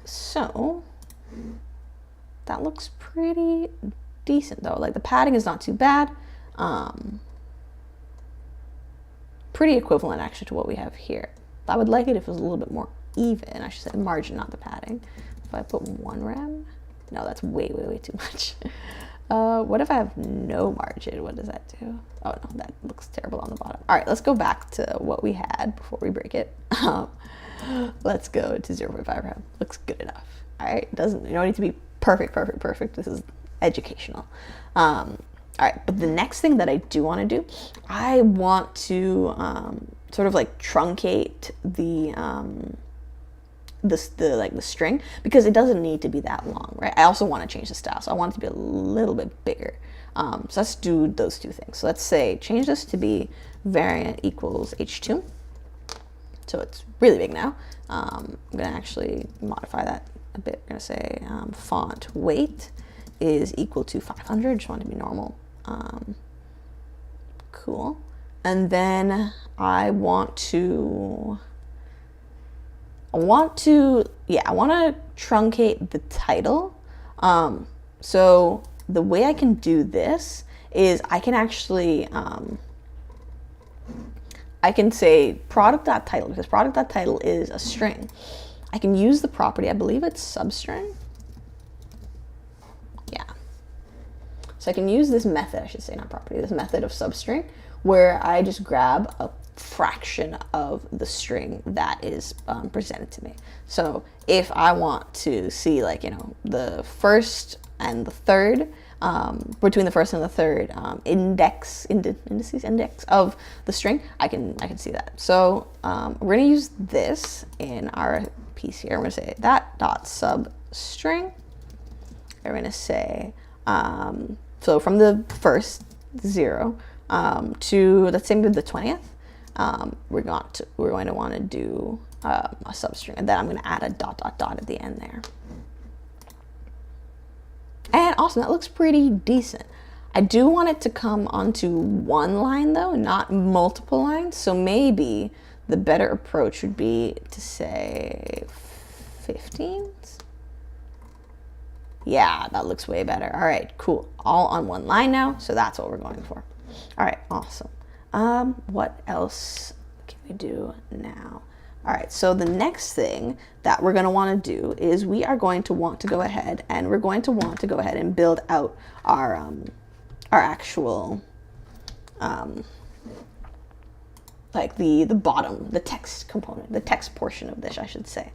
So that looks pretty decent though. Like the padding is not too bad. Pretty equivalent actually to what we have here. I would like it if it was a little bit more even. I should say the margin, not the padding. If I put 1 rem, no, that's way too much. What if I have no margin? What does that do? Oh no, that looks terrible on the bottom. All right, let's go back to what we had before we break it. Let's go to 0.5 rem. Looks good enough. All right, you don't need to be perfect. This is educational. All right, but the next thing that I do want to do, I want to sort of like truncate the string, because it doesn't need to be that long, right? I also want to change the style, so I want it to be a little bit bigger. So let's do those two things. So let's say change this to be variant equals h2. So it's really big now. I'm going to actually modify that a bit. I'm going to say font weight is equal to 500. Just want it to be normal. Cool. And then I want to truncate the title. So the way I can do this is I can actually, I can say product.title, because product.title is a string. I can use the property, I believe it's substring. Yeah. So I can use this method, I should say, not property, this method of substring, where I just grab a fraction of the string that is presented to me. So if I want to see, like, you know, the first and the third, between the first and the third index of the string, I can see that. So we're gonna use this in our piece here. We're gonna say that dot substring. We're gonna say so from the first 0 to, let's say, the 20th. We're going to want to do a substring, and then I'm going to add a dot at the end there. And awesome, that looks pretty decent. I do want it to come onto one line though, not multiple lines. So maybe the better approach would be to say 15s. Yeah, that looks way better. All right, cool. All on one line now. So that's what we're going for. All right, awesome. What else can we do now? All right, so the next thing that we're going to want to do is we are going to want to go ahead and we're going to want to go ahead and build out our actual like the bottom, the text component, the text portion of this, I should say.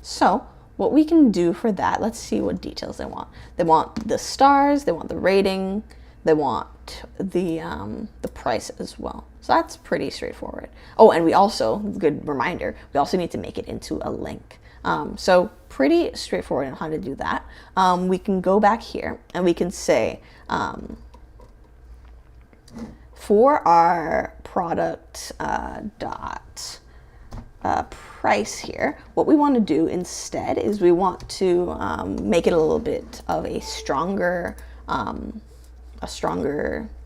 So what we can do for that, let's see what details they want. They want the stars, they want the rating, they want the price as well. So that's pretty straightforward. Oh, and we also, good reminder, we also need to make it into a link. So pretty straightforward on how to do that. We can go back here and we can say, for our product price here, what we want to do instead is we want to make it a little bit of a stronger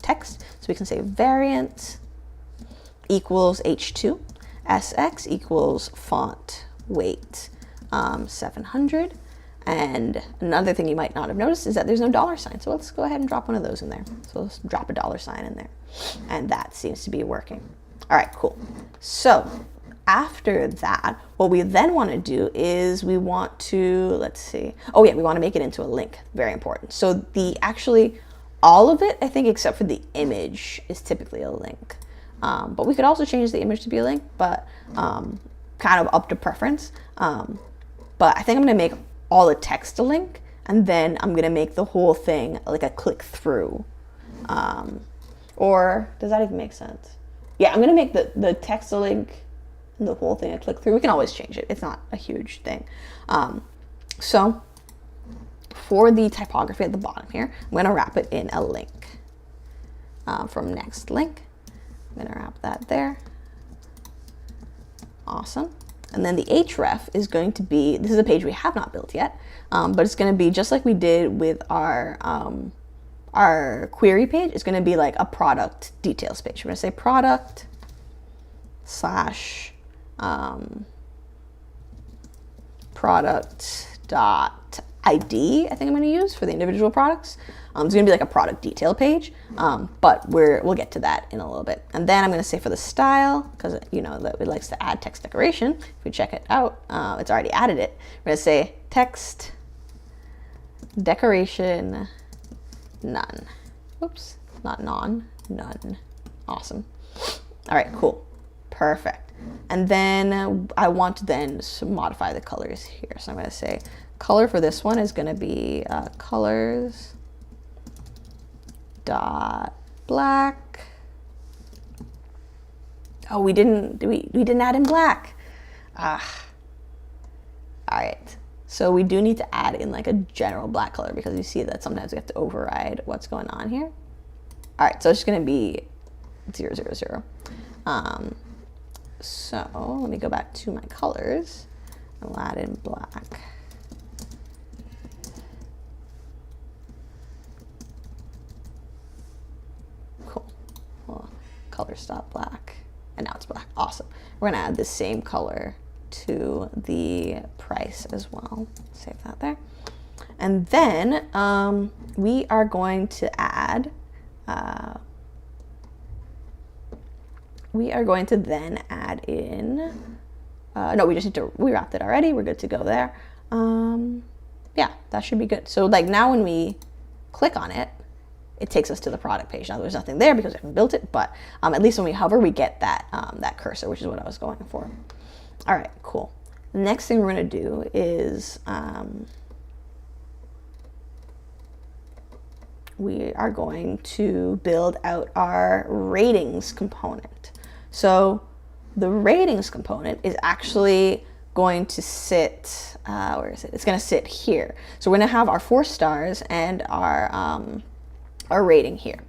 text. So we can say variant equals H2, SX equals font weight 700. And another thing you might not have noticed is that there's no $sign. So let's go ahead and drop one of those in there. So let's drop a $sign in there. And that seems to be working. All right, cool. So after that, what we then want to do is we want to, let's see. Oh yeah, we want to make it into a link. Very important. So all of it, I think, except for the image is typically a link. But we could also change the image to be a link, but kind of up to preference. But I think I'm going to make all the text a link, and then I'm going to make the whole thing like a click through. Or does that even make sense? Yeah, I'm going to make the text a link and the whole thing a click through. We can always change it. It's not a huge thing. So for the typography at the bottom here, I'm going to wrap it in a link from next link. I'm going to wrap that there. Awesome. And then the href is going to be, this is a page we have not built yet, but it's going to be just like we did with our query page. It's going to be like a product details page. We're going to say product / product dot ID, I think I'm going to use for the individual products. It's going to be like a product detail page, but we'll get to that in a little bit. And then I'm going to say for the style, because you know that it likes to add text decoration. If we check it out, it's already added it. We're going to say text decoration none. Oops, not none. Awesome. All right, cool, perfect. And then I want to then modify the colors here. So I'm going to say color for this one is going to be colors dot black. Oh, we didn't add in black. All right. So we do need to add in like a general black color, because you see that sometimes we have to override what's going on here. All right, so it's just going to be 000. So let me go back to my colors. I'll add in black. Cool. Well, color stop black. And now it's black. Awesome. We're going to add the same color to the price as well. Save that there. And then we are going to add, then add in, no, we just need to, we wrapped it already. We're good to go there. Yeah, that should be good. So like now when we click on it, it takes us to the product page. Now there's nothing there because we haven't built it, but at least when we hover, we get that, that cursor, which is what I was going for. All right, cool. The next thing we're going to do is we are going to build out our ratings component. So the ratings component is actually going to sit, where is it? It's going to sit here. So we're going to have our 4 stars and our rating here.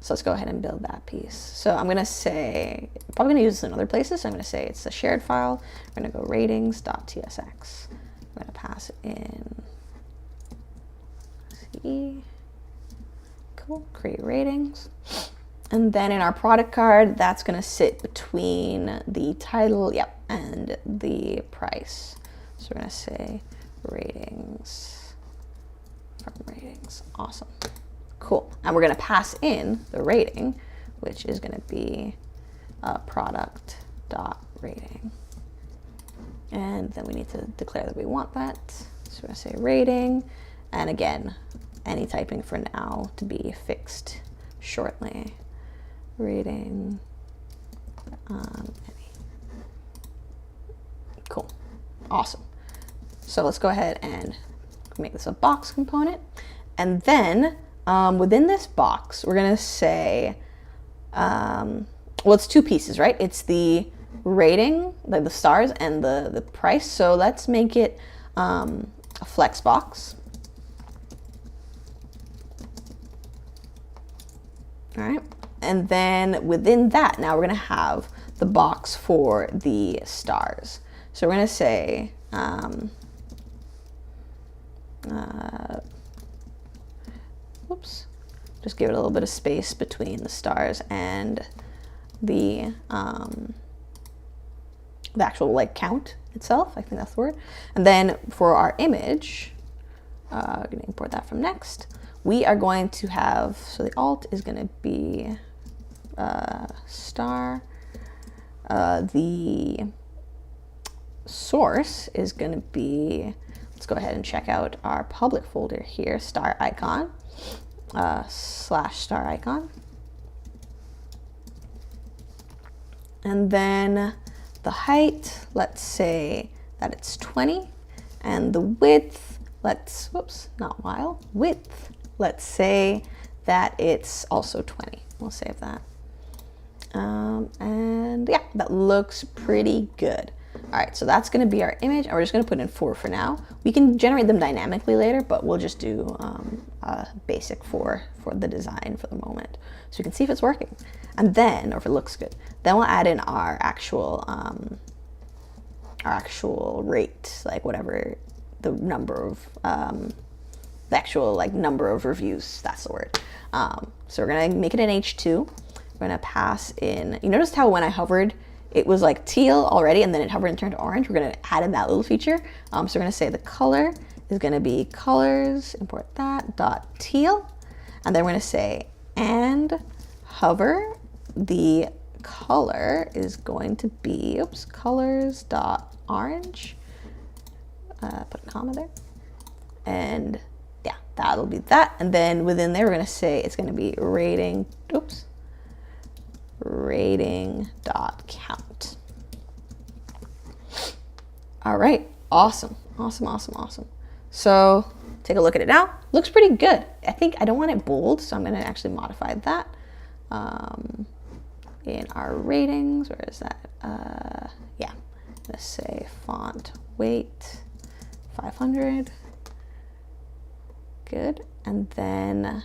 So let's go ahead and build that piece. So I'm going to say, probably going to use this in other places. So I'm going to say it's a shared file. I'm going to go ratings.tsx. I'm going to pass it in C. cool, create ratings. And then in our product card, that's gonna sit between the title, yep, and the price. So we're gonna say ratings from ratings, awesome, cool. And we're gonna pass in the rating, which is gonna be product.rating. And then we need to declare that we want that. So we're gonna say rating, and again, any typing for now to be fixed shortly. Rating, any. Cool, awesome. So let's go ahead and make this a box component. And then within this box, we're gonna say, well, it's two pieces, right? It's the rating, like the stars, and the price. So let's make it a flex box. All right. And then within that, now we're gonna have the box for the stars. So we're gonna say, whoops, just give it a little bit of space between the stars and the actual like count itself. I think that's the word. And then for our image, we're gonna import that from Next. We are going to have, so the alt is gonna be star. The source is going to be, let's go ahead and check out our public folder here, star icon, / star icon. And then the height, let's say that it's 20, and the width, let's, whoops, not while, width, let's say that it's also 20. We'll save that. And yeah, that looks pretty good. All right, so that's gonna be our image, and we're just gonna put in 4 for now. We can generate them dynamically later, but we'll just do a basic 4 for the design for the moment, so we can see if it's working. And then, or if it looks good, then we'll add in our actual rate, like whatever the number of, the actual like number of reviews, that's the word. So we're gonna make it an H2. We're gonna pass in, you noticed how when I hovered, it was like teal already, and then it hovered and turned to orange. We're gonna add in that little feature. So we're gonna say the color is gonna be colors, import that, dot teal. And then we're gonna say, and hover, the color is going to be, oops, colors dot orange. Put a comma there. And yeah, that'll be that. And then within there, we're gonna say it's gonna be rating, oops, rating dot count. All right, awesome, awesome, awesome, awesome. So take a look at it now. Looks pretty good. I think I don't want it bold, so I'm gonna actually modify that. In our ratings, where is that? Yeah, let's say font weight 500. Good. And then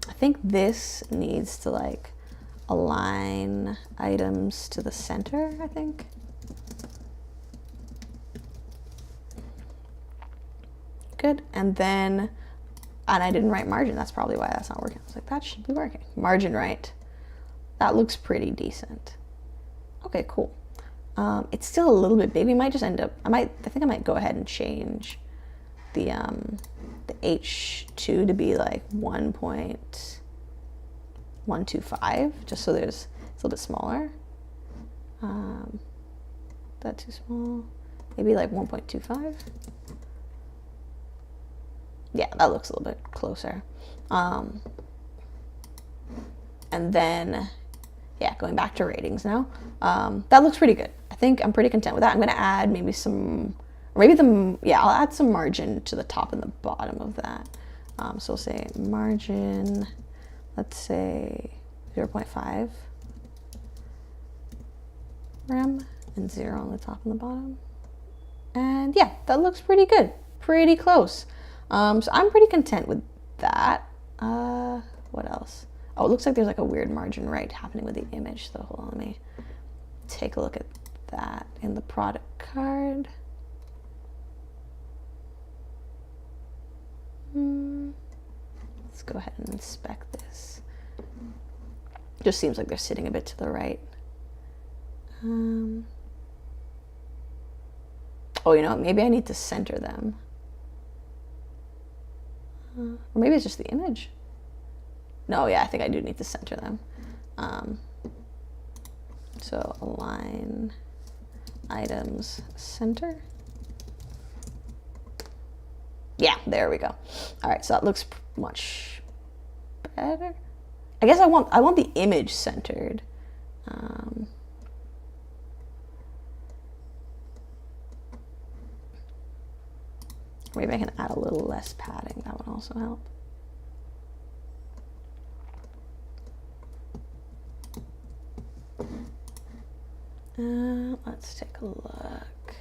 I think this needs to like align items to the center, I think. Good. And then, and I didn't write margin. That's probably why that's not working. I was like, that should be working. Margin right. That looks pretty decent. Okay, cool. It's still a little bit big. We might just end up, I think I might go ahead and change the H2 to be like 1.125, just so it's a little bit smaller. That too small? Maybe like 1.25. Yeah, that looks a little bit closer. And then, yeah, going back to ratings now. That looks pretty good. I think I'm pretty content with that. I'm gonna add maybe some, or maybe I'll add some margin to the top and the bottom of that. So we'll say margin, let's say 0.5 rem and 0 on the top and the bottom. And yeah, that looks pretty good, pretty close. So I'm pretty content with that. What else? Oh, it looks like there's like a weird margin right happening with the image. So hold on, let me take a look at that in the product card. Let's go ahead and inspect this. Just seems like they're sitting a bit to the right. Oh, you know what? Maybe I need to center them. Or maybe it's just the image. No, yeah, I think I do need to center them. So align items center. Yeah, there we go. All right, so that looks much better. I guess I want the image centered. Maybe I can add a little less padding. That would also help. Let's take a look.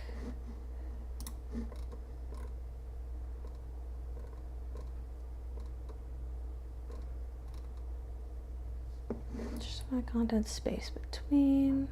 Just my content space between.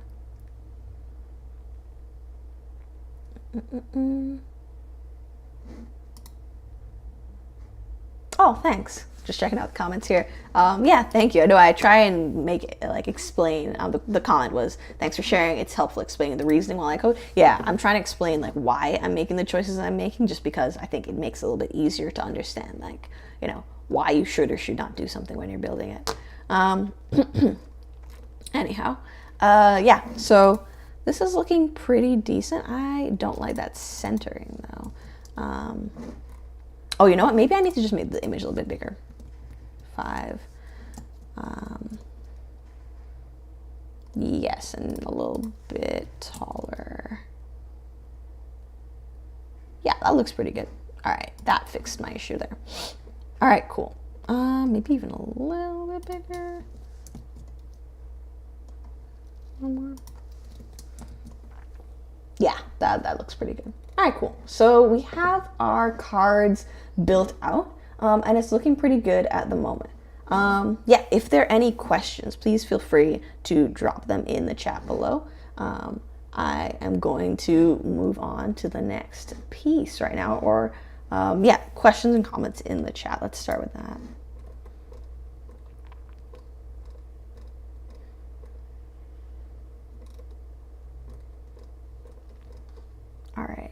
Oh, thanks. Just checking out the comments here. Yeah, thank you. I know I try and make it, like, explain. The comment was, thanks for sharing. It's helpful explaining the reasoning while I code. Yeah, I'm trying to explain like why I'm making the choices I'm making, just because I think it makes it a little bit easier to understand, like, you know, why you should or should not do something when you're building it. Anyhow, yeah, so this is looking pretty decent. I don't like that centering though. Oh, you know what? Maybe I need to just make the image a little bit bigger. 5. Yes, and a little bit taller. Yeah, that looks pretty good. All right, that fixed my issue there. All right, cool. Maybe even a little bit bigger. One more. Yeah, that looks pretty good. All right, cool. So we have our cards built out, and it's looking pretty good at the moment. Yeah, if there are any questions, please feel free to drop them in the chat below. I am going to move on to the next piece right now, or yeah, questions and comments in the chat. Let's start with that. All right.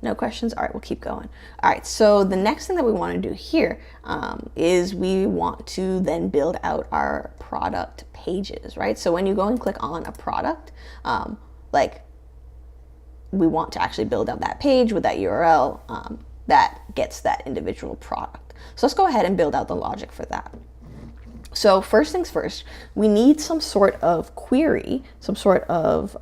No questions? All right, we'll keep going. All right, so the next thing that we want to do here is we want to then build out our product pages, right? So when you go and click on a product, like, we want to actually build out that page with that URL that gets that individual product. So let's go ahead and build out the logic for that. So first things first, we need some sort of query, some sort of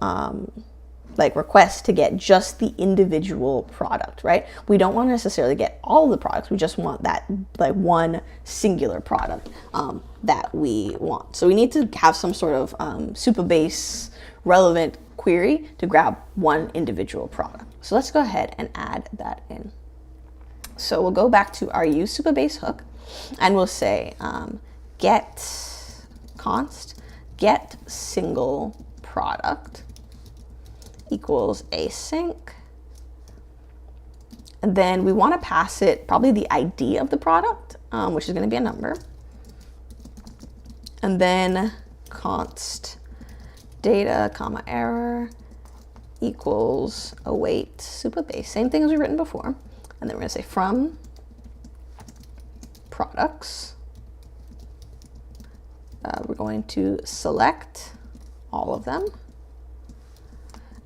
like request to get just the individual product, right? We don't want to necessarily get all of the products. We just want that like one singular product that we want. So we need to have some sort of Supabase relevant query to grab one individual product. So let's go ahead and add that in. So we'll go back to our use Supabase hook, and we'll say get const get single product equals async. And then we want to pass it probably the ID of the product, which is going to be a number. And then const data, comma, error equals await Supabase. Same thing as we've written before. And then we're going to say from products. We're going to select all of them.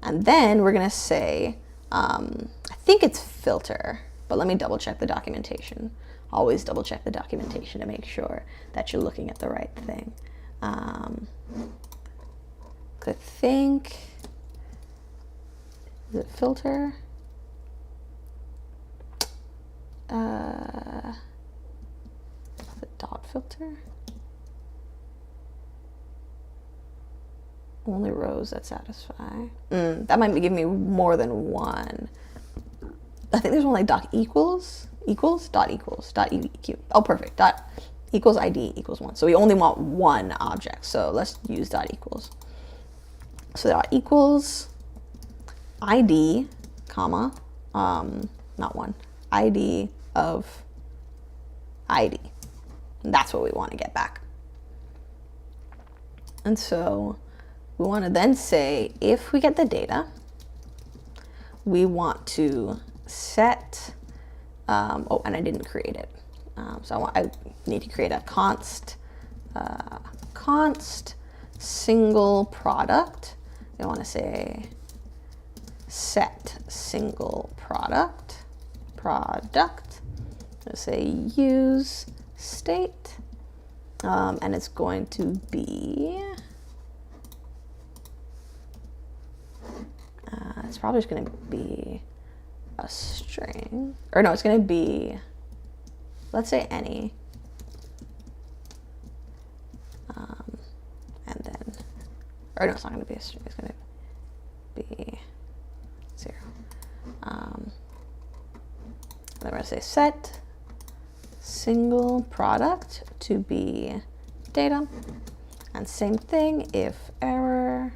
And then we're going to say, I think it's filter, but let me double check the documentation. Always double check the documentation to make sure that you're looking at the right thing. I think, is it filter? Is it dot filter? Only rows that satisfy. That might be giving me more than one. I think there's one like dot equals, dot eq. Oh, perfect. Dot equals ID equals 1. So we only want one object. So let's use dot equals. So dot equals ID, comma, not one, ID of ID. That's what we want to get back. And so we want to then say, if we get the data, we want to set, oh, and I didn't create it. So I need to create a const single product. I want to say set single product. Let's say use state, and it's going to be, it's probably just going to be a string, or no, it's going to be, let's say any, and then, or no, it's not going to be a string, it's going to be 0. Then we're going to say set single product to be data, and same thing, if error,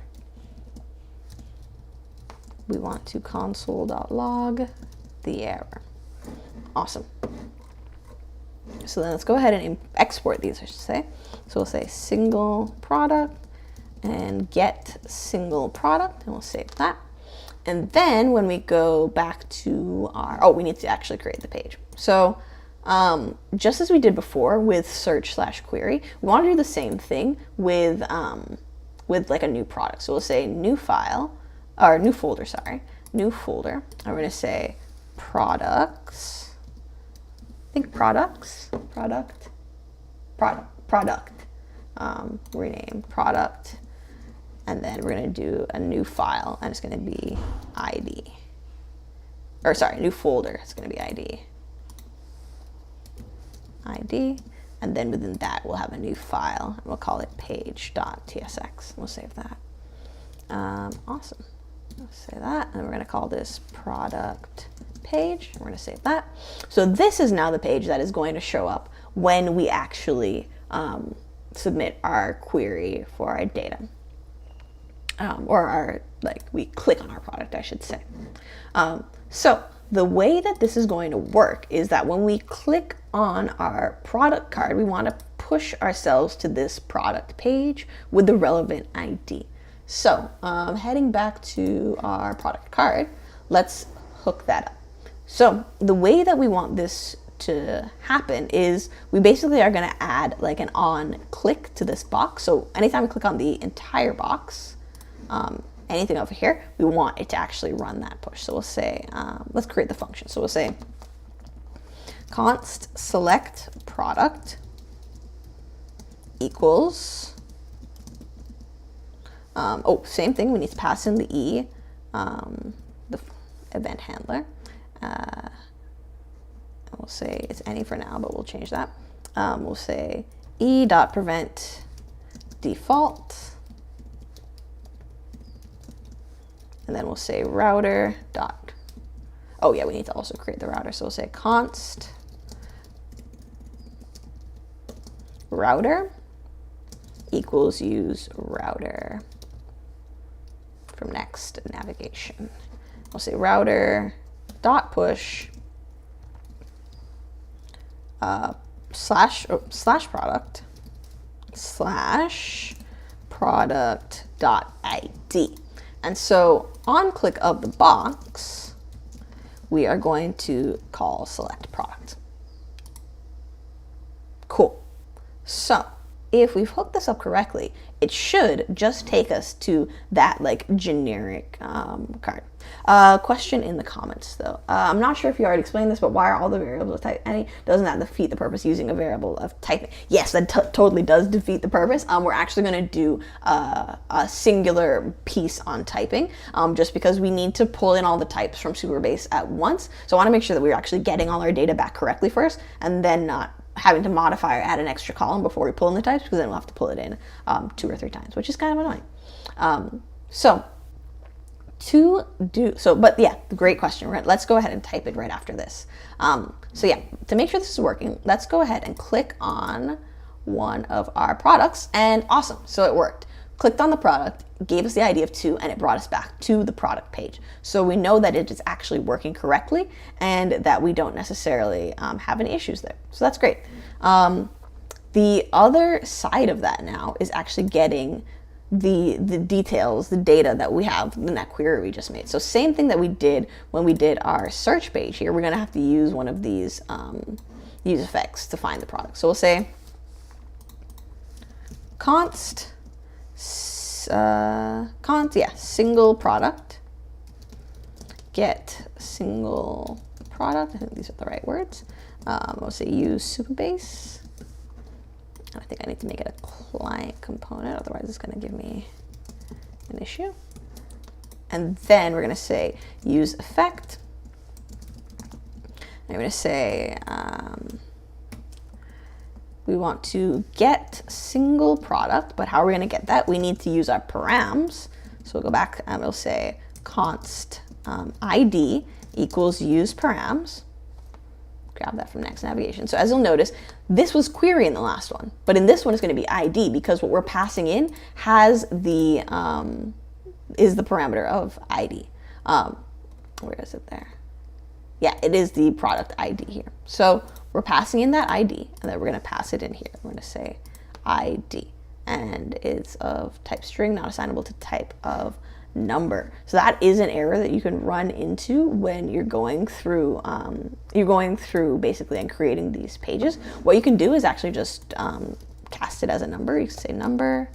we want to console.log the error. Awesome. So then let's go ahead and export these, I should say. So we'll say single product and get single product, and we'll save that. And then when we go back to our, oh, we need to actually create the page. So just as we did before with search/query, we want to do the same thing with like a new product. So we'll say new file, or new folder, sorry, new folder. And we're going to say products, I think products, product, rename product. And then we're going to do a new file, and it's going to be ID. Or sorry, new folder, it's going to be ID. And then within that, we'll have a new file, and we'll call it page.tsx. We'll save that. Awesome. Let's say that, and we're going to call this product page. We're going to save that. So this is now the page that is going to show up when we actually submit our query for our data. Or our, like, we click on our product, I should say. So the way that this is going to work is that when we click on our product card, we want to push ourselves to this product page with the relevant ID. So heading back to our product card, let's hook that up. So the way that we want this to happen is we basically are going to add like an on click to this box. So anytime we click on the entire box, anything over here, we want it to actually run that push. So we'll say, let's create the function. So we'll say const select product equals, oh, same thing, we need to pass in the E, the event handler. We'll say it's any for now, but we'll change that. We'll say e.prevent default. And then we'll say router dot, oh yeah, we need to also create the router. So we'll say const router equals use router from next navigation. We'll say router dot push slash product dot ID. And so on click of the box, we are going to call select product. Cool. So if we've hooked this up correctly, it should just take us to that like generic card. Question in the comments though. I'm not sure if you already explained this, but why are all the variables of type any? Doesn't that defeat the purpose using a variable of typing? Yes, that totally does defeat the purpose. We're actually going to do a singular piece on typing, just because we need to pull in all the types from Superbase at once. So I want to make sure that we're actually getting all our data back correctly first, and then not having to modify or add an extra column before we pull in the types, because then we'll have to pull it in 2 or 3 times, which is kind of annoying. But yeah, great question. Let's go ahead and type it right after this. So yeah, to make sure this is working, let's go ahead and click on one of our products, and awesome, so it worked. clicked on the product, gave us the ID of 2, and it brought us back to the product page. So we know that it is actually working correctly and that we don't necessarily have any issues there. So that's great. The other side of that now is actually getting the details, the data that we have in that query we just made. So same thing that we did when we did our search page here, we're gonna have to use one of these use effects to find the product. So we'll say const single product, get single product. I think these are the right words. We'll say use Supabase. I think I need to make it a client component, otherwise it's going to give me an issue. And then we're going to say use effect. And we're going to say we want to get single product, but how are we going to get that? We need to use our params. So we'll go back and we'll say const ID equals use params. Grab that from Next Navigation. So as you'll notice, this was query in the last one, but in this one it's going to be ID because what we're passing in has the is the parameter of ID. Where is it there? Yeah, it is the product ID here. So we're passing in that ID, and then we're going to pass it in here. We're going to say ID, and it's of type string, not assignable to type of number. So that is an error that you can run into when you're going through basically and creating these pages. What you can do is actually just cast it as a number. You can say number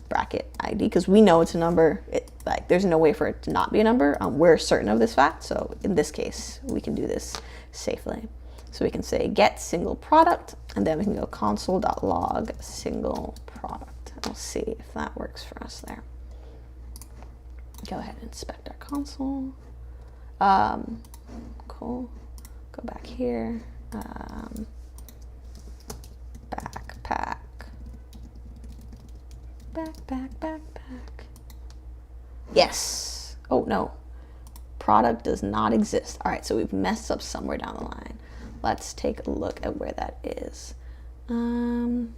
bracket ID because we know it's a number. Like there's no way for it to not be a number. We're certain of this fact, so in this case we can do this safely. So we can say get single product, and then we can go console.log single product. We'll see if that works for us there. Go ahead and inspect our console. Cool. Go back here. Backpack. Backpack. Yes. Oh no. Product does not exist. All right, so we've messed up somewhere down the line. Let's take a look at where that is. Oh,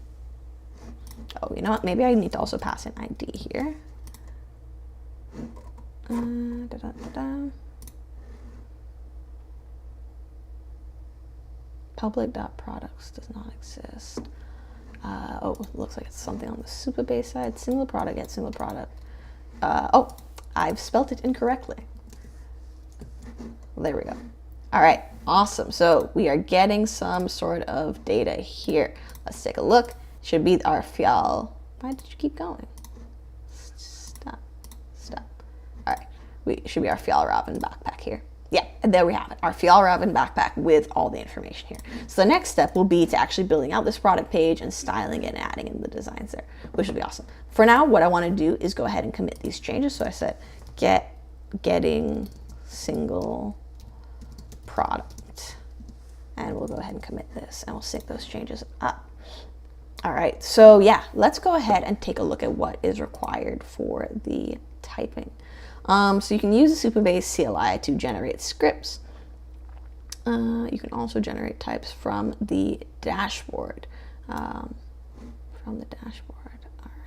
you know what? Maybe I need to also pass an ID here. Public.products does not exist. Oh, it looks like it's something on the Supabase side. Single product, get single product. Oh, I've spelt it incorrectly. Well, there we go. All right, awesome. So we are getting some sort of data here. Let's take a look. Should be our fial. Why did you keep going? Stop. All right, we should be our Fjallraven backpack here. Yeah, and there we have it, our Fjallraven backpack with all the information here. So the next step will be to actually building out this product page and styling it and adding in the designs there, which would be awesome. For now, what I want to do is go ahead and commit these changes. So I said getting single product, and we'll go ahead and commit this, and we'll sync those changes up. All right, so yeah, let's go ahead and take a look at what is required for the typing. So you can use the Supabase CLI to generate scripts. You can also generate types from the dashboard. All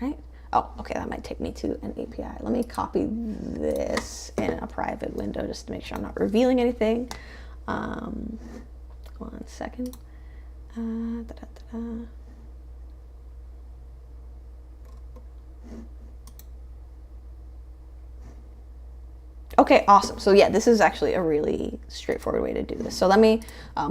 right. Oh, okay, that might take me to an API. Let me copy this in a private window just to make sure I'm not revealing anything. 1 second. Okay, awesome. So yeah, this is actually a really straightforward way to do this. So let me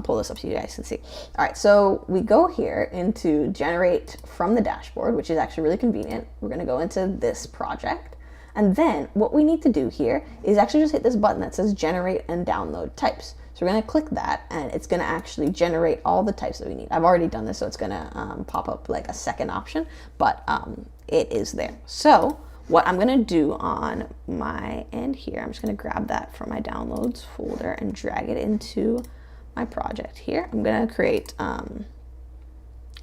pull this up so you guys can see. All right, so we go here into generate from the dashboard, which is actually really convenient. We're gonna go into this project. And then what we need to do here is actually just hit this button that says generate and download types. So we're gonna click that, and it's gonna actually generate all the types that we need. I've already done this, so it's gonna pop up like a second option, but it is there. So what I'm gonna do on my end here, I'm just gonna grab that from my downloads folder and drag it into my project here. I'm gonna create a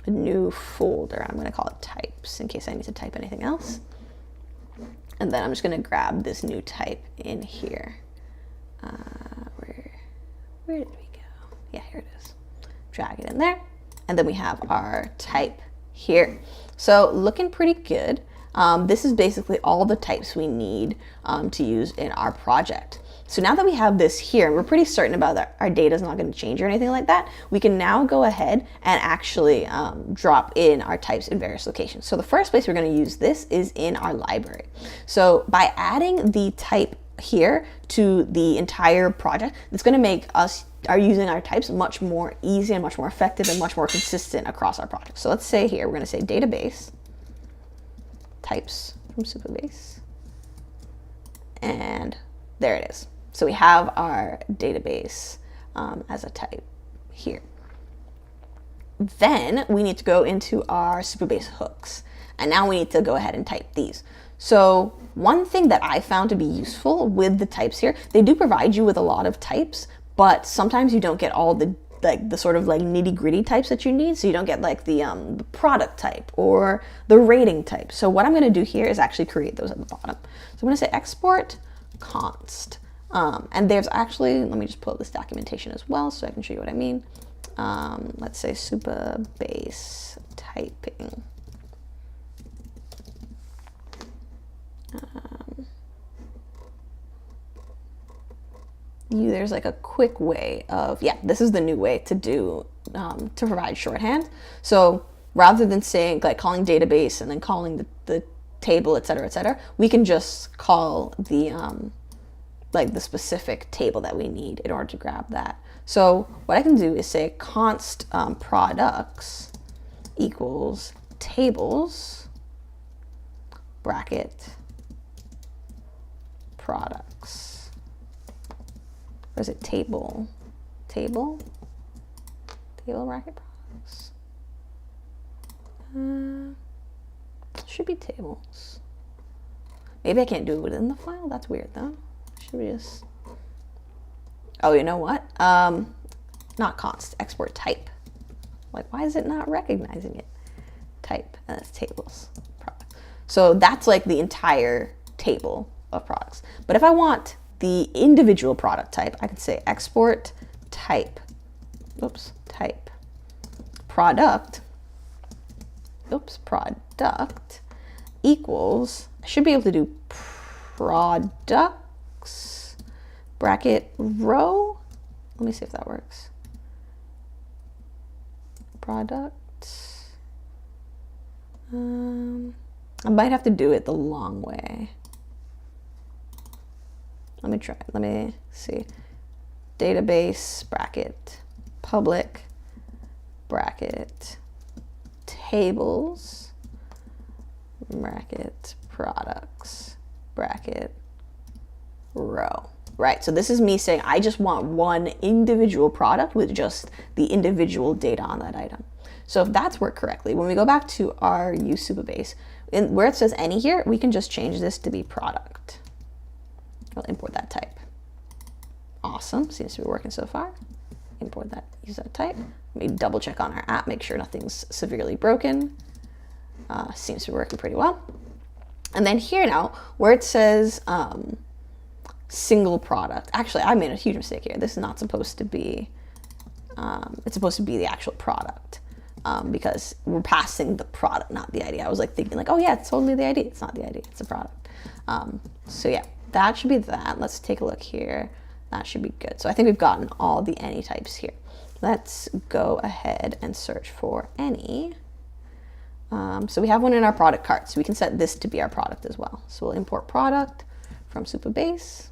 new folder. I'm gonna call it types in case I need to type anything else. And then I'm just gonna grab this new type in here. Where did we go? Yeah, here it is. Drag it in there. And then we have our type here. So looking pretty good. This is basically all the types we need to use in our project. So now that we have this here, and we're pretty certain about that our data is not going to change or anything like that, we can now go ahead and actually drop in our types in various locations. So the first place we're going to use this is in our library. So by adding the type here to the entire project, it's going to make us using our types much more easy and much more effective and much more consistent across our project. So let's say here, we're going to say database types from Supabase, and there it is. So we have our database as a type here. Then we need to go into our Supabase hooks, and now we need to go ahead and type these. So one thing that I found to be useful with the types here, they do provide you with a lot of types, but sometimes you don't get all the sort of like nitty gritty types that you need. So you don't get like the product type or the rating type. So what I'm going to do here is actually create those at the bottom. So I'm going to say export const. And there's actually, let me just pull up this documentation as well so I can show you what I mean. Let's say Supabase typing. There's like a quick way of, yeah, this is the new way to do, to provide shorthand. So rather than saying, like calling database and then calling the table, et cetera, we can just call the, like the specific table that we need in order to grab that. So what I can do is say const products equals tables bracket products. Or is it table bracket products? Should be tables. Maybe I can't do it within the file. That's weird though. Should we just, oh, you know what? Not const, export type. Like, why is it not recognizing it? Type, and it's tables, product. So that's like the entire table of products. But if I want the individual product type, I can say export type, type product, product equals, I should be able to do products bracket row. Let me see if that works. Products. I might have to do it the long way. Let me try. Let me see. Database bracket public bracket tables bracket products bracket row. Right, so this is me saying I just want one individual product with just the individual data on that item. So if that's worked correctly, when we go back to our use Supabase, where it says any here, we can just change this to be product. I'll import that type. Awesome, seems to be working so far. Import that, use that type. Let me double check on our app, make sure nothing's severely broken. Seems to be working pretty well. And then here now, where it says single product, actually I made a huge mistake here. This is not supposed to be, it's supposed to be the actual product. Because we're passing the product, not the ID. I was like thinking like, oh yeah, it's totally the ID. It's not the ID, it's a product. So yeah, that should be that. Let's take a look here. That should be good. So I think we've gotten all the any types here. Let's go ahead and search for any. So we have one in our product cart, so we can set this to be our product as well. So we'll import product from Supabase.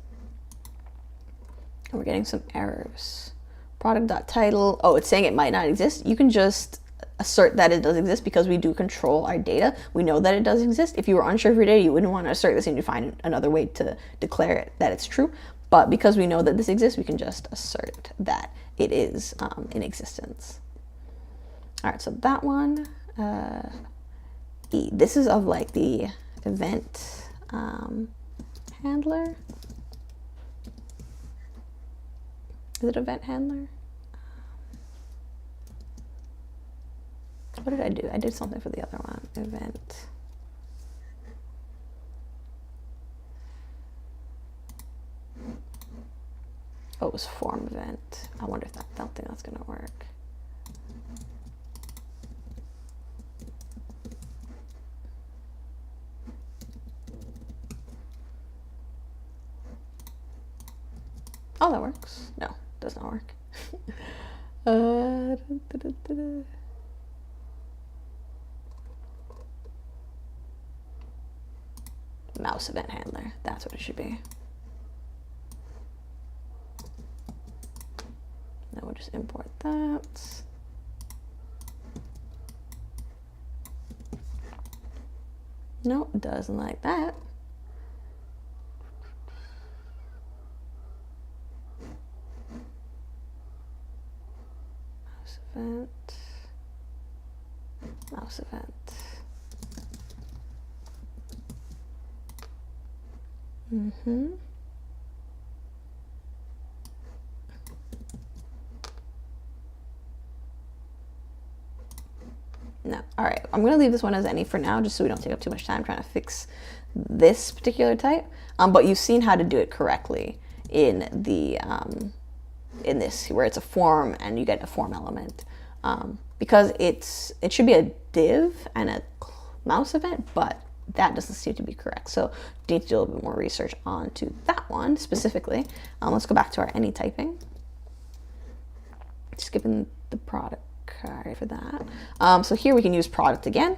And we're getting some errors. Product.title, oh, it's saying it might not exist. You can just assert that it does exist because we do control our data. We know that it does exist. If you were unsure of your data, you wouldn't want to assert this and you find another way to declare it that it's true. But because we know that this exists, we can just assert that it is in existence. All right, so that one, E. This is of like the event handler. Is it event handler? What did I do? I did something for the other one. Event. Oh, it was form event. I wonder if that, I don't think that's gonna work. Oh, that works. No, does not work. Mouse event handler. That's what it should be. Then we'll just import that. No, it doesn't like that. Mouse event. Mouse event. No. All right, I'm going to leave this one as any for now, just so we don't take up too much time trying to fix this particular type. But you've seen how to do it correctly in the in this, where it's a form and you get a form element. Because it should be a div and a mouse event, but that doesn't seem to be correct. So you need to do a little bit more research onto that one specifically. Let's go back to our any typing. Skipping the product card for that. So here we can use product again.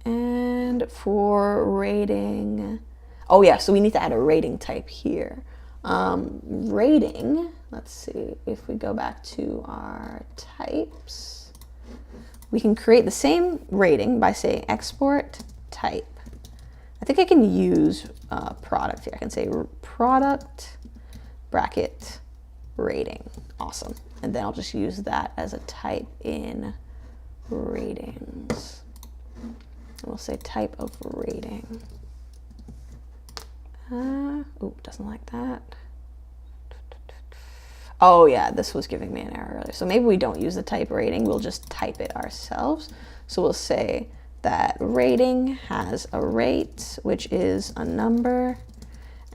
And for rating, oh yeah, so we need to add a rating type here. Rating, let's see, if we go back to our types, we can create the same rating by saying export type. I think I can use product here. I can say product bracket rating. Awesome. And then I'll just use that as a type in ratings. And we'll say type of rating. Oh, doesn't like that. Oh yeah, this was giving me an error earlier. So maybe we don't use the type rating, we'll just type it ourselves. So we'll say that rating has a rate, which is a number,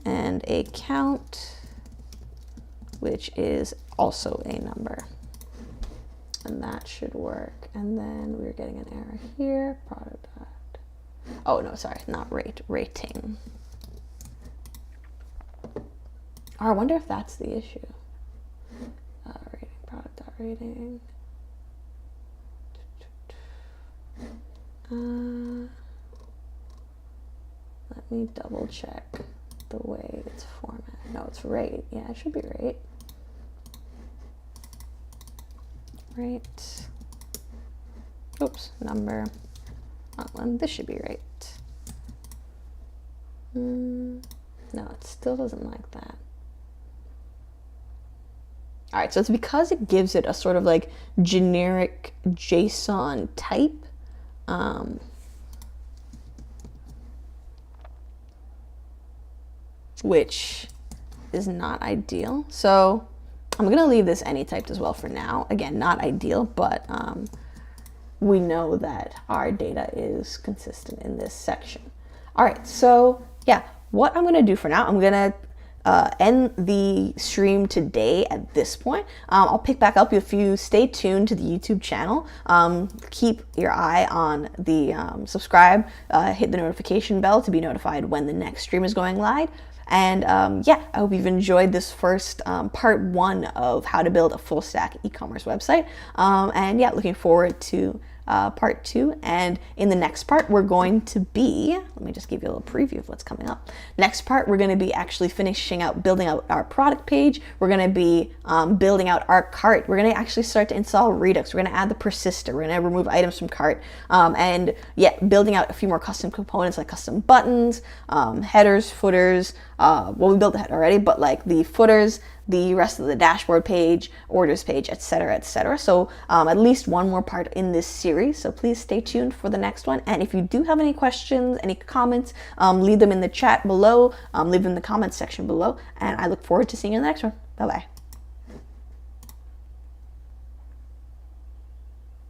and a count, which is also a number. And that should work. And then we're getting an error here. Product. Oh no, sorry, not rate, rating. Oh, I wonder if that's the issue. Rating, product.rating. Let me double check the way it's formatted. No, it's rate. Yeah, it should be rate. Rate. Oops, number. And this should be rate. No, it still doesn't like that. All right, so it's because it gives it a sort of like generic JSON type. Which is not ideal. So I'm gonna leave this any typed as well for now. Again, not ideal, but we know that our data is consistent in this section. All right, so yeah, what I'm gonna do for now, I'm gonna end the stream today at this point. I'll pick back up if you stay tuned to the YouTube channel. Keep your eye on the subscribe, hit the notification bell to be notified when the next stream is going live. And yeah, I hope you've enjoyed this first part 1 of how to build a full stack e-commerce website. And yeah, looking forward to part 2. And in the next part, we're going to be, let me just give you a little preview of what's coming up. Next part, we're going to be actually finishing out building out our product page. We're going to be building out our cart. We're going to actually start to install Redux. We're going to add the persister. We're going to remove items from cart. And yeah, building out a few more custom components like custom buttons, headers, footers. Well, we built the header already, but like the footers, the rest of the dashboard page, orders page, etc., etc. So at least one more part in this series. So please stay tuned for the next one. And if you do have any questions, any comments, leave them in the chat below, leave them in the comments section below. And I look forward to seeing you in the next one. Bye-bye.